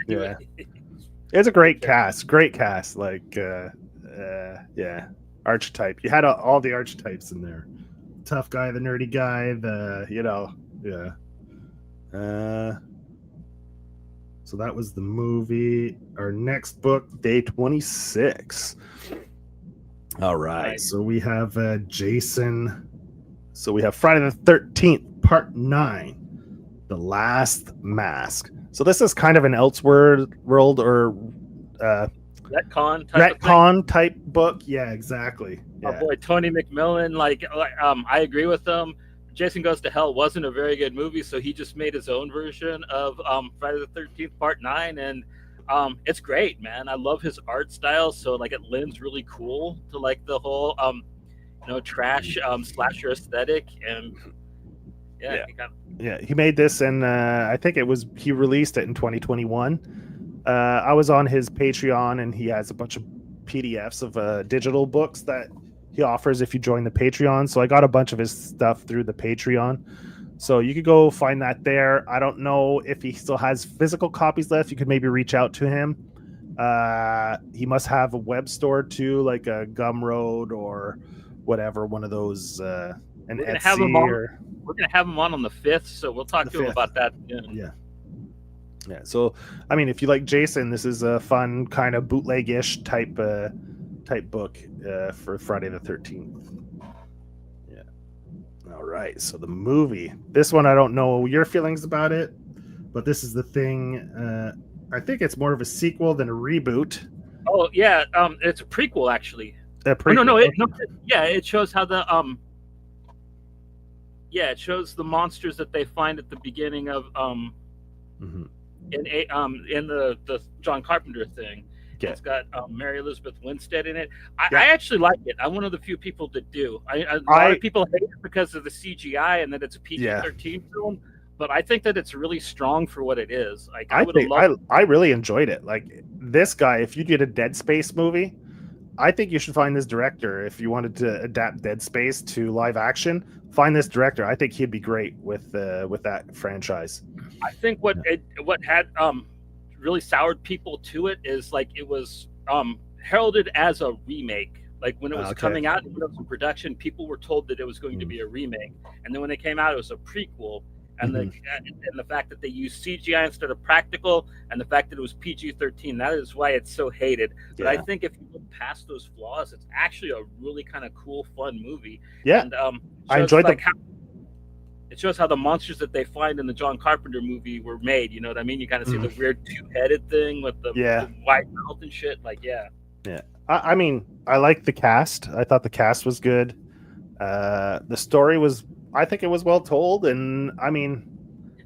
Speaker 2: Yeah. It's a great cast. Great cast. Like, yeah, archetype. You had all the archetypes in there. Tough guy, the nerdy guy, yeah. So that was the movie. Our next book, day 26. All right. Nice. So we have Jason. So we have Friday the 13th, part 9, The Last Mask. So this is kind of an Elseworld or
Speaker 1: retcon
Speaker 2: type book. Yeah, exactly. Yeah.
Speaker 1: Oh boy, Tony McMillan. I agree with them. Jason Goes to Hell wasn't a very good movie, so he just made his own version of Friday the 13th Part 9, and it's great, man. I love his art style, so like it lends really cool to like the whole trash slasher aesthetic, and
Speaker 2: he made this, and I think he released it in 2021. I was on his Patreon, and he has a bunch of PDFs of digital books that he offers if you join the Patreon. So I got a bunch of his stuff through the Patreon. So you could go find that there. I don't know if he still has physical copies left. You could maybe reach out to him. He must have a web store too, like a Gumroad or whatever, one of those. We're
Speaker 1: gonna have him on the 5th, so we'll talk to him about that.
Speaker 2: Yeah. So, I mean, if you like Jason, this is a fun kind of bootleg-ish type book for Friday the 13th. Yeah. All right. So the movie, this one, I don't know your feelings about it, but this is the thing. I think it's more of a sequel than a reboot.
Speaker 1: Oh yeah. It's a prequel actually.
Speaker 2: A prequel.
Speaker 1: It shows how it shows the monsters that they find at the beginning of in the John Carpenter thing. Yeah. It's got Mary Elizabeth Winstead in it. I actually like it. I'm one of the few people that do. A lot of people hate it because of the CGI and that it's a PG-13 film, but I think that it's really strong for what it is. Like
Speaker 2: I really enjoyed it. Like this guy, if you did a Dead Space movie, I think you should find this director. If you wanted to adapt Dead Space to live action, find this director. I think he'd be great with that franchise.
Speaker 1: I think what had really soured people to it is like it was heralded as a remake. Like when it was
Speaker 2: Okay.
Speaker 1: coming out and when it was in production, people were told that it was going to be a remake, and then when it came out, it was a prequel. And the fact that they used CGI instead of practical, and the fact that it was PG-13, that is why it's so hated. But I think if you look past those flaws, it's actually a really kind of cool, fun movie.
Speaker 2: Yeah,
Speaker 1: And
Speaker 2: I enjoyed
Speaker 1: like it shows how the monsters that they find in the John Carpenter movie were made. You know what I mean? You kind of see the weird two-headed thing with the white mouth and shit. Like, yeah.
Speaker 2: I mean, I liked the cast. I thought the cast was good. The story was, I think it was well told, and I mean,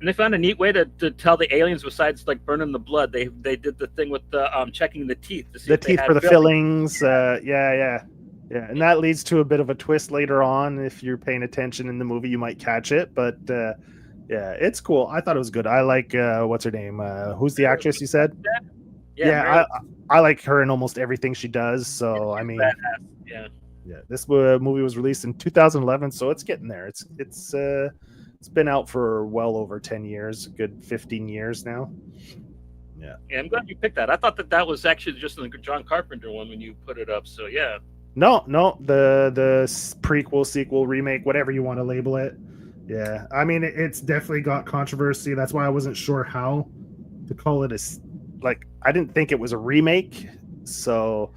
Speaker 1: and they found a neat way to tell the aliens besides like burning the blood. They did the thing with the checking the teeth to see
Speaker 2: the teeth for the fillings. Yeah, and that leads to a bit of a twist later on. If you're paying attention in the movie, you might catch it. But yeah, it's cool. I thought it was good. I like what's her name? Who's the actress you said? Yeah, I like her in almost everything she does. So I mean, yeah. This movie was released in 2011, so it's getting there. It's been out for well over 10 years, a good 15 years now. Yeah,
Speaker 1: I'm glad you picked that. I thought that was actually just the John Carpenter one when you put it up. So yeah.
Speaker 2: No, the prequel, sequel, remake, whatever you want to label it. Yeah, I mean it's definitely got controversy. That's why I wasn't sure how to call it I didn't think it was a remake. So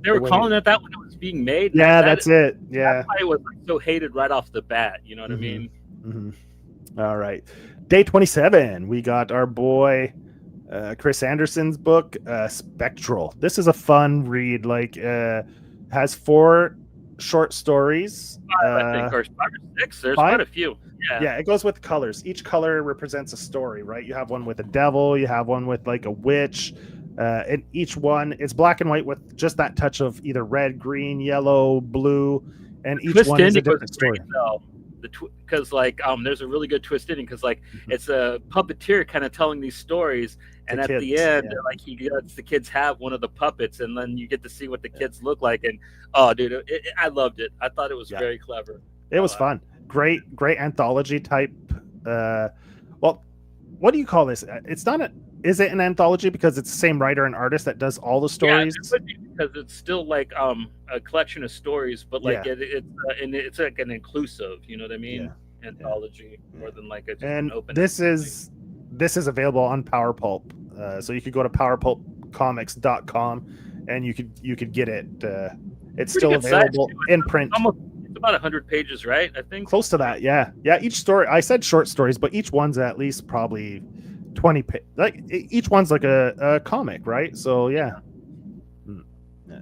Speaker 1: they were calling it that when it was being made.
Speaker 2: Yeah, that's it. Yeah,
Speaker 1: that's why it was so hated right off the bat. You know what I mean?
Speaker 2: Mm-hmm. All right, day 27. We got our boy Chris Anderson's book, Spectral. This is a fun read. Has 4 short stories.
Speaker 1: I think, or 5 or 6. There's quite a few.
Speaker 2: Yeah, it goes with colors. Each color represents a story, right? You have one with a devil, you have one with like a witch, and each one is black and white with just that touch of either red, green, yellow, blue, and each one is a different story.
Speaker 1: Because there's a really good twist ending because it's a puppeteer kind of telling these stories, and at the end, he lets the kids have one of the puppets, and then you get to see what the kids look like. And dude, I loved it. I thought it was very clever.
Speaker 2: It was fun. Great anthology type. Well, what do you call this? It's not is it an anthology because it's the same writer and artist that does all the stories?
Speaker 1: Yeah, because it's still like a collection of stories, but it's like an inclusive, you know what I mean? Anthology more than like an open.
Speaker 2: This is available on Power Pulp, so you could go to powerpulpcomics.com and you could get it. It's still available in print.
Speaker 1: It's about 100 pages, right? I think
Speaker 2: close to that. Yeah. Each story, I said short stories, but each one's at least probably 20. Each one's like a comic, right? So yeah.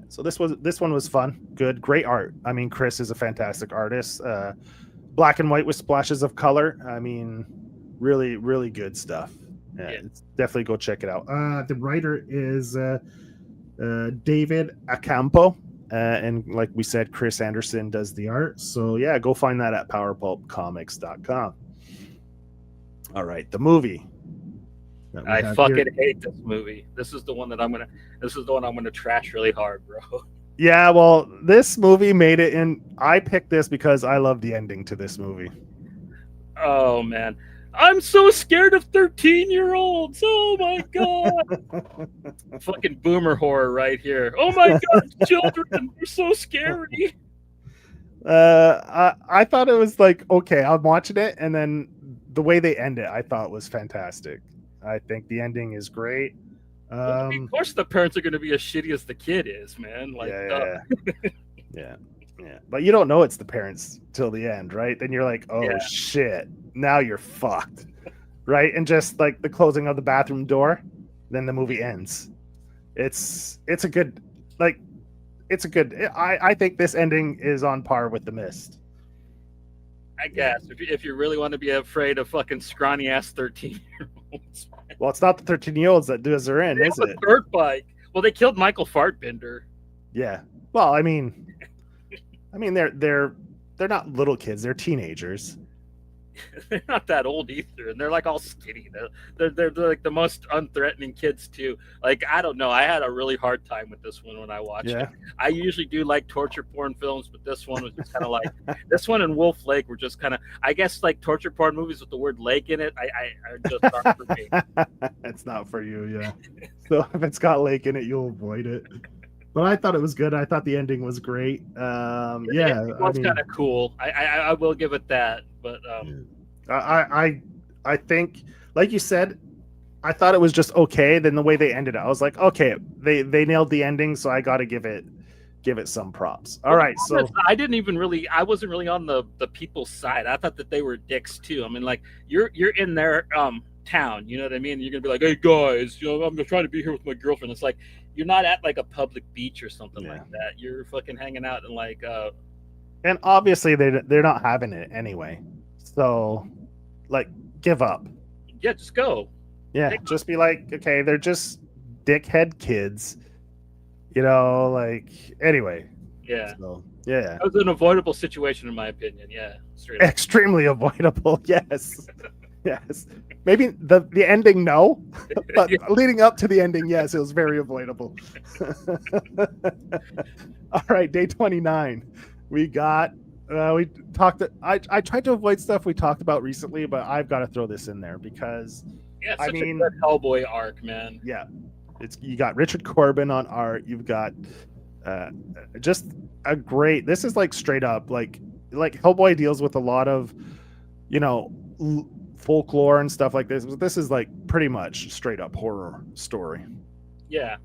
Speaker 2: So this one was fun, good, great art. I mean, Chris is a fantastic artist. Black and white with splashes of color. I mean, really, really good stuff. It's definitely go check it out. The writer is David Acampo. And like we said, Chris Anderson does the art. So yeah, go find that at powerpulpcomics.com. All right, the movie.
Speaker 1: I fucking hate this movie. This is the one I'm gonna trash really hard, bro.
Speaker 2: Yeah, well, this movie made it in. I picked this because I love the ending to this movie.
Speaker 1: Oh man. I'm so scared of 13-year-olds. Oh my god. Fucking boomer horror right here. Oh my god, children, they're so scary.
Speaker 2: I thought it was like, okay, I'm watching it, and then the way they end it, I thought was fantastic. I think the ending is great.
Speaker 1: Of course the parents are going to be as shitty as the kid is, man.
Speaker 2: Yeah. But you don't know it's the parents till the end, right? Then you're like, oh shit, now you're fucked, right? And just like the closing of the bathroom door, then the movie ends. It's a good, I think this ending is on par with The Mist.
Speaker 1: I guess if you really want to be afraid of fucking scrawny ass 13-year-olds.
Speaker 2: Well, it's not the 13-year-olds that do us are in, is it?
Speaker 1: Dirt bike. Well, they killed Michael Fartbender.
Speaker 2: Yeah. Well, I mean, they're not little kids; they're teenagers.
Speaker 1: they're not that old either, and they're like all skinny. They're like the most unthreatening kids too. Like I don't know, I had a really hard time with this one when I watched it.
Speaker 2: Yeah.
Speaker 1: I usually do like torture porn films, but this one was just kind of like this one and Wolf Lake were just kind of, I guess, like torture porn movies with the word lake in it. I just aren't for me.
Speaker 2: It's not for you, yeah. So if it's got lake in it, you'll avoid it. But I thought it was good. I thought the ending was great. Yeah,
Speaker 1: It was kind of cool. I will give it that, but
Speaker 2: I think, like you said, I thought it was just okay. Then the way they ended it, I was like, okay, they nailed the ending, so I got to give it some props. All right, so
Speaker 1: I wasn't really on the people's side. I thought that they were dicks too. I mean, like you're in their town, you know what I mean? You're gonna be like, hey guys, you know, I'm just trying to be here with my girlfriend. It's like you're not at like a public beach or something like that. You're fucking hanging out in like
Speaker 2: and obviously they're not having it anyway. So like give up.
Speaker 1: Yeah, just go.
Speaker 2: Yeah, just be like, okay, they're just dickhead kids. You know, like anyway.
Speaker 1: Yeah.
Speaker 2: So, yeah.
Speaker 1: It was an avoidable situation in my opinion. Yeah. Straight up.
Speaker 2: Extremely avoidable. Yes. Yes. Maybe the ending, no. But leading up to the ending, yes, it was very avoidable. All right, day 29. We got we talked I tried to avoid stuff we talked about recently, but I've got to throw this in there because
Speaker 1: yeah, it's such a good Hellboy arc, man.
Speaker 2: Yeah. You got Richard Corbin on art. You've got just a great. This is like straight up like Hellboy deals with a lot of, you know, folklore and stuff like this. But this is like pretty much straight up horror story.
Speaker 1: Yeah.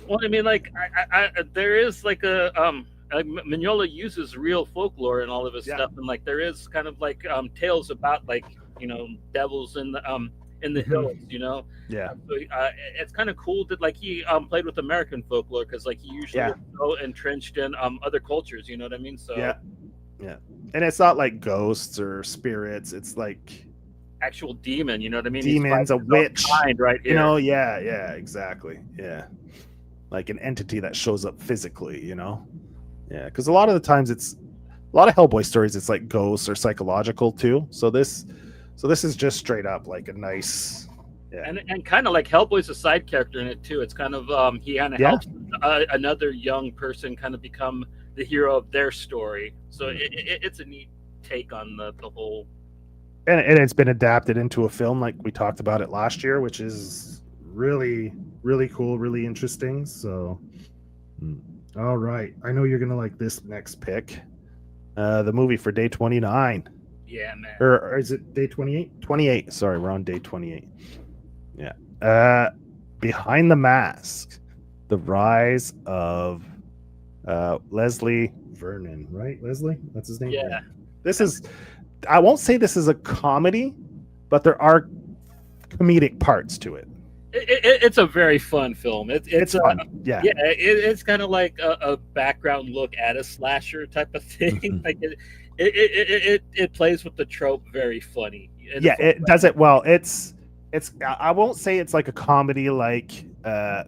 Speaker 1: Well, I mean, like I there is like a Mignola uses real folklore and all of his stuff, and like there is kind of like tales about like, you know, devils in the hills, you know.
Speaker 2: Yeah.
Speaker 1: So, it's kind of cool that like he played with American folklore because like he usually was so entrenched in other cultures, you know what I mean? So
Speaker 2: yeah, and it's not like ghosts or spirits. It's like
Speaker 1: actual demon, you know what I mean?
Speaker 2: Demons, a witch,
Speaker 1: right here.
Speaker 2: You know, yeah, exactly, yeah, like an entity that shows up physically, you know. Yeah, because a lot of the times it's a lot of Hellboy stories. It's like ghosts or psychological too. So this is just straight up like a nice,
Speaker 1: and kind of like Hellboy's a side character in it too. It's kind of he kind of helps another young person kind of become the hero of their story. So it's a neat take on the whole.
Speaker 2: And it's been adapted into a film like we talked about it last year, which is really, really cool, really interesting. So, all right, I know you're gonna like this next pick, the movie for day 29.
Speaker 1: Yeah, man.
Speaker 2: Or is it day 28? 28. Sorry, we're on day 28. Yeah. Behind the Mask, the rise of Leslie Vernon, right? Leslie? That's his name?
Speaker 1: Yeah.
Speaker 2: This is, I won't say this is a comedy, but there are comedic parts to it.
Speaker 1: It's a very fun film. It's
Speaker 2: fun. Yeah.
Speaker 1: It's kind of like a background look at a slasher type of thing. Like it plays with the trope very funny.
Speaker 2: Yeah, it does it well. It's I won't say it's like a comedy like a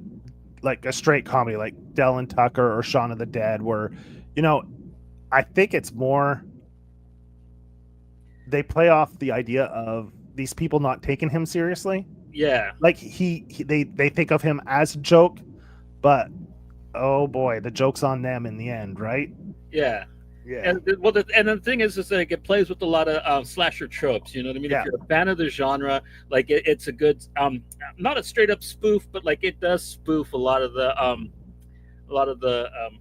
Speaker 2: straight comedy like Del and Tucker or Shaun of the Dead, where, you know, I think it's more they play off the idea of these people not taking him seriously.
Speaker 1: Yeah,
Speaker 2: like they think of him as a joke, but oh boy, the joke's on them in the end, right?
Speaker 1: Yeah. And the thing is like it plays with a lot of slasher tropes. You know what I mean? If you're a fan of the genre, like it's a good, not a straight up spoof, but like it does spoof a lot of the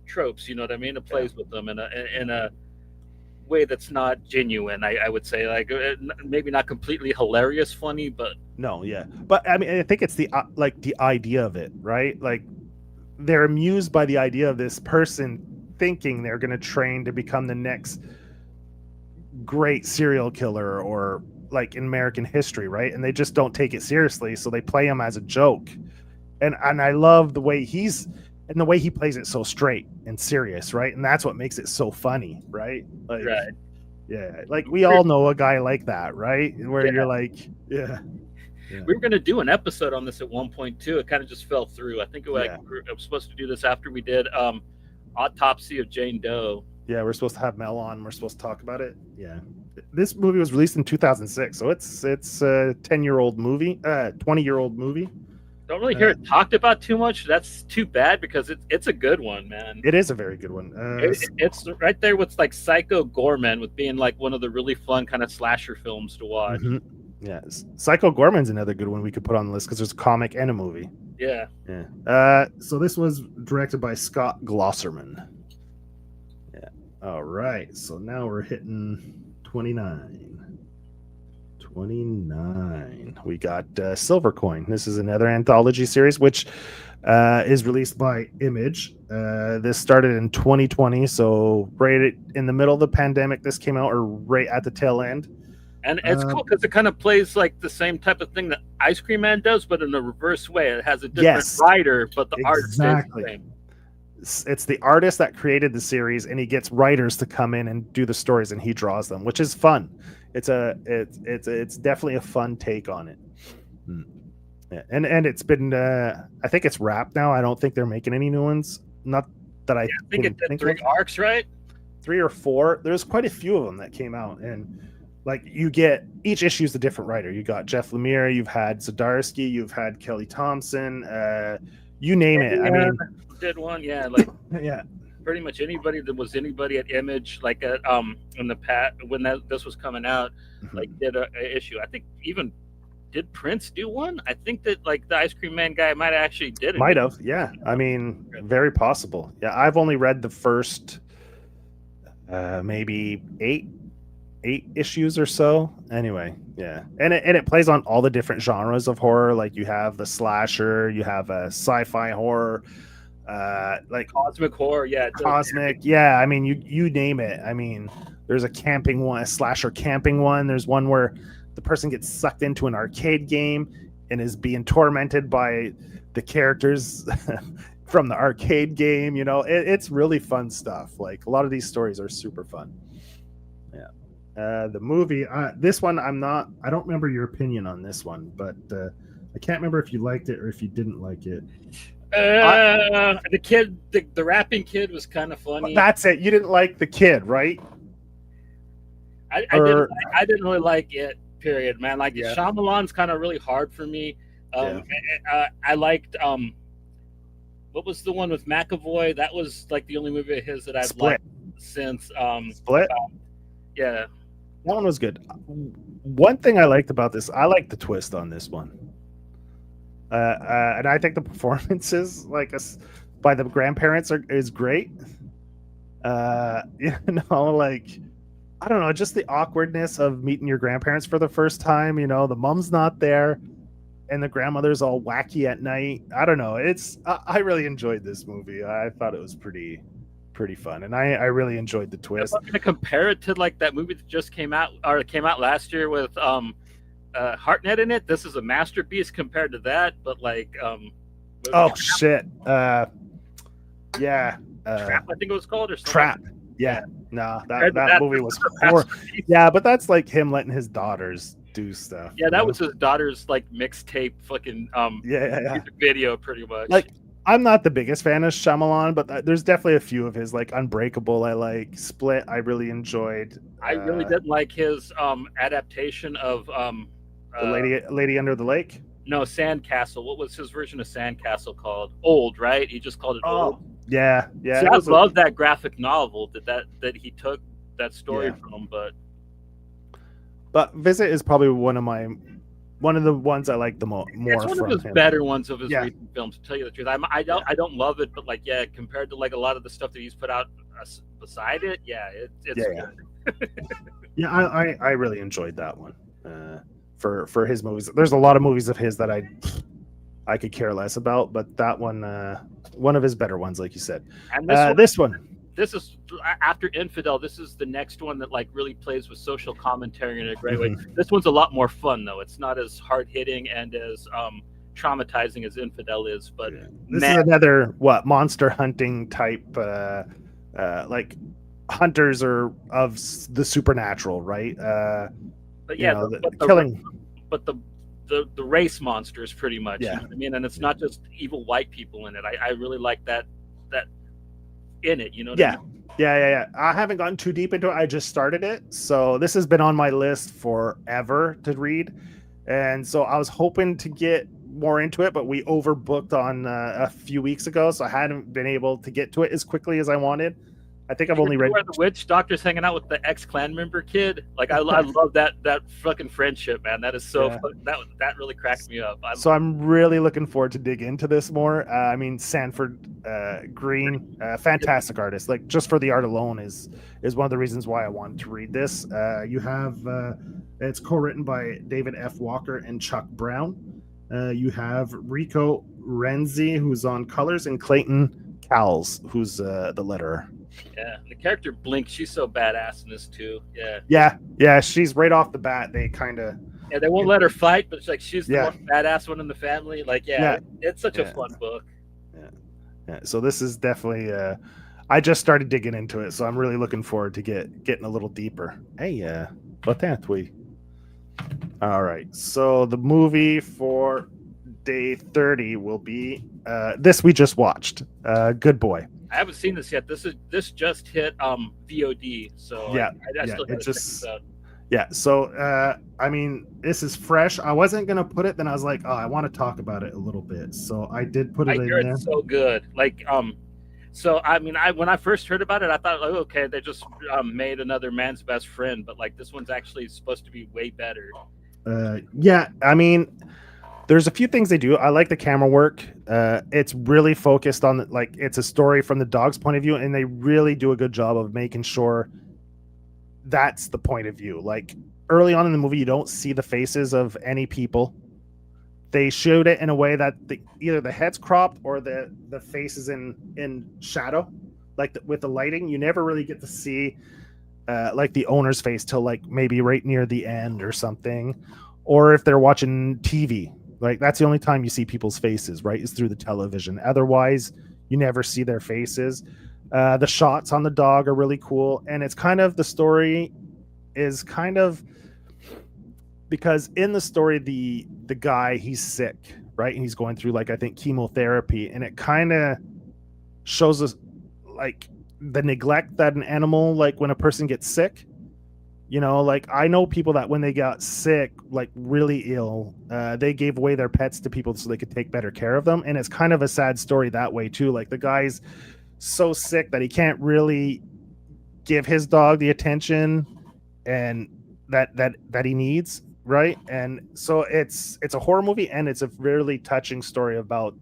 Speaker 1: tropes. You know what I mean? It plays with them in a way that's not genuine. I would say, like maybe not completely hilarious, funny, but
Speaker 2: no, yeah. But I mean, I think it's the the idea of it, right? Like they're amused by the idea of this person thinking they're going to train to become the next great serial killer or like in American history, right? And they just don't take it seriously, so they play him as a joke. And I love the way he plays it so straight and serious, right? And that's what makes it so funny, right? Like,
Speaker 1: right.
Speaker 2: Yeah, like we all know a guy like that, right? Where you're like, yeah.
Speaker 1: We were going to do an episode on this at one point too. It kind of just fell through. I think I was supposed to do this after we did Autopsy of Jane Doe.
Speaker 2: Yeah, we're supposed to have Mel on. We're supposed to talk about it. Yeah, this movie was released in 2006, so it's a 10-year-old movie, 20-year-old movie.
Speaker 1: Don't really hear it talked about too much. That's too bad because it's a good one, man.
Speaker 2: It is a very good one.
Speaker 1: It's right there with like Psycho Gorman with being like one of the really fun kind of slasher films to watch.
Speaker 2: Mhm. Yeah, Psycho Gorman's another good one we could put on the list because there's a comic and a movie.
Speaker 1: Yeah.
Speaker 2: So this was directed by Scott Glosserman. Yeah. All right. So now we're hitting 29. 29. We got Silver Coin. This is another anthology series, which is released by Image. This started in 2020, so right in the middle of the pandemic, this came out, or right at the tail end.
Speaker 1: And it's cool because it kind of plays like the same type of thing that Ice Cream Man does, but in a reverse way. It has a different writer, but the art stays the same.
Speaker 2: It's the artist that created the series, and he gets writers to come in and do the stories, and he draws them, which is fun. It's definitely a fun take on it. Yeah. And it's been I think it's wrapped now. I don't think they're making any new ones. Not that I
Speaker 1: think it did 3 arcs, right?
Speaker 2: 3 or 4. There's quite a few of them that came out, and like you get each issue is a different writer. You got Jeff Lemire, you've had Zdarsky, you've had Kelly Thompson, you name it. I mean,
Speaker 1: did one, yeah, like
Speaker 2: yeah.
Speaker 1: Pretty much anybody that was anybody at Image, like at in the past when this was coming out, like did a issue. I think even did Prince do one? I think that like the Ice Cream Man guy might actually did it.
Speaker 2: Might have, yeah. I mean, very possible. Yeah, I've only read the first maybe eight issues or so. Anyway, yeah, and it plays on all the different genres of horror. Like you have the slasher, you have a sci-fi horror. Like
Speaker 1: cosmic horror,
Speaker 2: yeah. I mean, you name it. I mean, there's a camping one, a slasher camping one. There's one where the person gets sucked into an arcade game and is being tormented by the characters from the arcade game. You know, it's really fun stuff. Like a lot of these stories are super fun. Yeah. The movie, this one, I don't remember your opinion on this one, but I can't remember if you liked it or if you didn't like it.
Speaker 1: The kid, the rapping kid was kind of funny.
Speaker 2: That's it. You didn't like the kid, right?
Speaker 1: I didn't really like it. Period, man. Like Shyamalan's kind of really hard for me. I liked what was the one with McAvoy? That was like the only movie of his that I've liked since
Speaker 2: Split.
Speaker 1: Yeah,
Speaker 2: that one was good. One thing I liked about this, I liked the twist on this one. And I think the performances, like by the grandparents, is great. You know, like I don't know, just the awkwardness of meeting your grandparents for the first time. You know, the mom's not there, and the grandmother's all wacky at night. I don't know. I really enjoyed this movie. I thought it was pretty fun, and I really enjoyed the twist.
Speaker 1: I'm gonna compare it to like that movie that just came out last year with Hartnett in it. This is a masterpiece compared to that, but like
Speaker 2: shit yeah
Speaker 1: Trap, I think it was called, or something.
Speaker 2: Trap. Yeah, no, that movie was horrible. Yeah, but that's like him letting his daughters do stuff.
Speaker 1: Yeah, that was his daughter's like mixtape fucking video, pretty much.
Speaker 2: Like, I'm not the biggest fan of Shyamalan, but there's definitely a few of his, like Unbreakable. I like Split. I really enjoyed.
Speaker 1: I really didn't like his adaptation of
Speaker 2: the Lady Under the Lake.
Speaker 1: No, Sandcastle. What was his version of Sandcastle called? Old, right? He just called it Old.
Speaker 2: Yeah.
Speaker 1: See, I love that graphic novel that he took that story from, but
Speaker 2: Visit is probably one of the ones I like the more.
Speaker 1: It's one of his better ones of his recent films, to tell you the truth. I don't love it, but like compared to like a lot of the stuff that he's put out beside it, it's good.
Speaker 2: Yeah, I really enjoyed that one. For his movies, there's a lot of movies of his that I could care less about, but that one of his better ones, like you said. And this is
Speaker 1: after Infidel. This is the next one that like really plays with social commentary in a great way. This one's a lot more fun though. It's not as hard hitting and as traumatizing as Infidel is, but
Speaker 2: this is another monster hunting type, like hunters are of the supernatural, right?
Speaker 1: But yeah,
Speaker 2: killing.
Speaker 1: But the race monsters, pretty much. You know what I mean? And it's not just evil white people in it. I really like that in it. You know? What I mean?
Speaker 2: Yeah. I haven't gotten too deep into it. I just started it. So this has been on my list forever to read. And so I was hoping to get more into it, but we overbooked on a few weeks ago. So I hadn't been able to get to it as quickly as I wanted. I think I've only read
Speaker 1: where the witch doctor's hanging out with the ex-clan member kid. Like I love that fucking friendship, man. That is so that really cracked me up.
Speaker 2: So I'm really looking forward to dig into this more. I mean, Sanford Green, fantastic artist. Like just for the art alone is one of the reasons why I wanted to read this. You have it's co-written by David F. Walker and Chuck Brown. You have Rico Renzi, who's on colors, and Clayton Cowles, who's the letterer.
Speaker 1: Yeah, the character Blink, she's so badass in this too.
Speaker 2: Yeah. She's right off the bat. They kind of
Speaker 1: they won't let her fight, but it's like she's the most badass one in the family. Like it's such a fun book.
Speaker 2: Yeah. So this is definitely. I just started digging into it, so I'm really looking forward to getting a little deeper. Hey, what that we? All right. So the movie for day 30 will be this we just watched. Good Boy.
Speaker 1: I haven't seen this yet. This just hit VOD, so I still gotta check this out.
Speaker 2: Yeah, so I mean, this is fresh. I wasn't gonna put it, then I was like, oh, I want to talk about it a little bit, so I did put it in there.
Speaker 1: It's so good. Like, so I mean, when I first heard about it, I thought, like, okay, they just made another Man's Best Friend, but like this one's actually supposed to be way better.
Speaker 2: Yeah, I mean, there's a few things they do. I like the camera work. It's really focused on like it's a story from the dog's point of view, and they really do a good job of making sure that's the point of view. Like early on in the movie, you don't see the faces of any people. They shoot it in a way that either the head's cropped or the face is in shadow, like with the lighting. You never really get to see like the owner's face till like maybe right near the end or something, or if they're watching TV. Like that's the only time you see people's faces, right? Is through the television. Otherwise, you never see their faces. The shots on the dog are really cool, and it's kind of the story is kind of because in the story the guy he's sick, right? And he's going through like I think chemotherapy, and it kind of shows us like the neglect that an animal like when a person gets sick. You know, like I know people that when they got sick, like really ill, they gave away their pets to people so they could take better care of them. And it's kind of a sad story that way too. Like the guy's so sick that he can't really give his dog the attention and that he needs, right? And so it's a horror movie, and it's a really touching story about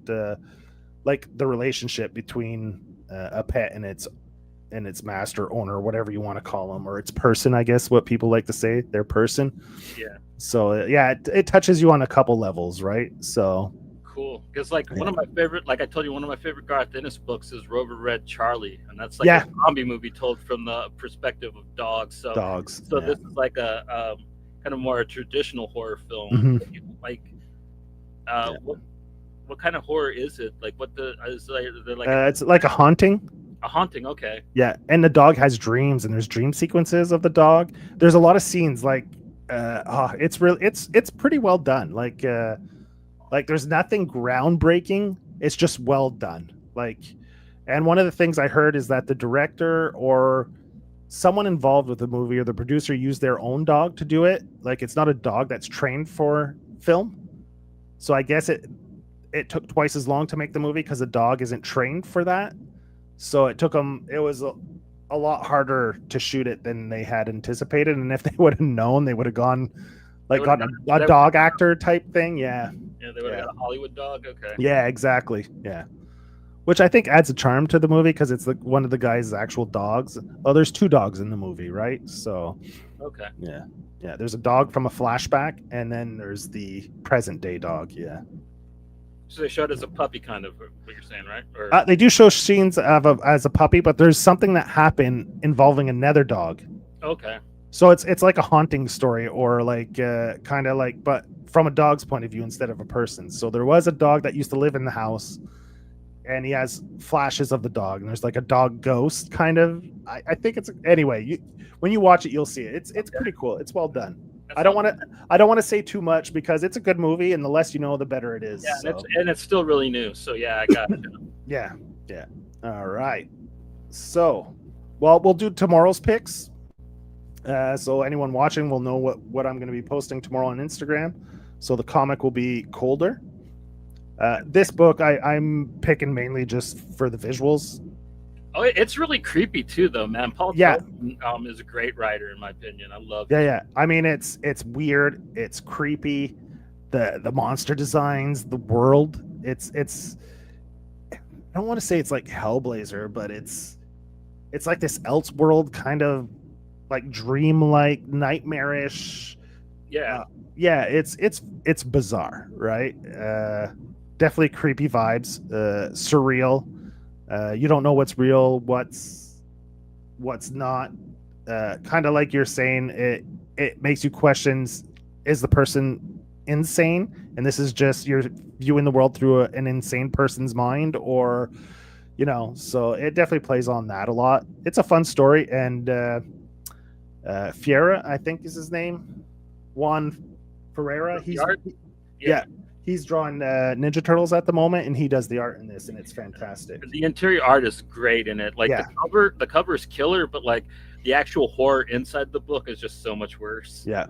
Speaker 2: like the relationship between a pet and its master, owner, whatever you want to call them, or its person, I guess what people like to say, their person.
Speaker 1: Yeah.
Speaker 2: So it touches you on a couple levels, right? So
Speaker 1: cool. Because like one of my favorite, like I told you, one of my favorite Garth Ennis books is Rover Red Charlie, and that's like a zombie movie told from the perspective of dogs. So this is like a kind of more a traditional horror film.
Speaker 2: Mm-hmm.
Speaker 1: Like what kind of horror is it? Like what is like
Speaker 2: it's like a haunting.
Speaker 1: A haunting, okay.
Speaker 2: Yeah, and the dog has dreams, and there's dream sequences of the dog. There's a lot of scenes like it's pretty well done. Like there's nothing groundbreaking. It's just well done. Like, and one of the things I heard is that the director or someone involved with the movie or the producer used their own dog to do it. Like it's not a dog that's trained for film. So I guess it took twice as long to make the movie because the dog isn't trained for that. So it took them, it was a lot harder to shoot it than they had anticipated. And if they would have known, they would have gone like got a dog actor type thing. Yeah.
Speaker 1: Yeah, they would have got a Hollywood dog. Okay.
Speaker 2: Yeah, exactly. Yeah. Which I think adds a charm to the movie because it's like one of the guy's actual dogs. Oh, there's two dogs in the movie, right? So
Speaker 1: okay.
Speaker 2: Yeah. Yeah. There's a dog from a flashback, and then there's the present day dog. Yeah.
Speaker 1: So they showed as a puppy, kind of what you're saying, right? Or...
Speaker 2: they do show scenes as a puppy, but there's something that happened involving another dog.
Speaker 1: Okay.
Speaker 2: So it's like a haunting story, or like kind of like, but from a dog's point of view instead of a person. So there was a dog that used to live in the house, and he has flashes of the dog, and there's like a dog ghost kind of. I think it's anyway. When you watch it, you'll see it. It's pretty cool. It's well done. I don't want to say too much because it's a good movie, and the less you know, the better it is.
Speaker 1: Yeah,
Speaker 2: so.
Speaker 1: and it's still really new. So yeah, I got it.
Speaker 2: Yeah. All right. So Well, we'll do tomorrow's picks. So anyone watching will know what I'm going to be posting tomorrow on Instagram. So the comic will be Colder. This book I'm picking mainly just for the visuals.
Speaker 1: Oh, it's really creepy too, though, man. Paul
Speaker 2: Yeah.
Speaker 1: Tobin, is a great writer, in my opinion. I love.
Speaker 2: Yeah. I mean, it's weird. It's creepy. The monster designs, the world. It's. I don't want to say it's like Hellblazer, but it's like this Elseworld kind of like dreamlike, nightmarish.
Speaker 1: Yeah.
Speaker 2: Yeah. It's bizarre, right? Definitely creepy vibes. Surreal. You don't know what's real, what's not. Kind of like you're saying, it makes you questions: is the person insane, and this is just you're viewing the world through an insane person's mind, or so it definitely plays on that a lot. It's a fun story, and Fiera, I think is his name, Juan Ferreira. He's drawing Ninja Turtles at the moment, and he does the art in this, and it's fantastic.
Speaker 1: The interior art is great in it. Like the cover is killer, but like the actual horror inside the book is just so much worse.
Speaker 2: Yeah.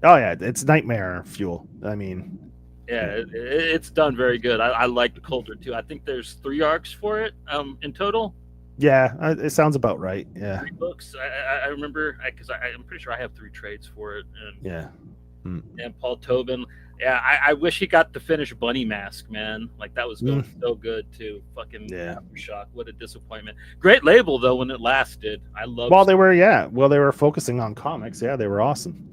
Speaker 2: Oh yeah, it's nightmare fuel. I mean,
Speaker 1: it's done very good. I like Colder too. I think there's 3 arcs for it in total.
Speaker 2: Yeah, it sounds about right. Yeah,
Speaker 1: 3 books. I remember because I'm pretty sure I have 3 trades for it. And Paul Tobin. Yeah, I wish he got to finish Bunny Mask, man. Like that was going so good too. Fucking Aftershock. What a disappointment. Great label though when it lasted. I love.
Speaker 2: Well, they were focusing on comics. Yeah, they were awesome.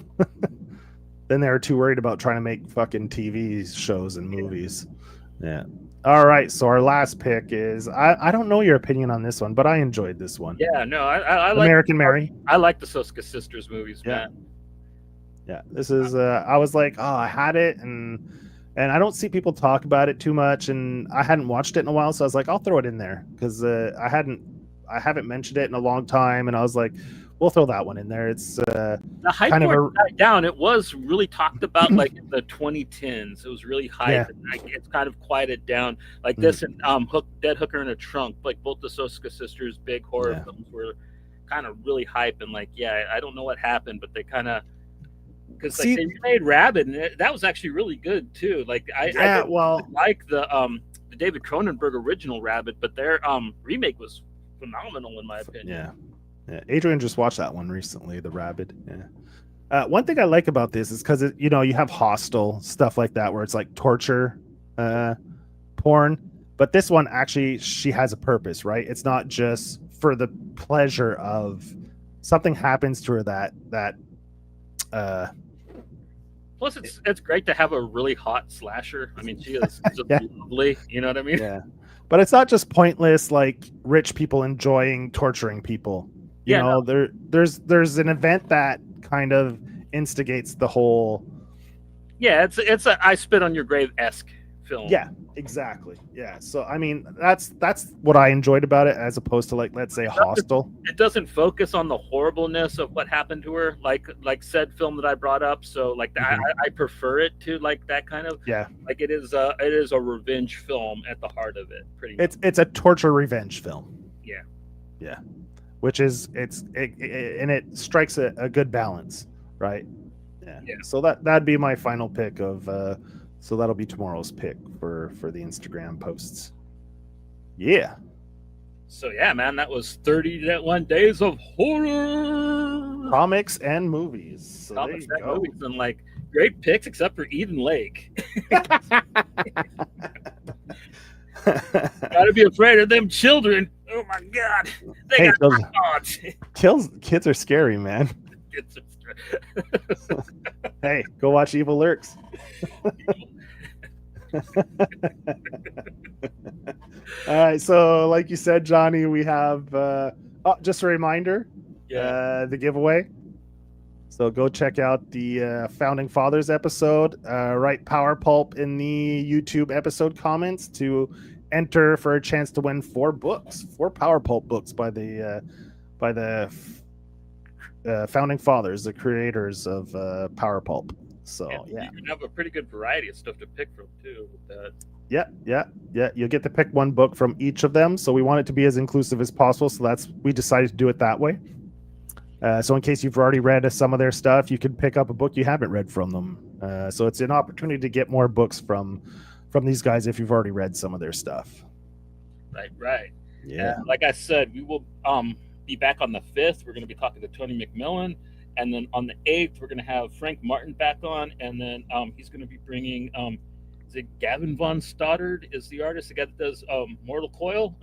Speaker 2: Then they were too worried about trying to make fucking TV shows and movies. Yeah. All right. So our last pick is I don't know your opinion on this one, but I enjoyed this one.
Speaker 1: Yeah. No, I like
Speaker 2: American Mary.
Speaker 1: I like the Soska Sisters movies, man.
Speaker 2: Yeah, this is. I was like, oh, I had it, and I don't see people talk about it too much, and I hadn't watched it in a while, so I was like, I'll throw it in there because I haven't mentioned it in a long time, and I was like, we'll throw that one in there. It's
Speaker 1: the hype kind of died down. It was really talked about like in the 2010s. It was really hype. And like, it's kind of quieted down. Like this and Dead Hooker in a Trunk, like both the Soska Sisters big horror films were kind of really hype, and like I don't know what happened, but they kind of. Because like they remade Rabid, and that was actually really good too. Like I like the David Cronenberg original Rabid, but their remake was phenomenal in my opinion.
Speaker 2: Yeah. Adrian just watched that one recently, the Rabid. Yeah. One thing I like about this is because you have Hostel stuff like that where it's like torture porn, but this one actually she has a purpose, right? It's not just for the pleasure of something happens to her that.
Speaker 1: Plus, it's great to have a really hot slasher. I mean, she is just lovely. You know what I mean?
Speaker 2: Yeah, but it's not just pointless like rich people enjoying torturing people. There's an event that kind of instigates the whole.
Speaker 1: Yeah, it's a I Spit on Your Grave-esque film.
Speaker 2: Yeah, exactly. Yeah, so I mean that's what I enjoyed about it as opposed to like let's say Hostel.
Speaker 1: It doesn't focus on the horribleness of what happened to her, like said film that I brought up. So like I prefer it to like that kind of like it is a revenge film at the heart of it.
Speaker 2: It's a torture revenge film.
Speaker 1: Yeah.
Speaker 2: Which is and it strikes a good balance, right? Yeah. So that'd be my final pick of. So that'll be tomorrow's pick for the Instagram posts. Yeah.
Speaker 1: So yeah, man, that was 31 days of horror,
Speaker 2: comics and movies. So
Speaker 1: comics and movies, and like great picks except for Eden Lake. Gotta be afraid of them children. Oh my god, they got odds.
Speaker 2: Kids are scary, man.
Speaker 1: Kids are scary.
Speaker 2: Hey, go watch Evil Lurks. All right, so like you said, Johnny, we have just a reminder, the giveaway. So go check out the Founding Fathers episode. Write Power Pulp in the YouTube episode comments to enter for a chance to win 4 Power Pulp books by the Founding Fathers, the creators of Power Pulp. So
Speaker 1: you can have a pretty good variety of stuff to pick from too with that.
Speaker 2: Yeah. You'll get to pick one book from each of them. So we want it to be as inclusive as possible. So we decided to do it that way. So in case you've already read some of their stuff, you can pick up a book you haven't read from them. So it's an opportunity to get more books from these guys if you've already read some of their stuff.
Speaker 1: Right.
Speaker 2: Yeah.
Speaker 1: And like I said, we will be back on the 5th. We're going to be talking to Tony McMillan. And then on the 8th, we're going to have Frank Martin back on. And then he's going to be bringing, is it Gavin Von Stoddard is the artist, the guy that does Immortal Coil?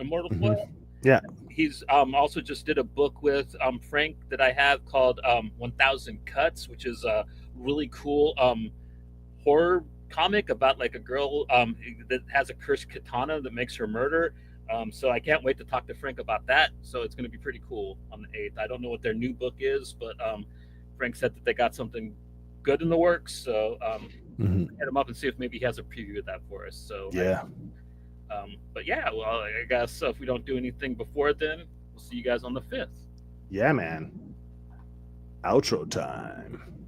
Speaker 2: Yeah.
Speaker 1: He's also just did a book with Frank that I have called 1000 Cuts, which is a really cool horror comic about like a girl that has a cursed katana that makes her murder. So I can't wait to talk to Frank about that. So it's going to be pretty cool on the 8th. I don't know what their new book is, but Frank said that they got something good in the works. So hit him up and see if maybe he has a preview of that for us. So
Speaker 2: yeah.
Speaker 1: But yeah, well, I guess if we don't do anything before then, we'll see you guys on the 5th.
Speaker 2: Yeah, man. Outro time.